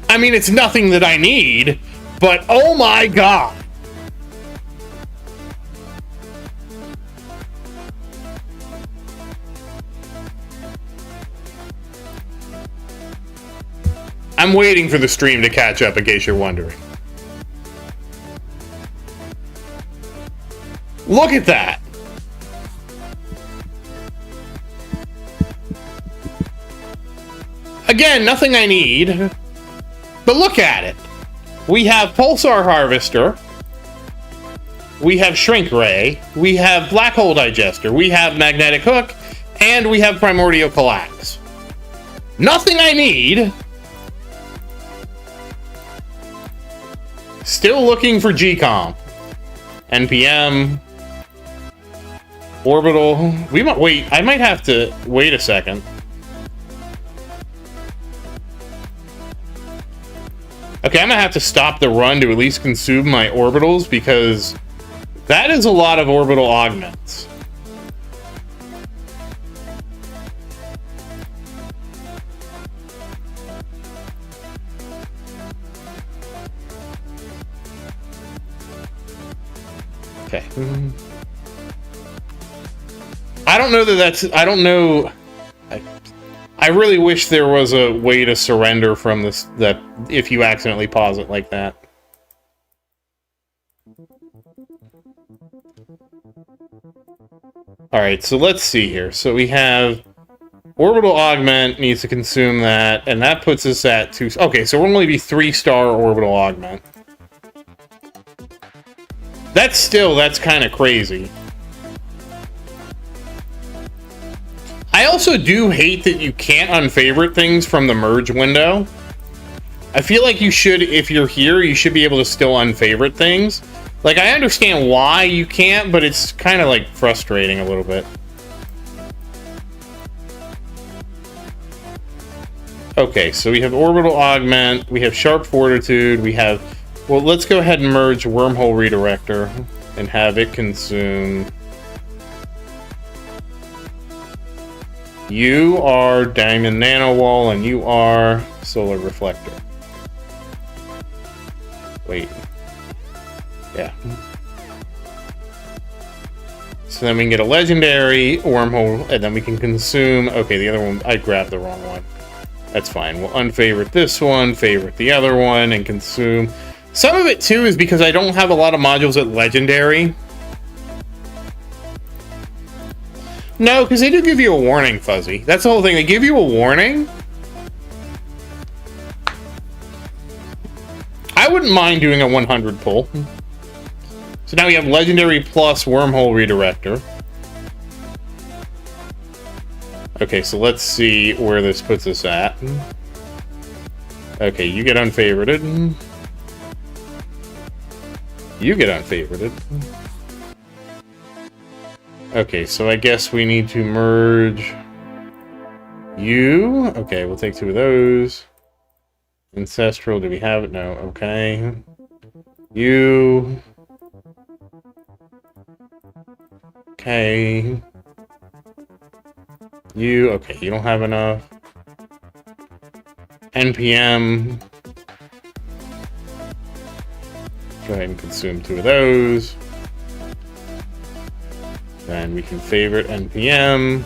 I mean, it's nothing that I need, but oh my god! I'm waiting for the stream to catch up, in case you're wondering. Look at that! Again, nothing I need. But look at it. We have Pulsar Harvester. We have Shrink Ray. We have Black Hole Digester. We have Magnetic Hook. And we have Primordial Collapse. Nothing I need. Still looking for G-Comp. NPM. Orbital. We might wait. I might have to wait a second. Okay, I'm gonna have to stop the run to at least consume my orbitals, because that is a lot of orbital augments. Okay. I don't know that that's... I don't know... I really wish there was a way to surrender from this, that if you accidentally pause it like that. Alright, so let's see here. So we have Orbital Augment needs to consume that, and that puts us at 2... Okay, so we'll only be 3-star Orbital Augment. That's kind of crazy. I also do hate that you can't unfavorite things from the merge window. I feel like you should, if you're here, you should be able to still unfavorite things. Like, I understand why you can't, but it's kind of, like, frustrating a little bit. Okay, so we have Orbital Augment, we have Sharp Fortitude, we have... Well, let's go ahead and merge Wormhole Redirector and have it consume... You are Diamond Nanowall, and you are Solar Reflector. Wait. Yeah. So then we can get a Legendary Wormhole, and then we can consume... Okay, the other one, I grabbed the wrong one. That's fine. We'll unfavorite this one, favorite the other one, and consume... Some of it, too, is because I don't have a lot of modules at Legendary. No, because they do give you a warning, Fuzzy. That's the whole thing. They give you a warning. I wouldn't mind doing a 100 pull. So now we have Legendary plus Wormhole Redirector. Okay, so let's see where this puts us at. Okay, you get unfavorited. You get unfavorited. Okay, so I guess we need to merge you. Okay, we'll take 2 of those. Ancestral, do we have it? No, okay. You. Okay. You, okay, you don't have enough. NPM. Go ahead and consume 2 of those. Then we can favorite NPM.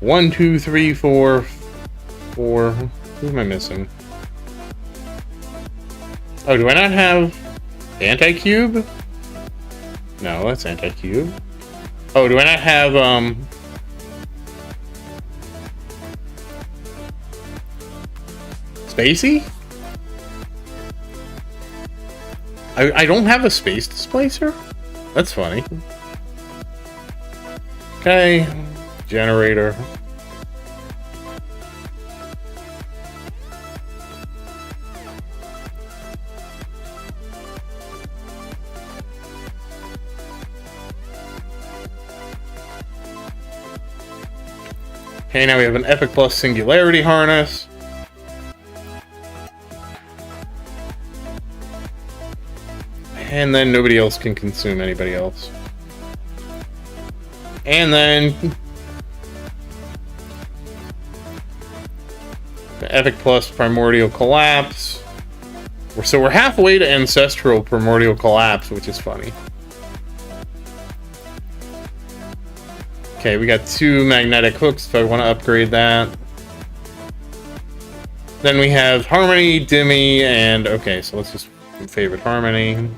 1, 2, 3, 4, 4. Who am I missing? Oh, do I not have Anti-Cube? No, that's Anti-Cube. Oh, do I not have, Spacey? I don't have a Space Displacer? That's funny. Okay. Generator. Okay, now we have an Epic Plus Singularity Harness. And then nobody else can consume anybody else. And then... the Epic Plus Primordial Collapse. So we're halfway to Ancestral Primordial Collapse, which is funny. Okay, we got 2 magnetic hooks if I want to upgrade that. Then we have Harmony, Dimmy, and... Okay, so let's just favorite Harmony.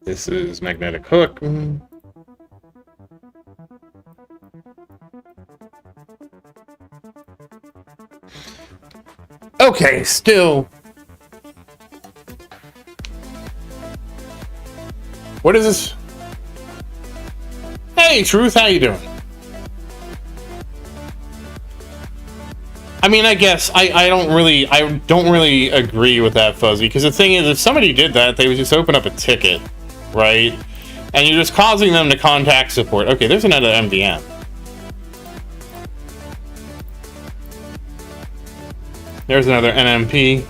This is Magnetic Hook. Okay, still. What is this? Hey, Truth, how you doing? I mean, I guess I don't really agree with that, Fuzzy, because the thing is, if somebody did that, they would just open up a ticket, right? And you're just causing them to contact support. Okay, there's another MDM. There's another NMP.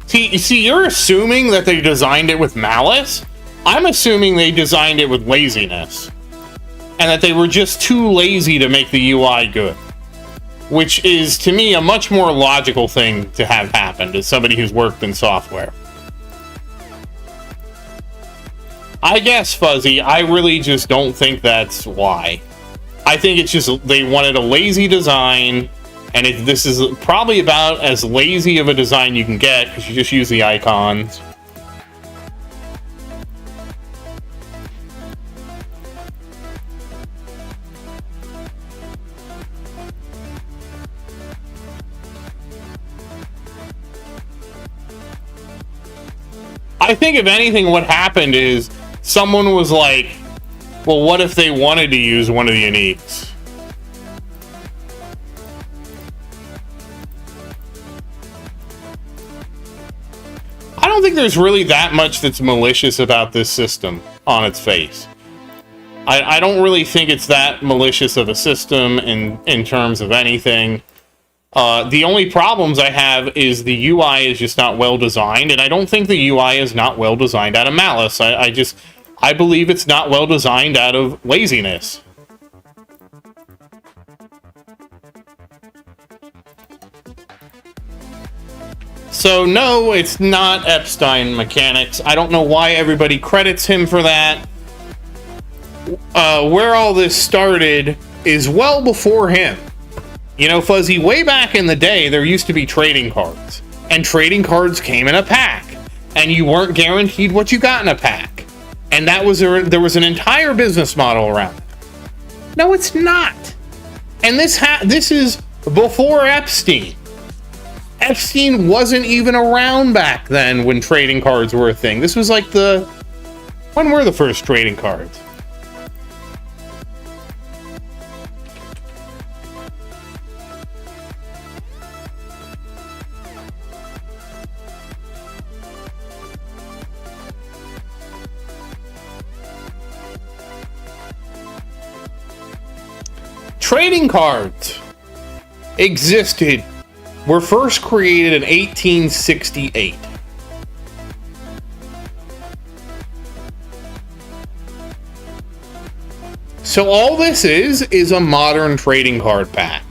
See, you're assuming that they designed it with malice. I'm assuming they designed it with laziness. And that they were just too lazy to make the UI good. Which is, to me, a much more logical thing to have happened as somebody who's worked in software. I guess, Fuzzy, I really just don't think that's why. I think it's just they wanted a lazy design, and this is probably about as lazy of a design you can get, because you just use the icons. I think if anything, what happened is someone was like, well, what if they wanted to use one of the uniques? I don't think there's really that much that's malicious about this system on its face. I don't really think it's that malicious of a system in terms of anything. The only problems I have is the UI is just not well designed, and I don't think the UI is not well designed out of malice. I believe it's not well designed out of laziness. So no, it's not Epstein mechanics. I don't know why everybody credits him for that. Where all this started is well before him. You know, Fuzzy, way back in the day, there used to be trading cards. And trading cards came in a pack. And you weren't guaranteed what you got in a pack. And there was an entire business model around it. No, it's not. And this is before Epstein. Epstein wasn't even around back then when trading cards were a thing. This was like when were the first trading cards? Trading cards were first created in 1868. So all this is a modern trading card pack.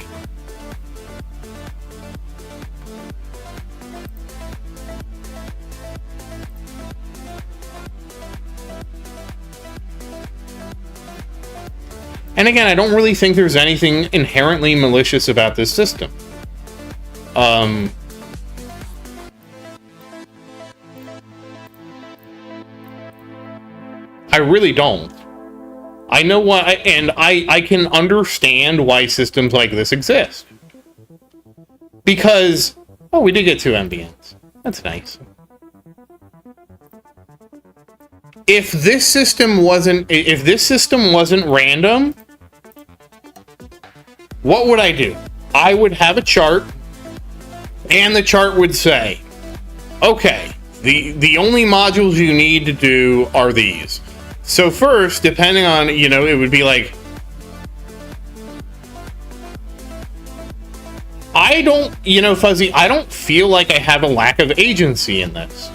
And again, I don't really think there's anything inherently malicious about this system. I really don't. I know why, and I can understand why systems like this exist. Because, oh, we did get 2 ambience. That's nice. If this system wasn't random, what would I do? I would have a chart, and the chart would say, okay, the only modules you need to do are these. So first, depending on, you know, it would be like, Fuzzy, I don't feel like I have a lack of agency in this.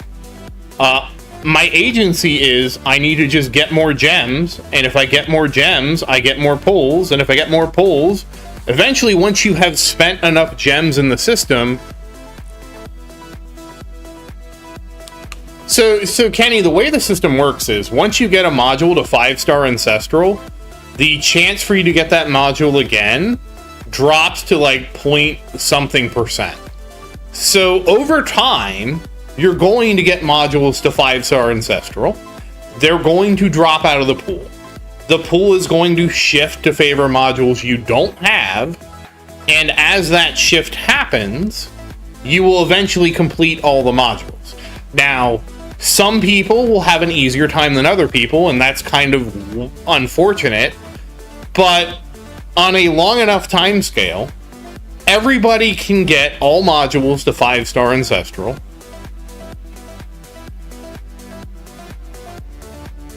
My agency is I need to just get more gems, and if I get more gems, I get more pulls, and if I get more pulls, eventually once you have spent enough gems in the system. So Kenny, the way the system works is once you get a module to 5-star Ancestral, the chance for you to get that module again drops to like point something %. So over time, you're going to get modules to 5-star Ancestral. They're going to drop out of the pool. The pool is going to shift to favor modules you don't have. And as that shift happens, you will eventually complete all the modules. Now, some people will have an easier time than other people, and that's kind of unfortunate. But on a long enough time scale, everybody can get all modules to 5-star Ancestral.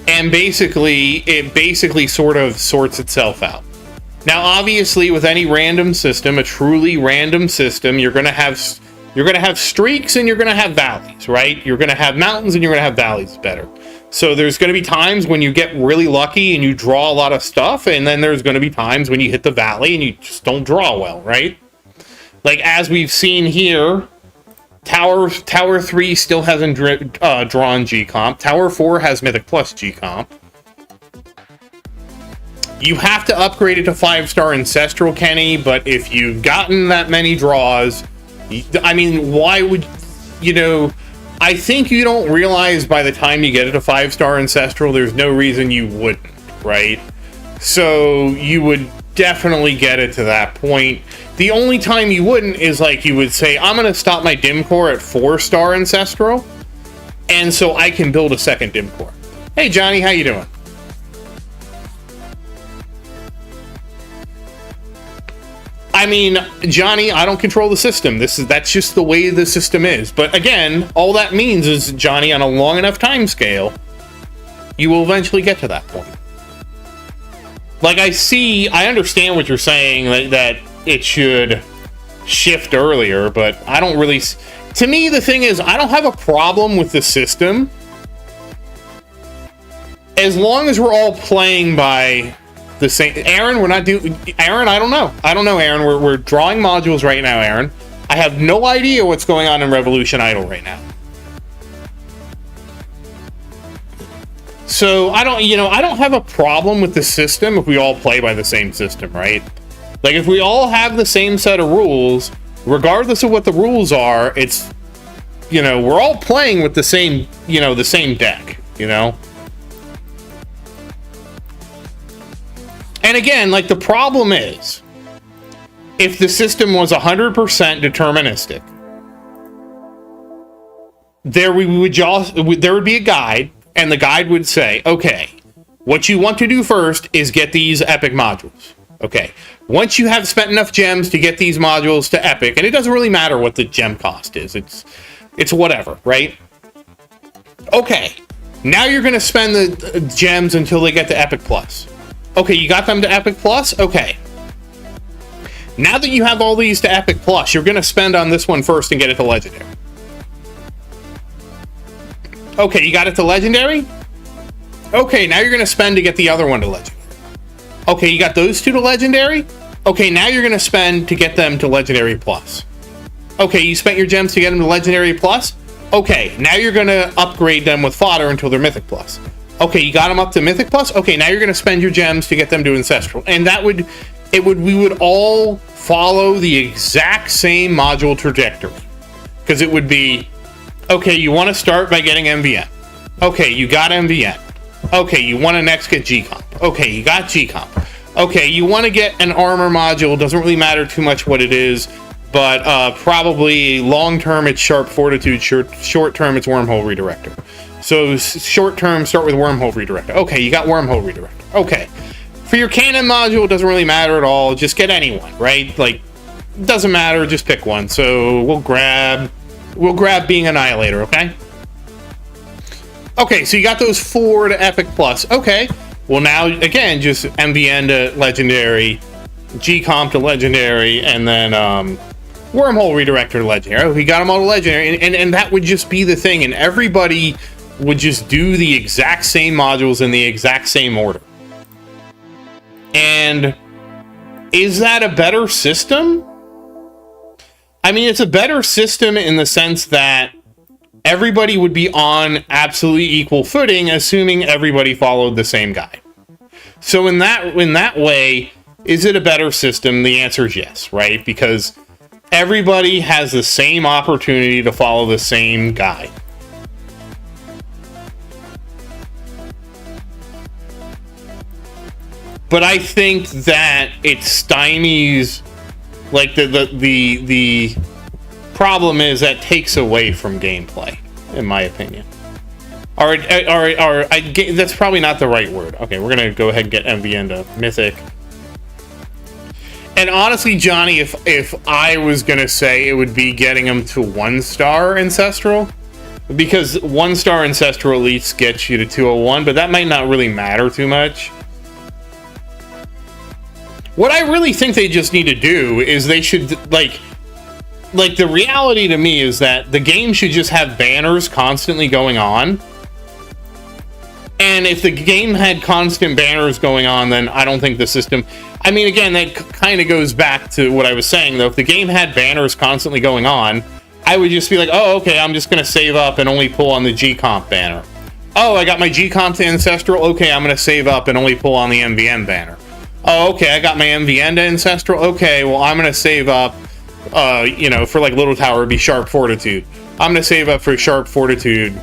And it basically sort of sorts itself out. Now, obviously, with any random system, a truly random system, you're going to have streaks and you're going to have valleys, right? You're going to have mountains and you're going to have valleys better. So there's going to be times when you get really lucky and you draw a lot of stuff, and then there's going to be times when you hit the valley and you just don't draw well, right? Like as we've seen here, Tower 3 still hasn't drawn G-Comp. Tower 4 has Mythic Plus G-Comp. You have to upgrade it to 5-star Ancestral, Kenny, but if you've gotten that many draws, I mean, why would, I think you don't realize by the time you get it to 5-star Ancestral, there's no reason you wouldn't, right? So you would definitely get it to that point. The only time you wouldn't is like you would say, I'm going to stop my Dim Core at 4-star Ancestral, and so I can build a second Dim Core. Hey, Johnny, how you doing? I mean, Johnny, I don't control the system. That's just the way the system is. But again, all that means is, Johnny, on a long enough time scale, you will eventually get to that point. Like, I understand what you're saying, that it should shift earlier, but I don't really... To me, the thing is, I don't have a problem with the system as long as we're all playing by the same... Aaron, we're not doing... Aaron, I don't know. Aaron. We're drawing modules right now, Aaron. I have no idea what's going on in Revolution Idol right now. So, I don't have a problem with the system if we all play by the same system, right? Like, if we all have the same set of rules, regardless of what the rules are, it's, we're all playing with the same, the same deck, And again, like, the problem is, if the system was 100% deterministic, there would be a guide, and the guide would say, okay, what you want to do first is get these epic modules. Okay, once you have spent enough gems to get these modules to epic, and it doesn't really matter what the gem cost is, it's whatever, right? Okay, now you're going to spend the gems until they get to epic plus. Okay, you got them to epic plus? Okay. Now that you have all these to epic plus, you're going to spend on this one first and get it to legendary. Okay, you got it to legendary? Okay, now you're going to spend to get the other one to legendary. Okay, you got those two to legendary? Okay, now you're going to spend to get them to legendary plus. Okay, you spent your gems to get them to legendary plus? Okay, now you're going to upgrade them with fodder until they're mythic plus. Okay, you got them up to mythic plus? Okay, now you're going to spend your gems to get them to ancestral. And we would all follow the exact same module trajectory. Because it would be, okay, you want to start by getting MVN. Okay, you got MVN. Okay, you want to next get G-Comp. Okay, you got G-Comp. Okay, you want to get an armor module. Doesn't really matter too much what it is, but probably long-term it's Sharp Fortitude, short-term it's Wormhole Redirector. So short-term, start with Wormhole Redirector. Okay, you got Wormhole Redirector. Okay. For your cannon module, it doesn't really matter at all. Just get anyone, right? Like, it doesn't matter, just pick one. So we'll grab Being Annihilator, okay? Okay, so you got those 4 to Epic Plus. Okay, well now, again, just MVN to Legendary, G-Comp to Legendary, and then Wormhole Redirector to Legendary. Oh, we got them all to Legendary, and that would just be the thing, and everybody would just do the exact same modules in the exact same order. And is that a better system? I mean, it's a better system in the sense that everybody would be on absolutely equal footing, assuming everybody followed the same guide. So in that way, is it a better system? The answer is yes, right? Because everybody has the same opportunity to follow the same guide. But I think that it stymies, like the problem is that takes away from gameplay, in my opinion. Or that's probably not the right word. Okay, we're gonna go ahead and get MVN to Mythic. And honestly, Johnny, if I was gonna say, it would be getting them to 1-star Ancestral, because 1-star Ancestral at least gets you to 201, but that might not really matter too much. What I really think they just need to do is they should, like the reality to me is that the game should just have banners constantly going on. And if the game had constant banners going on, then I don't think the system... I mean, again, that kind of goes back to what I was saying, though. If the game had banners constantly going on, I would just be like, oh, okay, I'm just going to save up and only pull on the G-Comp banner. Oh, I got my G-Comp to Ancestral? Okay, I'm going to save up and only pull on the MVN banner. Oh, okay, I got my MVN to Ancestral? Okay, well, I'm going to save up, for like Little Tower, it'd be Sharp Fortitude. I'm going to save up for Sharp Fortitude.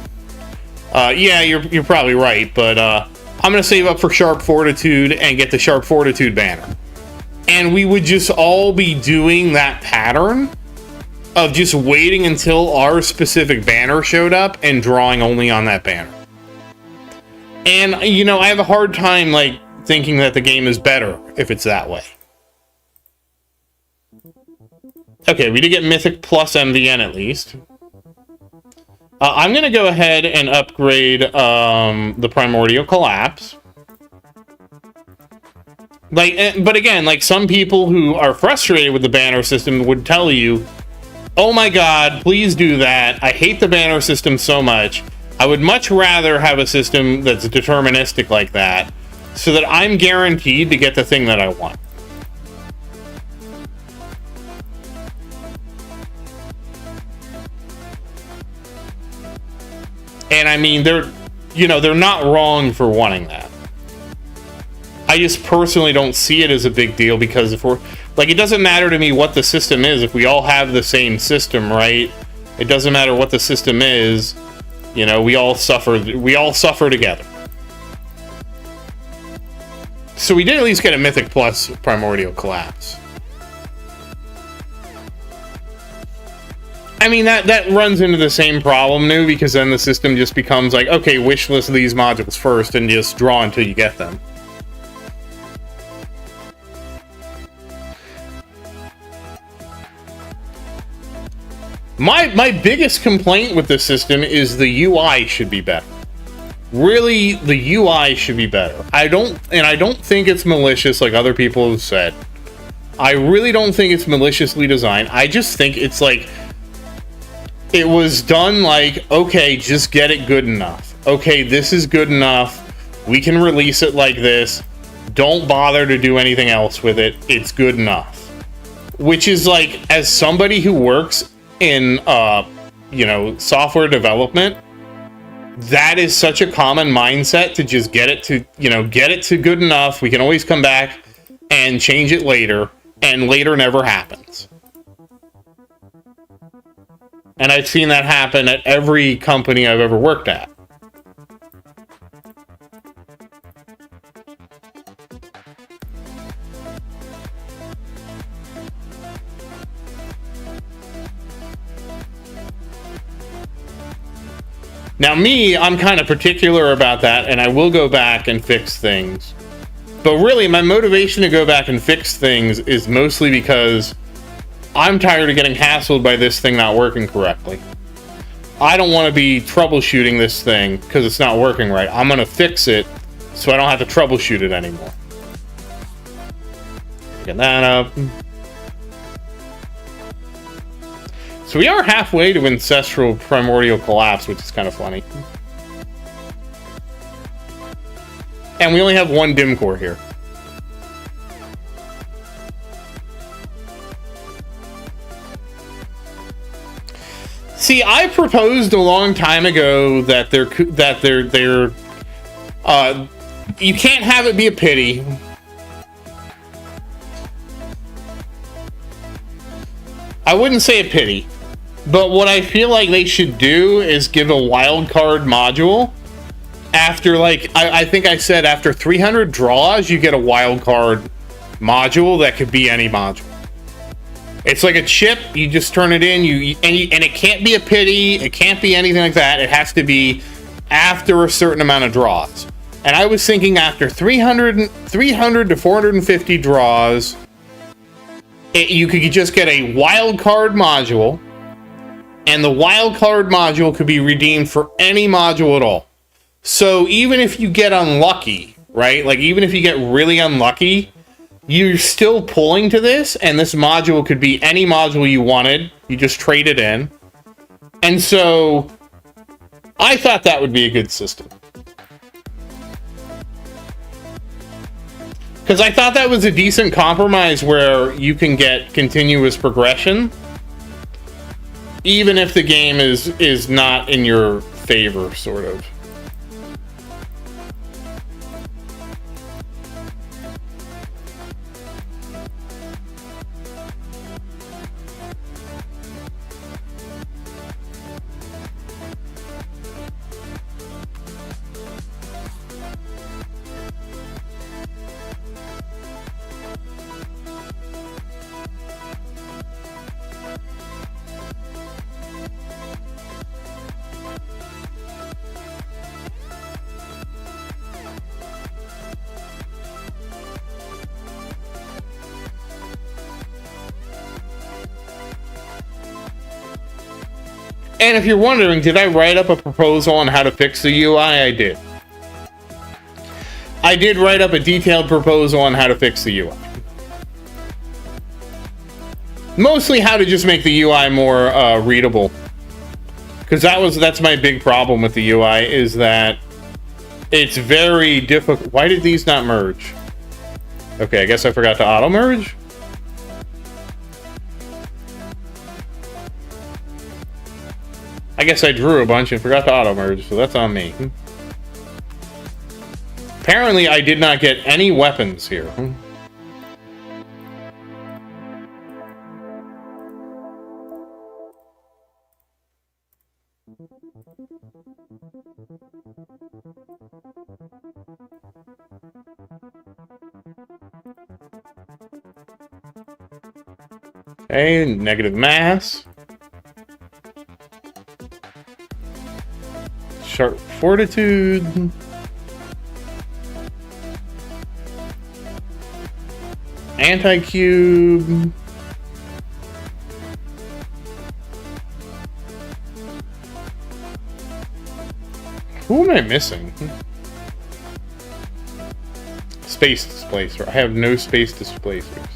Yeah, you're probably right, but I'm going to save up for Sharp Fortitude and get the Sharp Fortitude banner. And we would just all be doing that pattern of just waiting until our specific banner showed up and drawing only on that banner. And, I have a hard time, thinking that the game is better if it's that way. Okay, we did get Mythic plus MVN at least. I'm going to go ahead and upgrade the Primordial Collapse. But again, like, some people who are frustrated with the banner system would tell you, oh my god, please do that. I hate the banner system so much. I would much rather have a system that's deterministic like that, so that I'm guaranteed to get the thing that I want. And I mean, they're not wrong for wanting that. I just personally don't see it as a big deal, because if we're, like, it doesn't matter to me what the system is if we all have the same system, right? It doesn't matter what the system is, you know, we all suffer together. So we did at least get a Mythic plus Primordial Collapse. I mean, that runs into the same problem now, because then the system just becomes like, okay, wish list these modules first and just draw until you get them. My biggest complaint with this system is the UI should be better. Really, the UI should be better. I don't think it's malicious like other people have said. I really don't think it's maliciously designed. I just think it's like, it was done like, okay, just get it good enough. Okay, this is good enough. We can release it like this. Don't bother to do anything else with it. It's good enough. Which is like, as somebody who works in, you know, software development, that is such a common mindset, to just get it to, you know, get it to good enough. We can always come back and change it later, and later never happens. And I've seen that happen at every company I've ever worked at. Now me, I'm kind of particular about that, and I will go back and fix things. But really, my motivation to go back and fix things is mostly because I'm tired of getting hassled by this thing not working correctly. I don't want to be troubleshooting this thing because it's not working right. I'm going to fix it so I don't have to troubleshoot it anymore. Get that up. So we are halfway to Ancestral Primordial Collapse, which is kind of funny. And we only have one dim core here. See, I proposed a long time ago that you can't have it be a pity. I wouldn't say a pity. But what I feel like they should do is give a wildcard module after, like, I think I said after 300 draws, you get a wildcard module that could be any module. It's like a chip, you just turn it in, and it can't be a pity, it can't be anything like that, it has to be after a certain amount of draws. And I was thinking after 300 to 450 draws, you could just get a wildcard module, and the wildcard module could be redeemed for any module at all. So even if you get unlucky, right? Like, even if you get really unlucky, you're still pulling to this, and this module could be any module you wanted. You just trade it in. And so I thought that would be a good system. Because I thought that was a decent compromise where you can get continuous progression, even if the game is not in your favor, sort of. And if you're wondering, did I write up a proposal on how to fix the UI? I did. I did write up a detailed proposal on how to fix the UI. Mostly how to just make the UI more readable. Because that's my big problem with the UI, is that it's very difficult. Why did these not merge? Okay, I guess I forgot to auto merge. I guess I drew a bunch and forgot to auto merge, so that's on me. Apparently, I did not get any weapons here. Okay, negative mass. Sharp fortitude. Anti-cube. Who am I missing? Space displacer. I have no space displacers.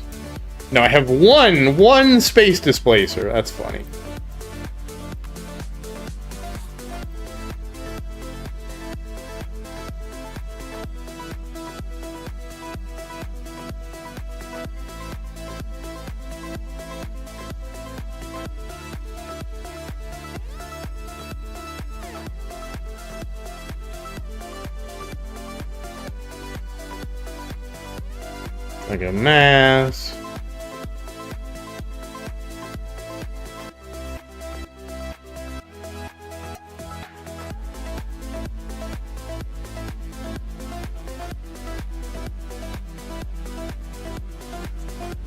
No, I have one space displacer. That's funny. Like a mass.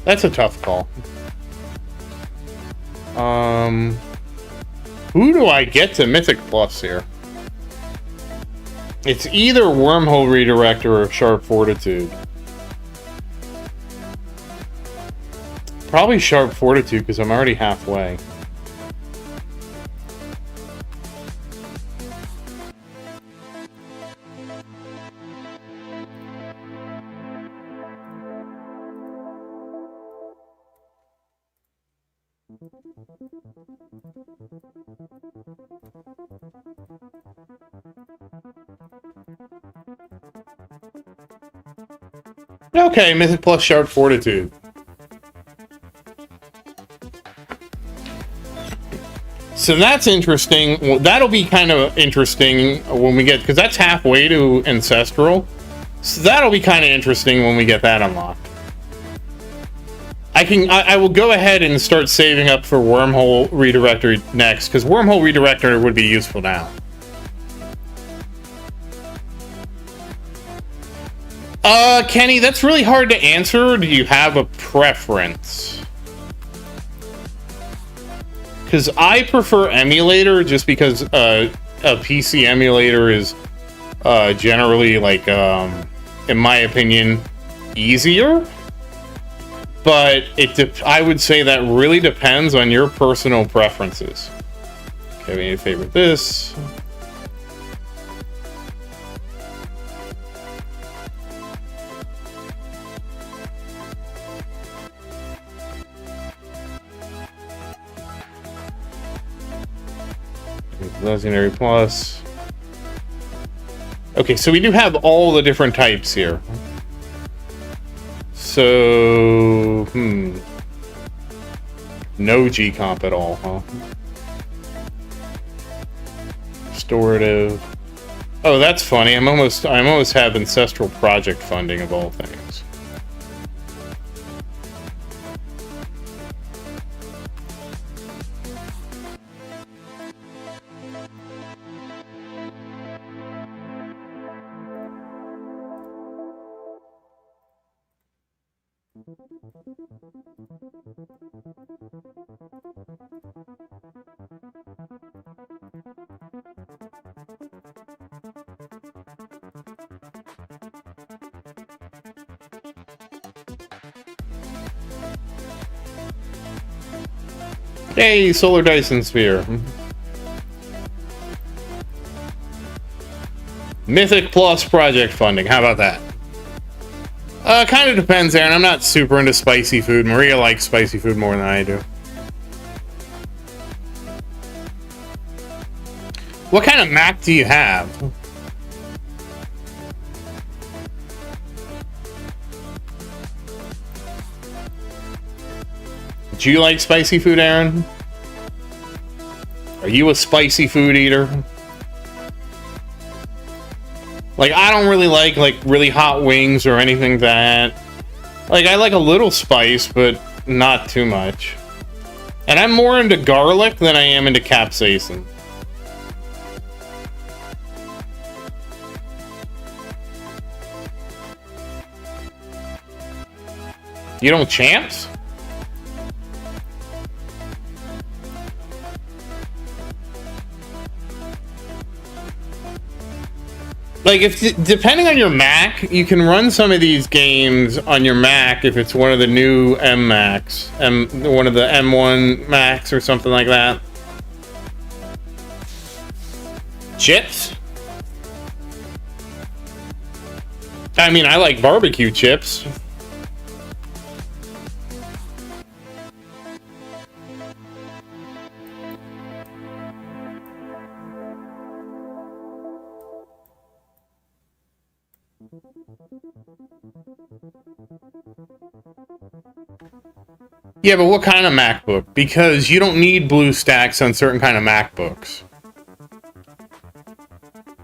That's a tough call. Who do I get to Mythic Plus here? It's either Wormhole Redirector or Sharp Fortitude. Probably Sharp Fortitude, because I'm already halfway. Okay, Mythic Plus Sharp Fortitude. So that's interesting. Well, that'll be kind of interesting when we get, because that's halfway to Ancestral. So that'll be kind of interesting when we get that unlocked. I will go ahead and start saving up for Wormhole Redirector next, because Wormhole Redirector would be useful now. Kenny, that's really hard to answer. Do you have a preference? Because I prefer emulator, just because a PC emulator is generally, like, in my opinion, easier. But I would say that really depends on your personal preferences. Okay, we need to favorite this. Legendary Plus. Okay, so we do have all the different types here. So, no G-Comp at all, huh? Restorative. Oh, that's funny. I almost have Ancestral Project funding of all things. Hey, Solar Dyson Sphere. Mythic Plus project funding. How about that? Kind of depends, Aaron. I'm not super into spicy food. Maria likes spicy food more than I do. What kind of Mac do you have? Do you like spicy food, Aaron? Are you a spicy food eater? Like, I don't really like really hot wings or anything that... Like, I like a little spice, but not too much. And I'm more into garlic than I am into capsaicin. You don't champs? Like, depending on your Mac, you can run some of these games on your Mac if it's one of the new M Macs, one of the M1 Macs or something like that. Chips? I mean, I like barbecue chips. Yeah, but what kind of MacBook? Because you don't need BlueStacks on certain kind of MacBooks.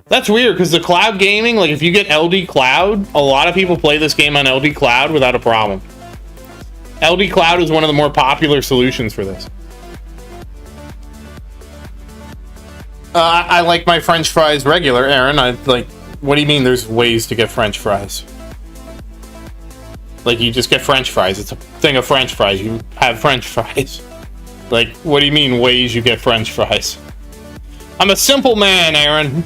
That's weird, because the cloud gaming, like if you get LD Cloud, a lot of people play this game on LD Cloud without a problem. LD Cloud is one of the more popular solutions for this. I like my French fries regular, Aaron. What do you mean there's ways to get French fries? Like, you just get French fries. It's a thing of French fries. You have French fries. Like, what do you mean ways you get French fries? I'm a simple man, Aaron.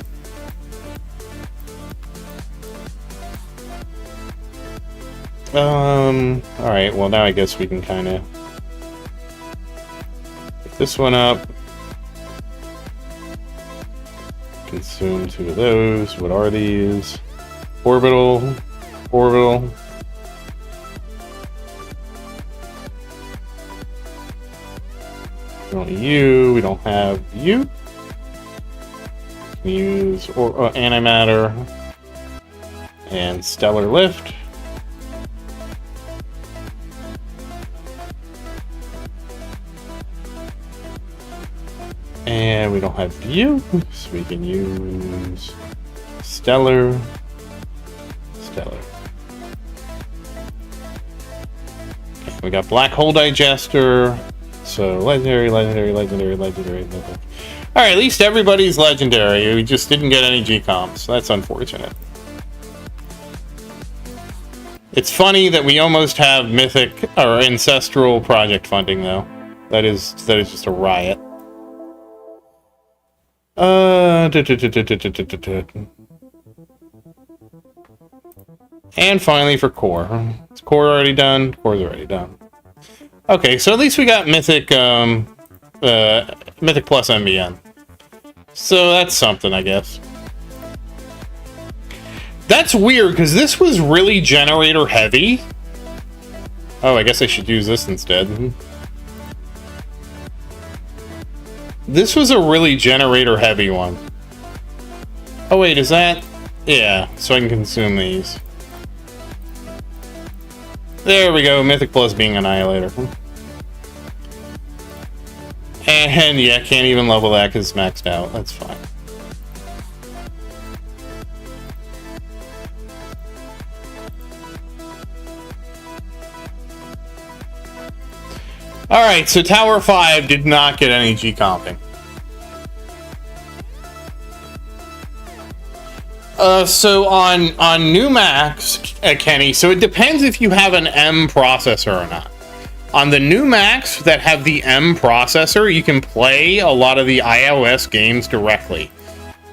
Alright, well now I guess we can kind of pick this one up. Consume 2 of those. What are these? Orbital. Orbital. We don't you. We don't have you. Use antimatter and stellar lift. And we don't have you, so we can use stellar. Stellar. Okay, we got black hole digester. So legendary, legendary, legendary, legendary, legendary. Alright, at least everybody's legendary. We just didn't get any G-comps. That's unfortunate. It's funny that we almost have mythic or ancestral project funding though. That is just a riot. And finally for core. Is core already done? Core's already done. Okay, so at least we got Mythic, Mythic Plus MBN. So that's something, I guess. That's weird, because this was really generator heavy. Oh, I guess I should use this instead. This was a really generator heavy one. Oh wait, is that... Yeah, so I can consume these. There we go, Mythic Plus being Annihilator. And yeah, can't even level that because it's maxed out. That's fine. Alright, so Tower 5 did not get any G-comping. So on new Macs, Kenny, so it depends if you have an M processor or not. On the new Macs that have the M processor, you can play a lot of the iOS games directly.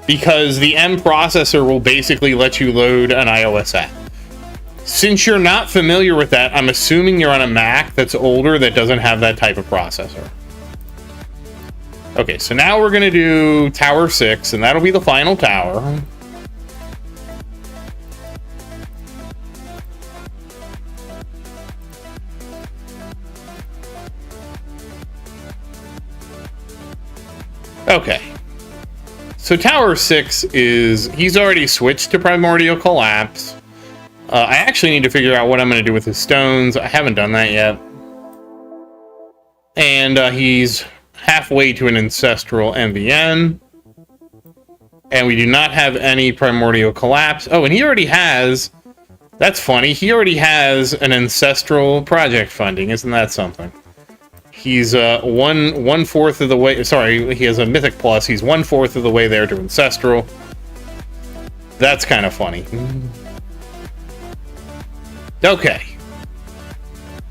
Because the M processor will basically let you load an iOS app. Since you're not familiar with that, I'm assuming you're on a Mac that's older that doesn't have that type of processor. Okay, so now we're going to do Tower 6, and that'll be the final tower. Okay. So Tower 6 is... he's already switched to Primordial Collapse. I actually need to figure out what I'm going to do with his stones. I haven't done that yet. And he's halfway to an Ancestral MVN. And we do not have any Primordial Collapse. Oh, and he already has... that's funny. He already has an Ancestral project funding. Isn't that something? He's one fourth of the way. Sorry, he has a Mythic Plus. He's 1/4 of the way there to Ancestral. That's kind of funny. Okay.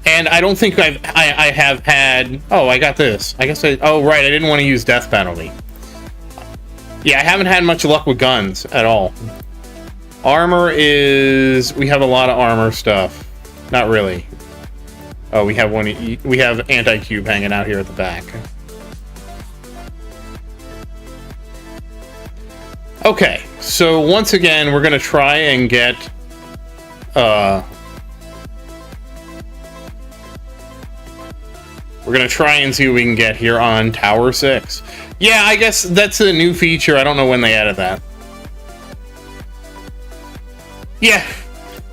And I don't think I have had. Oh, I got this. I guess I. Oh, right. I didn't want to use Death Penalty. Yeah, I haven't had much luck with guns at all. Armor is. We have a lot of armor stuff. Not really. Oh, we have one. We have Anti-Cube hanging out here at the back. Okay, so once again, we're gonna try and get we're gonna try and see what we can get here on Tower 6. Yeah, I guess that's a new feature. I don't know when they added that. Yeah.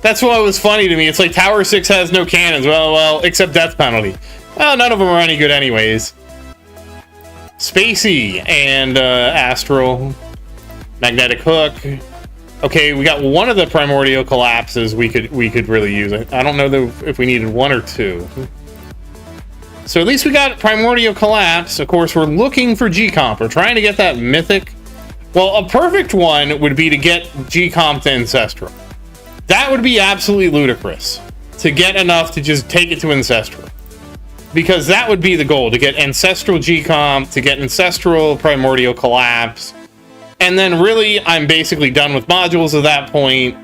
That's what was funny to me. It's like Tower 6 has no cannons. Well, except Death Penalty. Well, none of them are any good anyways. Spacey and Astral. Magnetic Hook. Okay, we got one of the Primordial Collapses we could really use. I don't know if we needed one or two. So at least we got Primordial Collapse. Of course, we're looking for G-Comp. We're trying to get that Mythic. Well, a perfect one would be to get G-Comp to Ancestral. That would be absolutely ludicrous, to get enough to just take it to Ancestral. Because that would be the goal, to get Ancestral G-Comp, to get Ancestral Primordial Collapse, and then really, I'm basically done with modules at that point.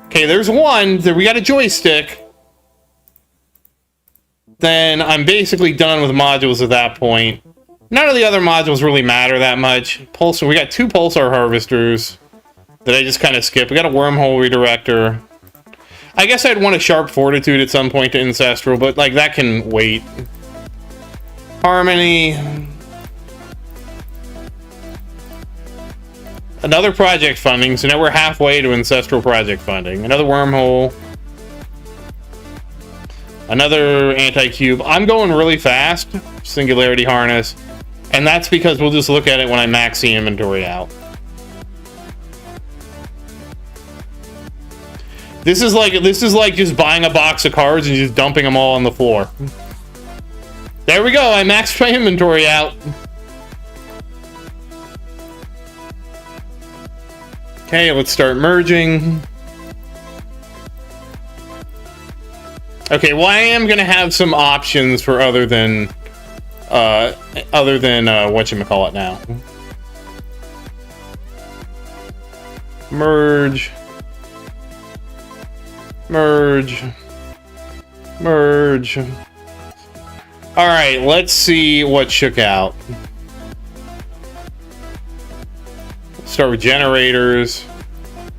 Okay, there's one, we got a joystick. Then I'm basically done with modules at that point. None of the other modules really matter that much. We got 2 Pulsar Harvesters that I just kind of skipped. We got a Wormhole Redirector. I guess I'd want a Sharp Fortitude at some point to Ancestral, but like that can wait. Harmony. Another project funding, so now we're halfway to Ancestral project funding. Another Wormhole. Another Anti-Cube. I'm going really fast. Singularity Harness. And that's because we'll just look at it when I max the inventory out. This is like just buying a box of cards and just dumping them all on the floor. There we go. I maxed my inventory out. Okay, let's start merging. Okay, well, I am gonna have some options for other than whatchamacallit now. Merge. Merge. Merge. Alright, let's see what shook out. Start with generators,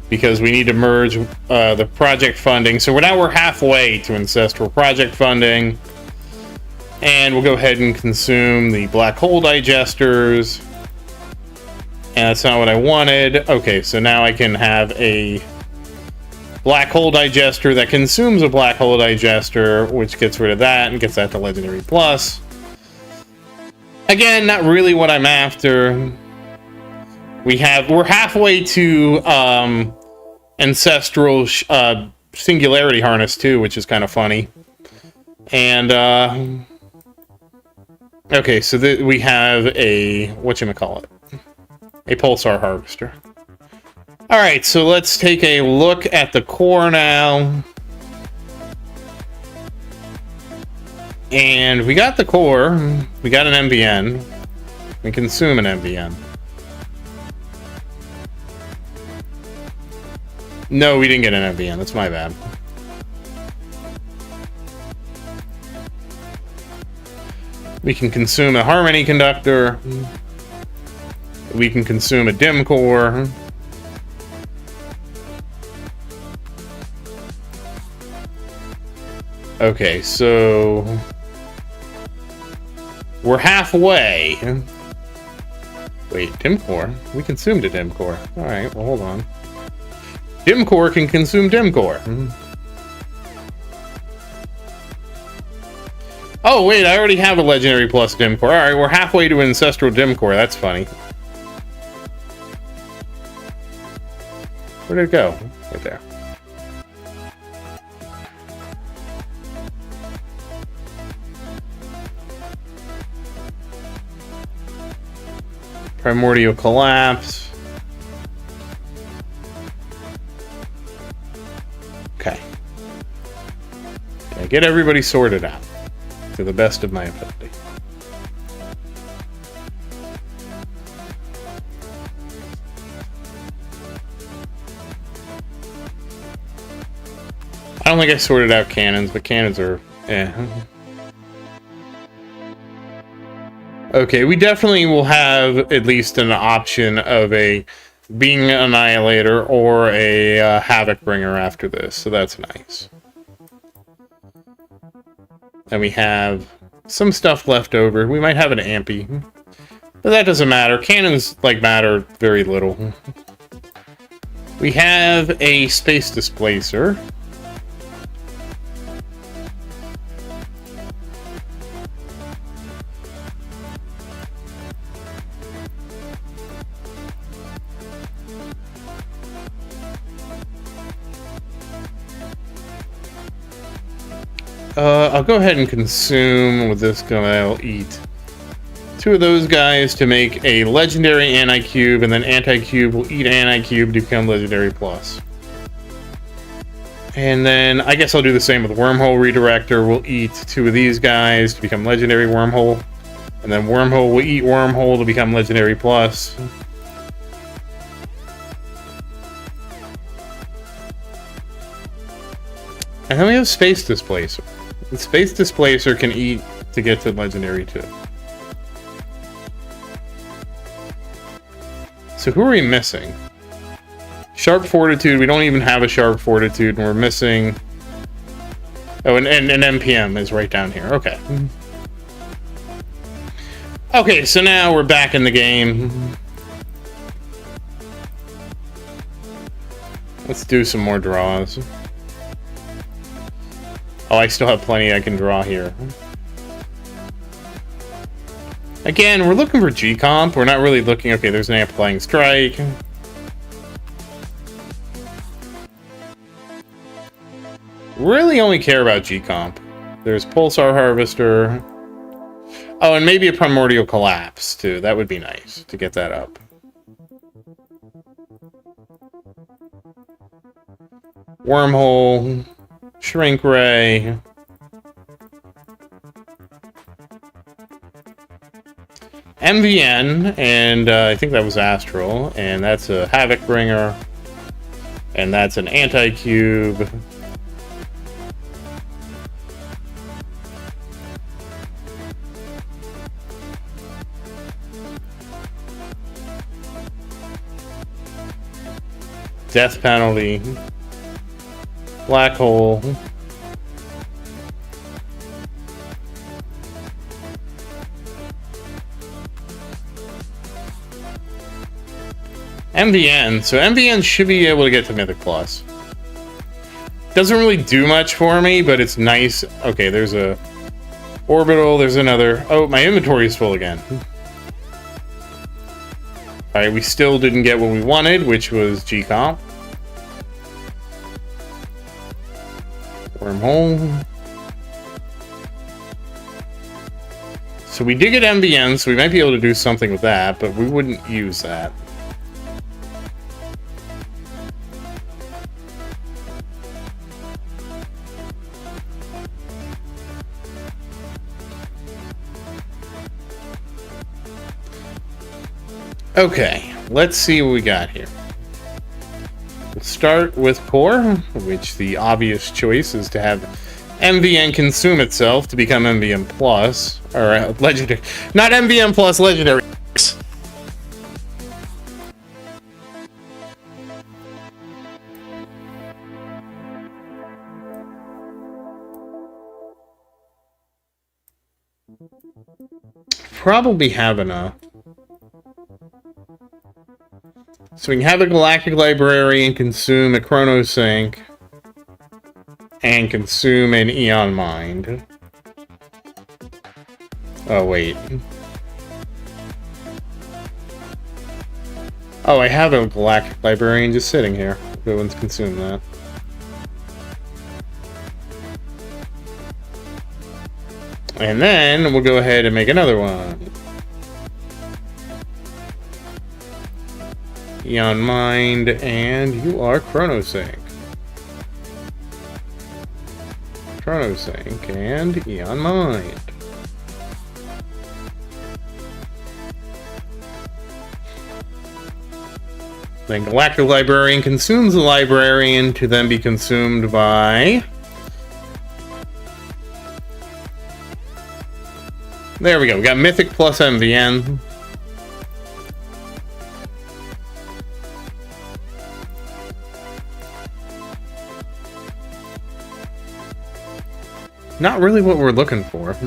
because we need to merge the project funding. So now we're halfway to Ancestral project funding. And we'll go ahead and consume the black hole digesters. And that's not what I wanted. Okay, so now I can have a black hole digester that consumes a black hole digester, which gets rid of that and gets that to Legendary Plus. Again, not really what I'm after. We're halfway to Ancestral Singularity Harness too, which is kind of funny. And okay, so we have a whatchamacallit, a Pulsar Harvester. All right, so let's take a look at the core now. And we got the core. We got an MVN. We consume an MVN. No, we didn't get an MVN. That's my bad. We can consume a Harmony Conductor. We can consume a Dim Core. Okay, so we're halfway. Wait, Dim Core? We consumed a Dim Core. Alright, well, hold on. Dim Core can consume Dim Core. Oh, wait, I already have a Legendary Plus Dim Core. Alright, we're halfway to Ancestral Dim Core. That's funny. Where did it go? Right there. Primordial Collapse. Okay. Get everybody sorted out to the best of my ability. I don't think I sorted out cannons, but cannons are... Okay, we definitely will have at least an option of a Being Annihilator or a Havoc Bringer after this, so that's nice. And we have some stuff left over. We might have an Ampy, but that doesn't matter. Cannons, like, matter very little. We have a Space Displacer. I'll go ahead and consume with this guy. I'll eat 2 of those guys to make a legendary anti-cube, and then anti-cube will eat anti-cube to become legendary plus. And then I guess I'll do the same with wormhole redirector. We'll eat 2 of these guys to become legendary wormhole, and then wormhole will eat wormhole to become legendary plus. And then we have Space Displacer. The Space Displacer can eat to get to Legendary 2. So who are we missing? Sharp Fortitude. We don't even have a Sharp Fortitude, and we're missing... Oh, and NPM is right down here. Okay. Okay, so now we're back in the game. Let's do some more draws. Oh, I still have plenty I can draw here. Again, we're looking for G-Comp. We're not really looking... Okay, there's an Amplifying Strike. Really only care about G-Comp. There's Pulsar Harvester. Oh, and maybe a Primordial Collapse, too. That would be nice to get that up. Wormhole... Shrink Ray. MVN, and I think that was Astral, and that's a Havoc Bringer, and that's an Anti-Cube. Death Penalty. Black Hole. MVN. So MVN should be able to get to Mythic Plus. Doesn't really do much for me, but it's nice. Okay, there's a Orbital. There's another. Oh, my inventory is full again. Alright, we still didn't get what we wanted, which was G-Comp. Wormhole. So we did get MVN, so we might be able to do something with that, but we wouldn't use that. Okay, let's see what we got here. We'll start with Core, which the obvious choice is to have MVN consume itself to become MVN Plus, or Legendary. Not MVN Plus, Legendary. Probably have enough. So we can have a Galactic Library and consume a Chrono Sync. And consume an Eon Mind. Oh, wait. Oh, I have a Galactic Librarian just sitting here. No one's consumed that. And then we'll go ahead and make another one. Eon Mind, and you are Chrono Sync. Chrono Sync, and Eon Mind. Then Galactic Librarian consumes the Librarian to then be consumed by... There we go. We got Mythic plus MVN. Not really what we're looking for. I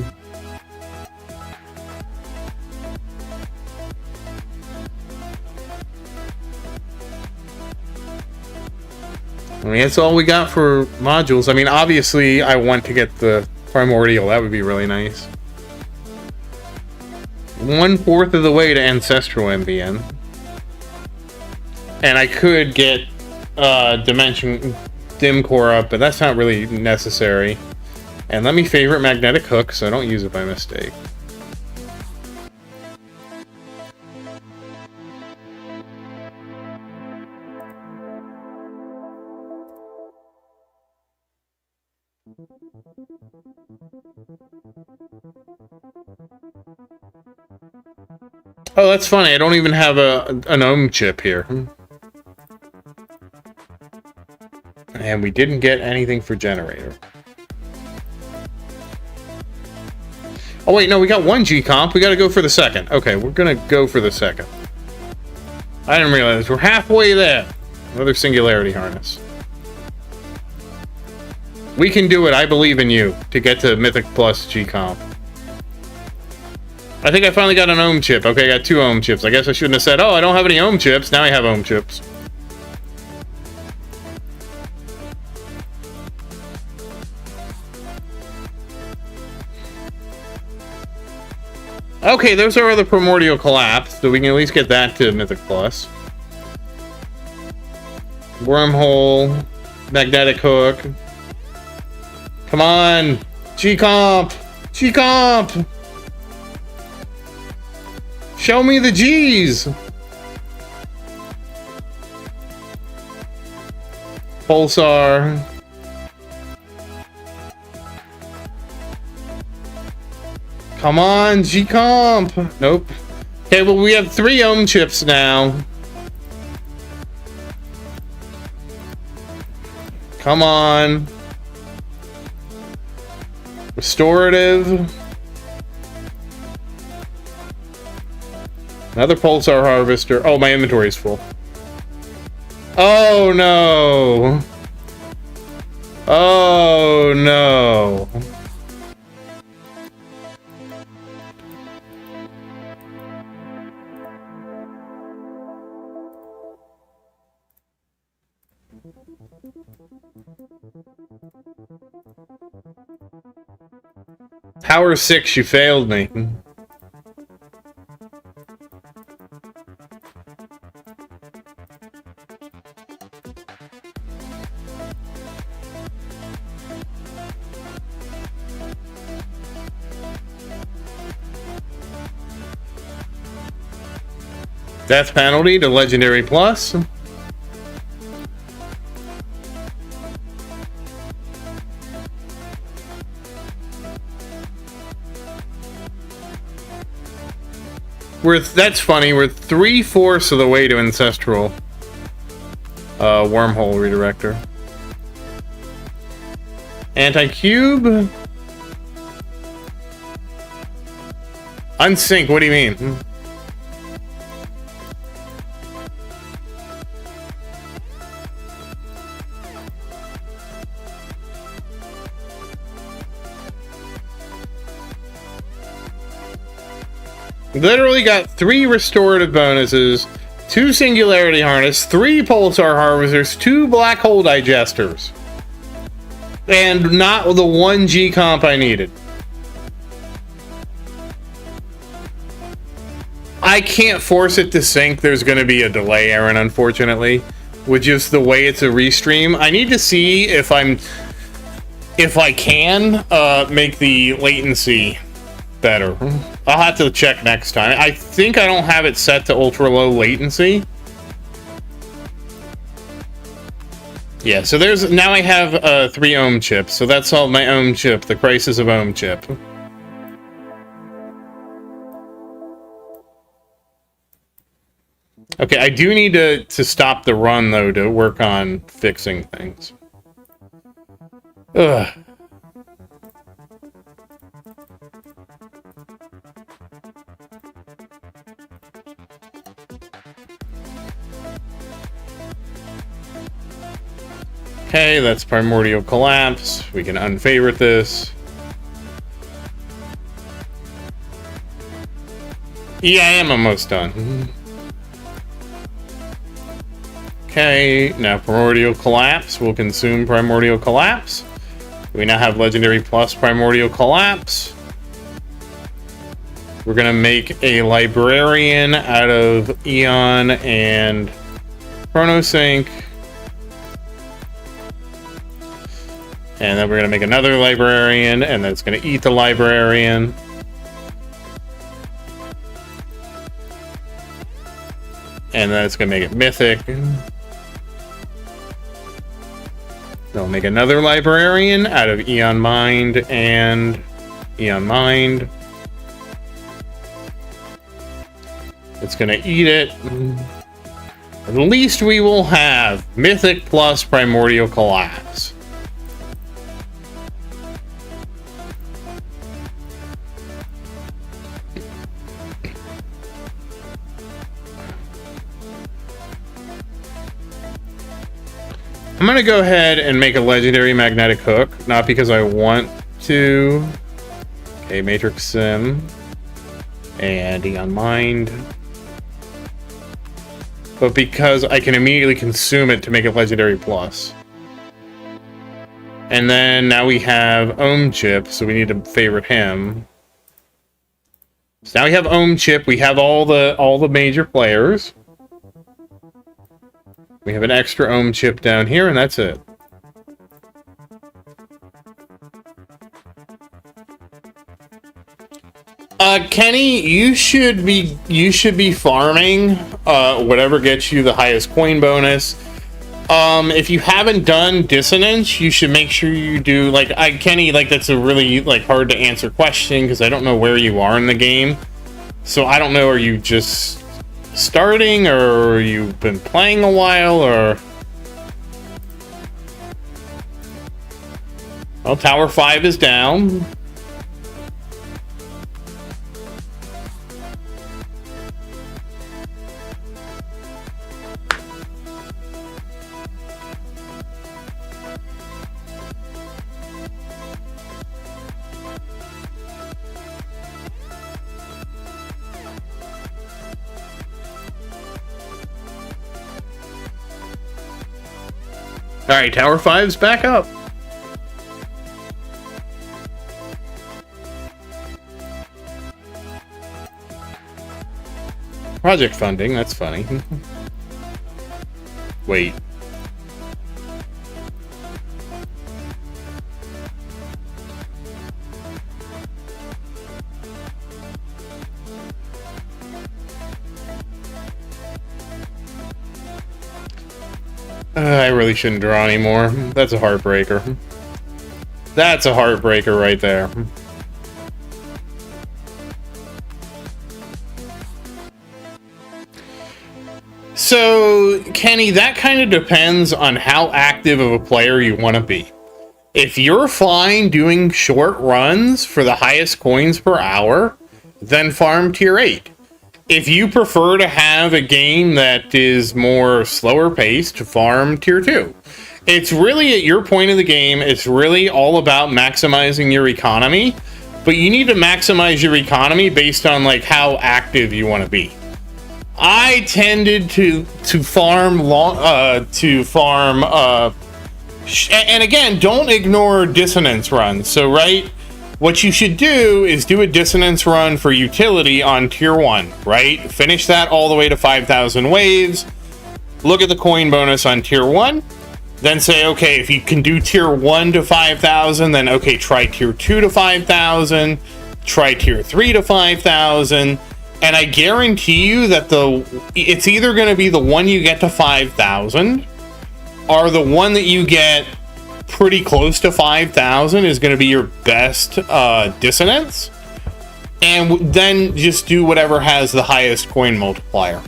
mean, that's all we got for modules. I mean, obviously, I want to get the Primordial. That would be really nice. 1/4 of the way to Ancestral MVN. And I could get Dimension Dim Core up, but that's not really necessary. And let me favorite Magnetic Hook, so I don't use it by mistake. Oh, that's funny. I don't even have an ohm chip here. And we didn't get anything for generator. Oh, wait, no, we got one G-Comp. We gotta go for the second. Okay, we're gonna go for the second. I didn't realize. We're halfway there. Another Singularity Harness. We can do it. I believe in you to get to Mythic Plus G-Comp. I think I finally got an ohm chip. Okay, I got 2 ohm chips. I guess I shouldn't have said, oh, I don't have any ohm chips. Now I have ohm chips. Okay, those are the Primordial Collapse, so we can at least get that to Mythic Plus. Wormhole. Magnetic Hook. Come on! G-Comp! G-Comp! Show me the G's! Pulsar. Come on, G-Comp! Nope. Okay, well, we have 3 ohm chips now. Come on. Restorative. Another Pulsar Harvester. Oh, my inventory is full. Oh, no. Oh, no. Power 6, you failed me. Death penalty to Legendary Plus. That's funny, we're 3/4 of the way to Ancestral Wormhole Redirector. Anti-Cube? Unsync, what do you mean? Literally got 3 restorative bonuses, 2 Singularity Harness, 3 Pulsar Harvesters, 2 Black Hole Digesters. And not the 1 G comp I needed. I can't force it to sync. There's going to be a delay, Aaron, unfortunately, with just the way it's a restream. I need to see if I can make the latency better. I'll have to check next time. I think I don't have it set to ultra low latency. Yeah, so there's now I have 3 ohm chips, so that's all my ohm chip, the crisis of ohm chip. Okay, I do need to stop the run, though, to work on fixing things. Ugh. Okay, that's Primordial Collapse. We can unfavorite this. Yeah, I am almost done. Okay, now Primordial Collapse will consume Primordial Collapse. We now have Legendary Plus Primordial Collapse. We're gonna make a Librarian out of Eon and Chronosync. And then we're gonna make another Librarian, and then it's gonna eat the Librarian. And then it's gonna make it Mythic. They'll make another Librarian out of Eon Mind and Eon Mind. It's gonna eat it. At least we will have Mythic plus Primordial Collapse. I'm gonna go ahead and make a Legendary Magnetic Hook, not because I want to. Okay, Matrix Sim and Eon Mind, but because I can immediately consume it to make it Legendary Plus. And then now we have Ohm Chip, so we need to favorite him. So now we have Ohm Chip. We have all the major players. We have an extra ohm chip down here, and that's it. Kenny, you should be farming whatever gets you the highest coin bonus. If you haven't done Dissonance, you should make sure you do, Kenny, that's a really hard to answer question because I don't know where you are in the game. So I don't know, are you just starting, or you've been playing a while, or... Well, Tower 5 is down. Alright, Tower 5's back up. Project funding, that's funny. Wait. I really shouldn't draw anymore. That's a heartbreaker. That's a heartbreaker right there. So, Kenny, that kind of depends on how active of a player you want to be. If you're fine doing short runs for the highest coins per hour, then farm tier 8. If you prefer to have a game that is more slower paced, farm tier 2. It's really at your point of the game, it's really all about maximizing your economy, but you need to maximize your economy based on how active you want to be. I tended to farm and again, don't ignore dissonance runs. So right, what you should do is do a dissonance run for utility on tier 1, right? Finish that all the way to 5,000 waves. Look at the coin bonus on tier 1. Then say, okay, if you can do tier 1 to 5,000, then okay, try tier 2 to 5,000, try tier 3 to 5,000, and I guarantee you that it's either going to be the one you get to 5,000, or the one that you get pretty close to 5,000 is going to be your best dissonance, and then just do whatever has the highest coin multiplier.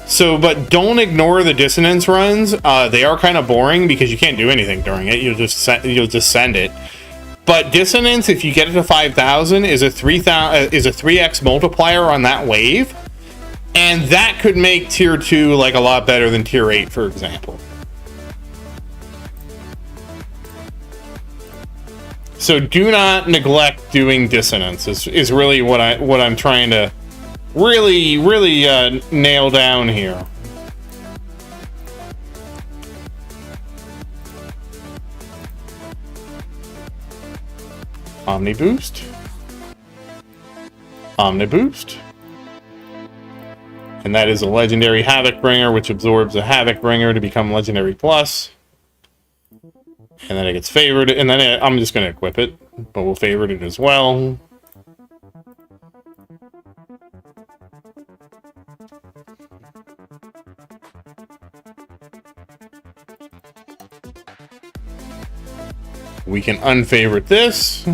So, but don't ignore the dissonance runs. They are kind of boring because you can't do anything during it. You'll just send it. But dissonance, if you get it to 5,000, is a 3x multiplier on that wave, and that could make tier 2 like a lot better than tier 8, for example. So do not neglect doing dissonance. Is really what I'm trying to really nail down here. Omni Boost. And that is a legendary Havoc Bringer, which absorbs a Havoc Bringer to become Legendary Plus. And then it gets favored, and then I'm just going to equip it, but we'll favorite it as well. We can unfavorite this.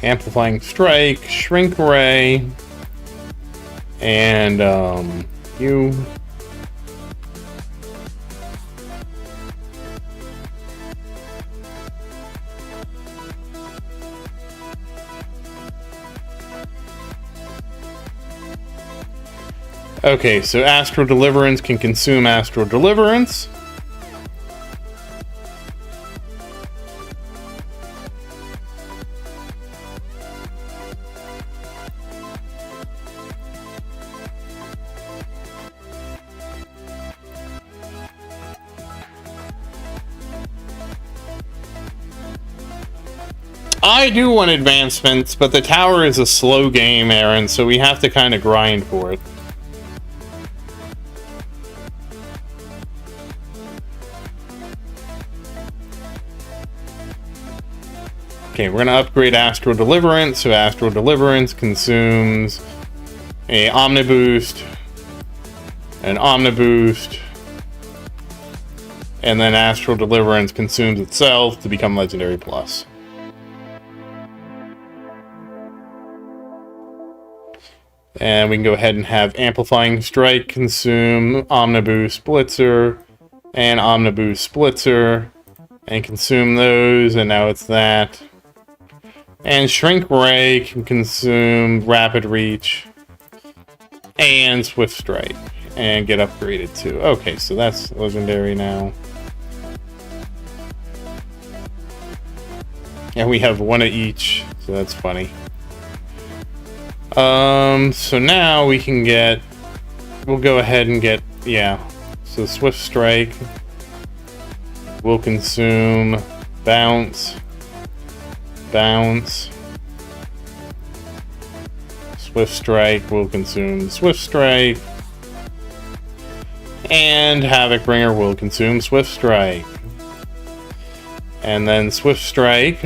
Amplifying Strike, Shrink Ray, and you. Okay, so Astral Deliverance can consume Astral Deliverance. I do want advancements, but the tower is a slow game, Aaron, so we have to kind of grind for it. Okay, we're going to upgrade Astral Deliverance, so Astral Deliverance consumes a Omniboost, an Omniboost, and then Astral Deliverance consumes itself to become Legendary Plus. And we can go ahead and have Amplifying Strike consume Omniboost Blitzer and Omniboost Splitzer, and consume those, and now it's that. And Shrink Ray can consume Rapid Reach and Swift Strike and get upgraded too. Okay, so that's legendary now. And we have one of each, so that's funny. So now we can get, we'll go ahead and get, yeah, so Swift Strike will consume Bounce, Bounce, Swift Strike will consume Swift Strike, and Havoc Bringer will consume Swift Strike. And then Swift Strike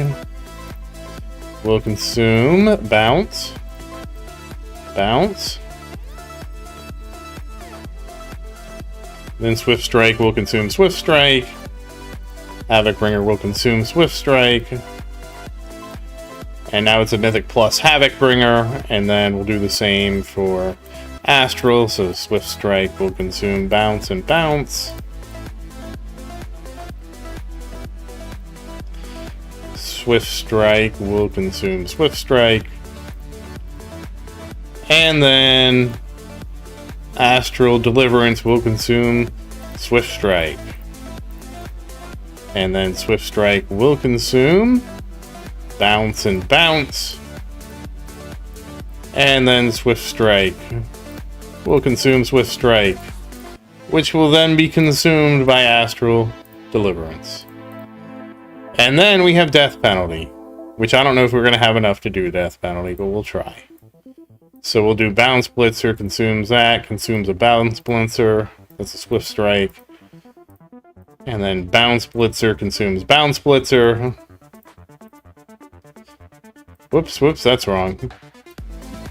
will consume Bounce, Bounce. Then Swift Strike will consume Swift Strike. Havoc Bringer will consume Swift Strike. And now it's a Mythic Plus Havoc Bringer. And then we'll do the same for Astral. So Swift Strike will consume Bounce and Bounce. Swift Strike will consume Swift Strike. And then Astral Deliverance will consume Swift Strike. And then Swift Strike will consume Bounce and Bounce. And then Swift Strike will consume Swift Strike, which will then be consumed by Astral Deliverance. And then we have Death Penalty, which I don't know if we're going to have enough to do Death Penalty, but we'll try. So we'll do Bounce Blitzer, consumes that, consumes a Bounce Blitzer, that's a Swift Strike. And then Bounce Blitzer consumes Bounce Blitzer. Whoops, that's wrong.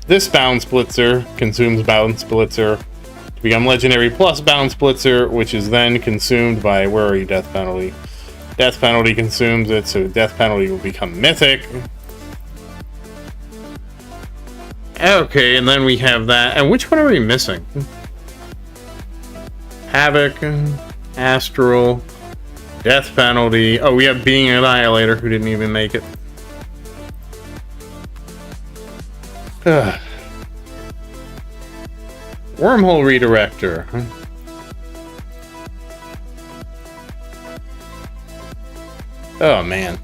This Bounce Blitzer consumes Bounce Blitzer to become Legendary plus Bounce Blitzer, which is then consumed by, where are you, Death Penalty? Death Penalty consumes it, so Death Penalty will become Mythic. Okay, and then we have that. And which one are we missing? Havoc, Astral, Death Penalty. Oh, we have Being Annihilator, who didn't even make it. Wormhole Redirector. Oh, man.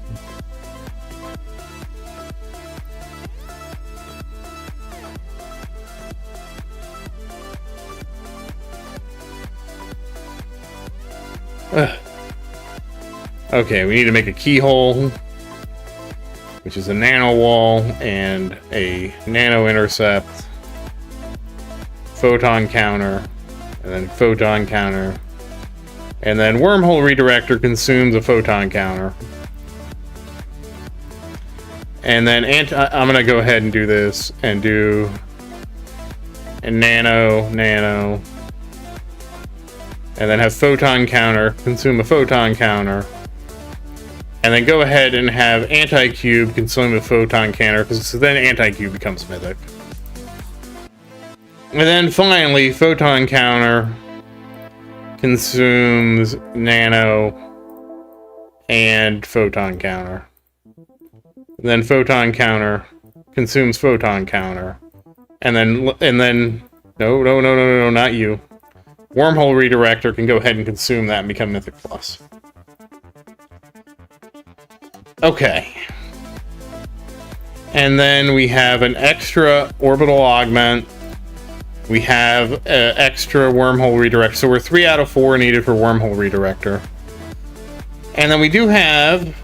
Okay, we need to make a Keyhole, which is a Nano Wall and a Nano Intercept, Photon Counter, and then Photon Counter, and then Wormhole Redirector consumes a Photon Counter. And then I'm going to go ahead and do this and do a Nano, and then have Photon Counter, consume a Photon Counter, and then go ahead and have Anti-Cube consume a Photon Counter, because then Anti-Cube becomes Mythic. And then finally, Photon Counter consumes Nano and Photon Counter. And then Photon Counter consumes Photon Counter. And then no, not you. Wormhole Redirector can go ahead and consume that and become Mythic Plus. Okay. And then we have an extra Orbital Augment. We have extra Wormhole Redirector. So we're 3 out of 4 needed for Wormhole Redirector. And then we do have...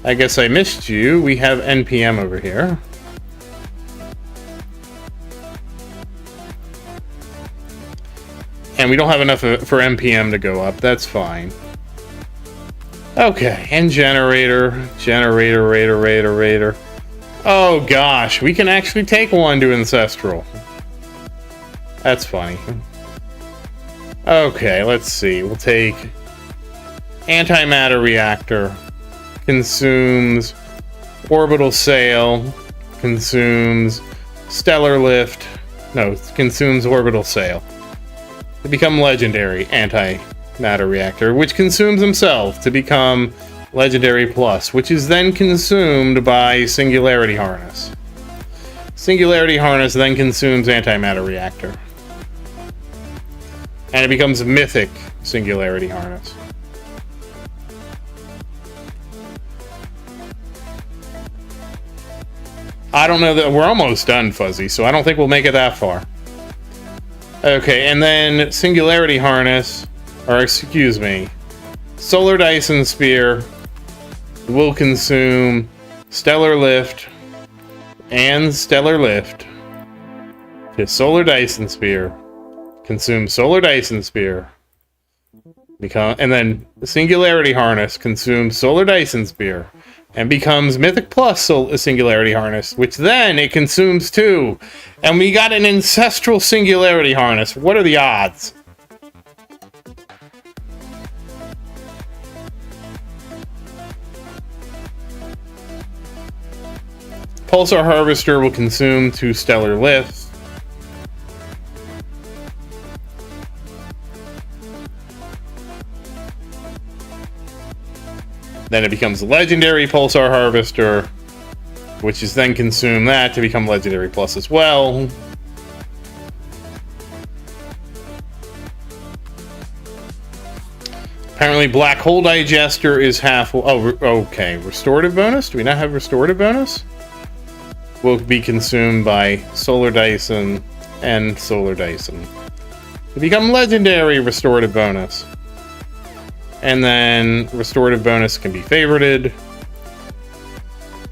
I guess I missed you. We have NPM over here. And we don't have enough for NPM to go up. That's fine. Okay, and generator. Oh gosh, we can actually take one to Ancestral. That's funny. Okay, let's see. We'll take Antimatter Reactor. Consumes Orbital Sail. Consumes Stellar Lift. No, consumes Orbital Sail. To become Legendary Antimatter Reactor, which consumes himself to become Legendary Plus, which is then consumed by Singularity Harness. Singularity Harness then consumes Antimatter Reactor. And it becomes Mythic Singularity Harness. I don't know that we're almost done, Fuzzy, so I don't think we'll make it that far. Okay, and then Singularity Harness, or excuse me, Solar Dyson Spear will consume Stellar Lift and Stellar Lift to Solar Dyson Spear, consume Solar Dyson Spear, and then Singularity Harness consumes Solar Dyson Spear and becomes Mythic Plus Singularity Harness, which then it consumes too. And we got an Ancestral Singularity Harness. What are the odds? Pulsar Harvester will consume 2 Stellar Lifts. Then it becomes Legendary Pulsar Harvester, which is then consume that to become Legendary Plus as well. Apparently Black Hole Digester is half... Oh, okay. Restorative bonus? Do we not have restorative bonus? Will be consumed by Solar Dyson and Solar Dyson. To become Legendary Restorative bonus. And then restorative bonus can be favorited.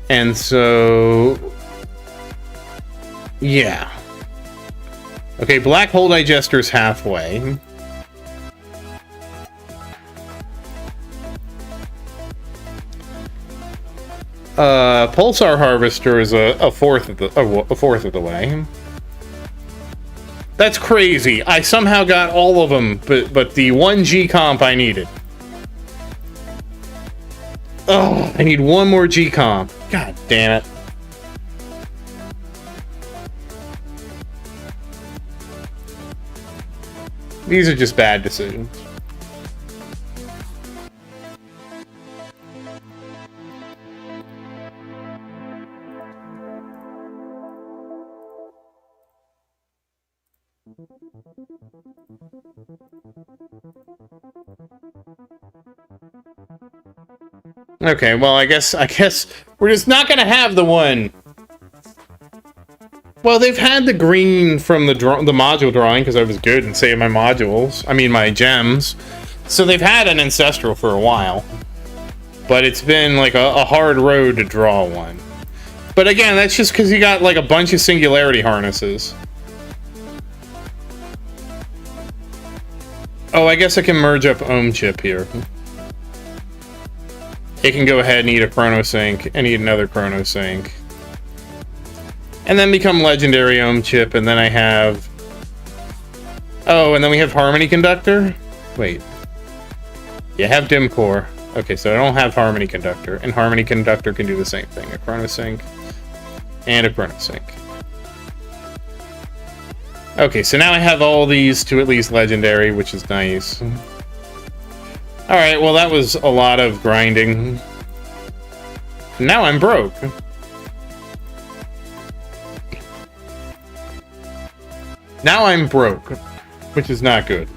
And so... yeah. Okay, Black Hole Digester's halfway. Pulsar Harvester is a fourth of the way. That's crazy. I somehow got all of them, but the 1G comp I needed. Oh, I need one more G comp. God damn it. These are just bad decisions. Okay, well, I guess we're just not gonna have the one. Well, they've had the green from the module drawing because I was good and saved my modules. I mean, my gems. So they've had an Ancestral for a while. But it's been like a hard road to draw one. But again, that's just because you got like a bunch of Singularity harnesses. Oh, I guess I can merge up Ohm Chip here. It can go ahead and eat a Chrono Sync and eat another Chrono Sync. And then become Legendary Ohm Chip, and then I have... oh, and then we have Harmony Conductor? Wait. Yeah, I have Dim Core. Okay, so I don't have Harmony Conductor, and Harmony Conductor can do the same thing. A Chrono Sync and a Chrono Sync. Okay, so now I have all these to at least Legendary, which is nice. Alright, well that was a lot of grinding. Now I'm broke. Now I'm broke, which is not good.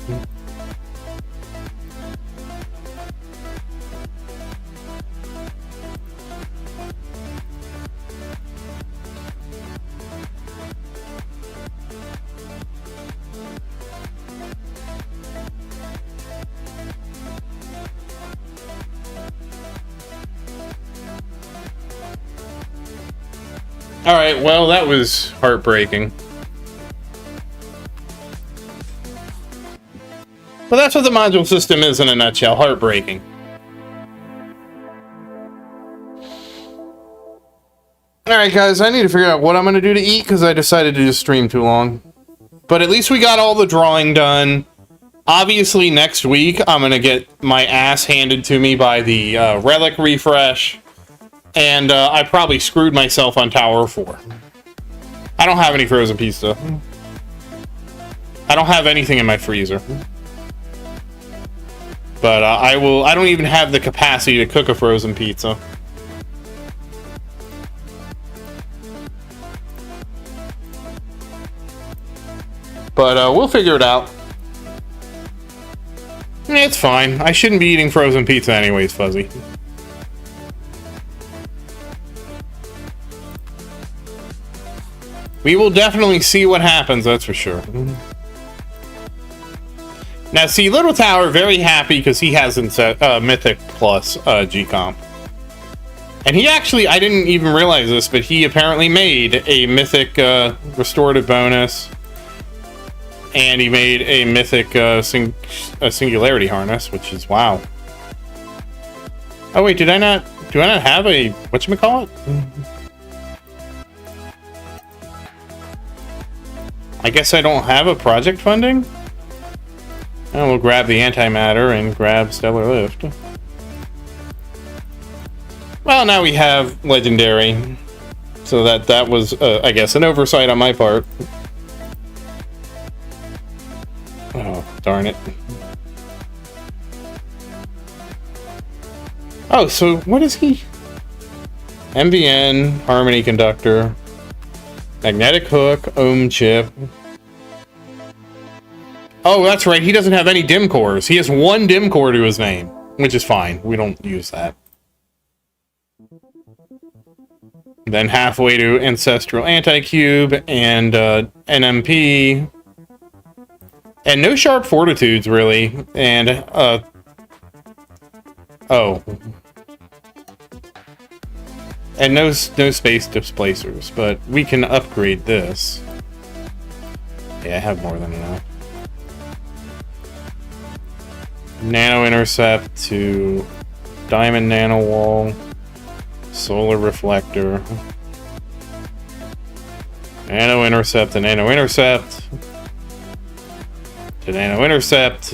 Alright, well, that was heartbreaking. But that's what the module system is in a nutshell, heartbreaking. Alright guys, I need to figure out what I'm going to do to eat because I decided to just stream too long. But at least we got all the drawing done. Obviously next week I'm going to get my ass handed to me by the Relic refresh. And I probably screwed myself on Tower 4. I don't have any frozen pizza. I don't have anything in my freezer. But I don't even have the capacity to cook a frozen pizza. But we'll figure it out. It's fine. I shouldn't be eating frozen pizza anyways, Fuzzy. We will definitely see what happens, that's for sure. Now, see, Little Tower, very happy because he hasn't set Mythic Plus G-Comp. And he actually, I didn't even realize this, but he apparently made a Mythic Restorative bonus. And he made a Mythic Singularity Harness, which is, wow. Oh, wait, do I not have a, whatchamacallit? I guess I don't have a project funding? And we'll grab the Antimatter and grab Stellar Lift. Well, now we have Legendary. So that was, I guess, an oversight on my part. Oh, darn it. Oh, so what is he? MVN, Harmony Conductor, Magnetic Hook, Ohm Chip. Oh, that's right. He doesn't have any dim cores. He has one dim core to his name, which is fine. We don't use that. Then halfway to Ancestral Anti-Cube and NMP. And no Sharp Fortitudes, really. And, oh. And no Space Displacers, but we can upgrade this. Yeah, I have more than enough. Nano Intercept to Diamond Nanowall, Solar Reflector, Nano Intercept to Nano Intercept, to Nano Intercept,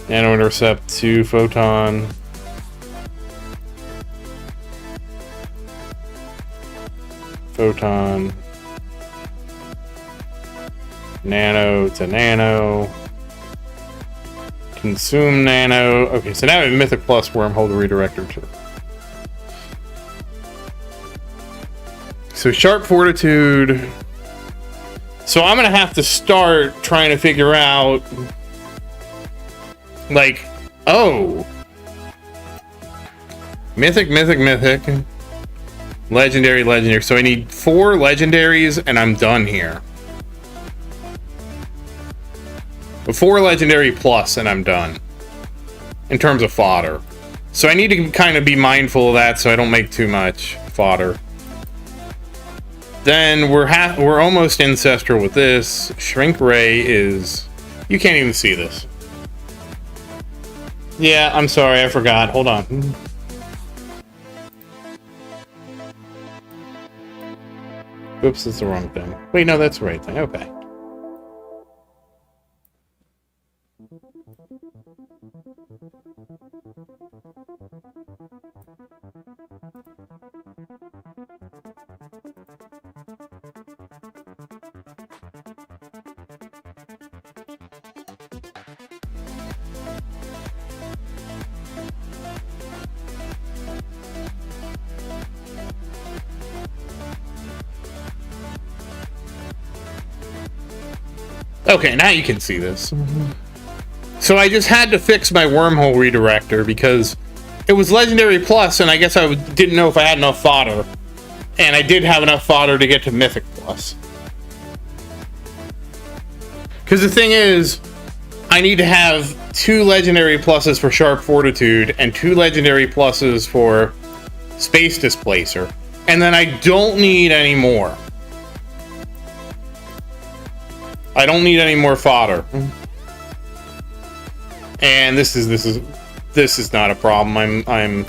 Nano Intercept to Photon, Photon, Nano to Nano, Consume Nano. Okay, so now we have Mythic Plus Wormhole Redirector too. So Sharp Fortitude. So I'm gonna have to start trying to figure out, like, oh, Mythic, Legendary. So I need 4 Legendaries and I'm done here. 4 Legendary plus and I'm done. In terms of fodder. So I need to kind of be mindful of that so I don't make too much fodder. Then we're almost ancestral with this. Shrink Ray is... You can't even see this. Yeah, I'm sorry, I forgot. Hold on. Oops, that's the wrong thing. Wait, no, that's the right thing. Okay. Okay, now you can see this. So I just had to fix my wormhole redirector because it was Legendary Plus, and I guess I didn't know if I had enough fodder. And I did have enough fodder to get to Mythic Plus. Because the thing is, I need to have 2 Legendary Pluses for Sharp Fortitude and 2 Legendary Pluses for Space Displacer. And then I don't need any more. I don't need any more fodder. And this is not a problem. I'm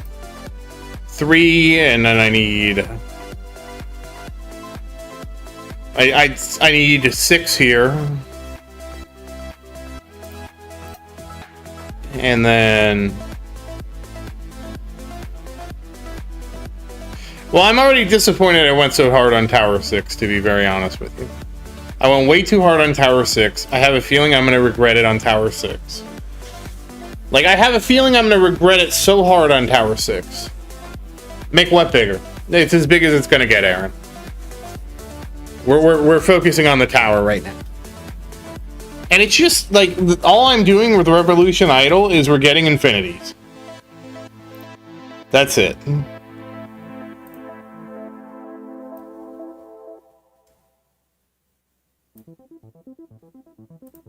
3, and then I need I need 6 here. And then, well, I'm already disappointed I went so hard on Tower 6, to be very honest with you. I went way too hard on Tower 6. I have a feeling I'm going to regret it on Tower 6. Like, I have a feeling I'm going to regret it so hard on Tower 6. Make what bigger? It's as big as it's going to get, Aaron. We're focusing on the tower right now. And it's just, like, all I'm doing with Revolution Idol is we're getting infinities. That's it.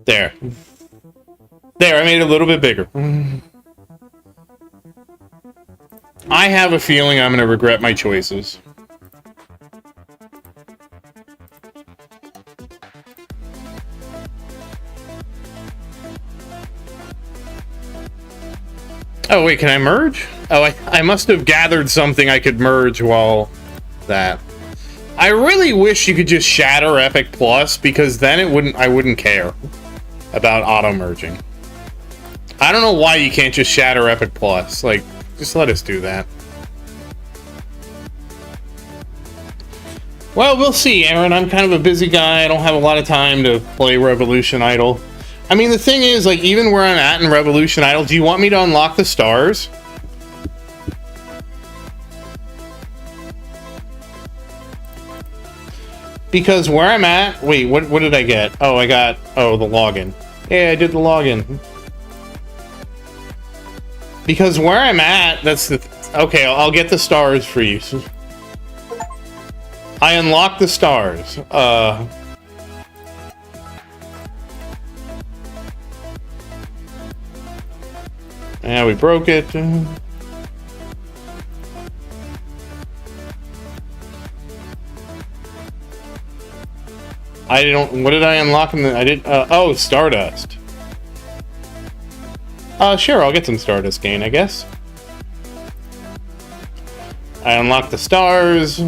There. There, I made it a little bit bigger. I have a feeling I'm going to regret my choices. Oh, wait, can I merge? Oh, I must have gathered something I could merge while that. I really wish you could just shatter Epic Plus, because then I wouldn't care about auto merging. I don't know why you can't just shatter Epic Plus. Like, just let us do that. Well, we'll see, Aaron. I'm kind of a busy guy. I don't have a lot of time to play Revolution Idol. I mean, the thing is, like, even where I'm at in Revolution Idol, do you want me to unlock the stars? Because where I'm at... Wait, what did I get? Oh, I got... Oh, the login. Yeah, I did the login. Because where I'm at, that's the... Okay, I'll get the stars for you. I unlocked the stars. Yeah, we broke it. I don't... What did I unlock in the... I did... oh, Stardust. Sure, I'll get some Stardust gain, I guess. I unlocked the stars.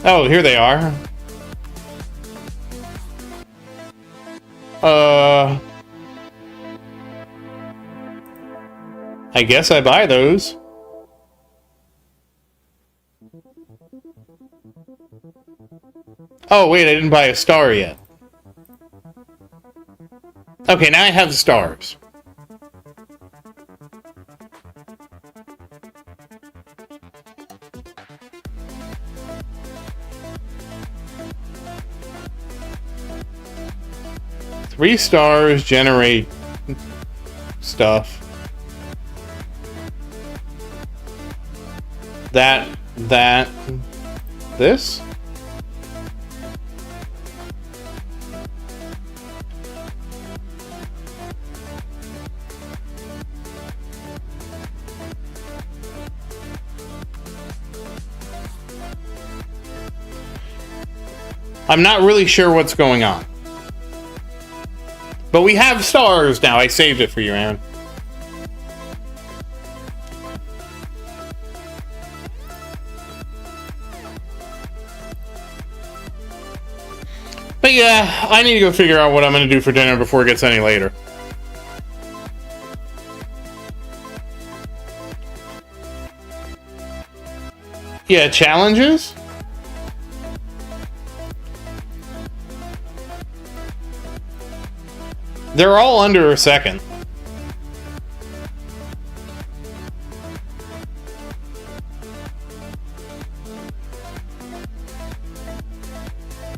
Oh, here they are. I guess I buy those. Oh, wait, I didn't buy a star yet. Okay, now I have the stars. Three stars generate stuff. This? I'm not really sure what's going on. But we have stars now. I saved it for you, Aaron. But yeah, I need to go figure out what I'm going to do for dinner before it gets any later. Yeah, challenges? They're all under a second.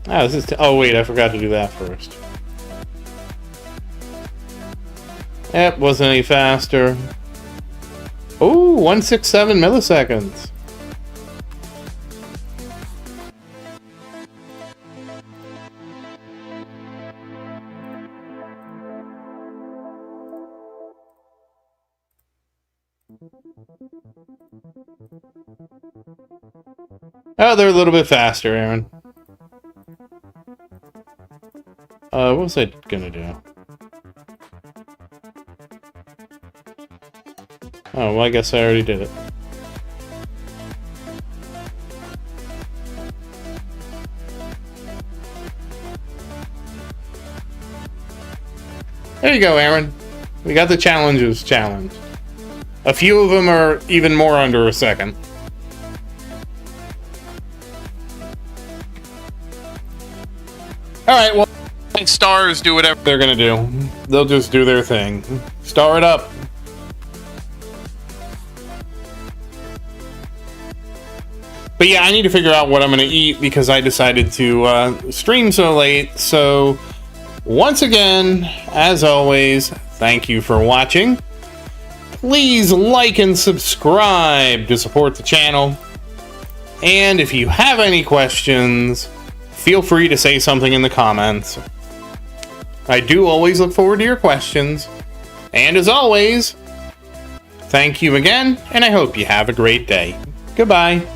Oh, this is... oh, wait, I forgot to do that first. That wasn't any faster. Oh, 167 milliseconds. Oh, they're a little bit faster, Aaron. What was I gonna do? Oh, well, I guess I already did it. There you go, Aaron. We got the challenges challenged. A few of them are even more under a second. Alright, well, stars do whatever they're gonna do. They'll just do their thing. Star it up. But yeah, I need to figure out what I'm gonna eat because I decided to stream so late. So, once again, as always, thank you for watching. Please like and subscribe to support the channel. And if you have any questions, feel free to say something in the comments. I do always look forward to your questions. And as always, thank you again, and I hope you have a great day. Goodbye.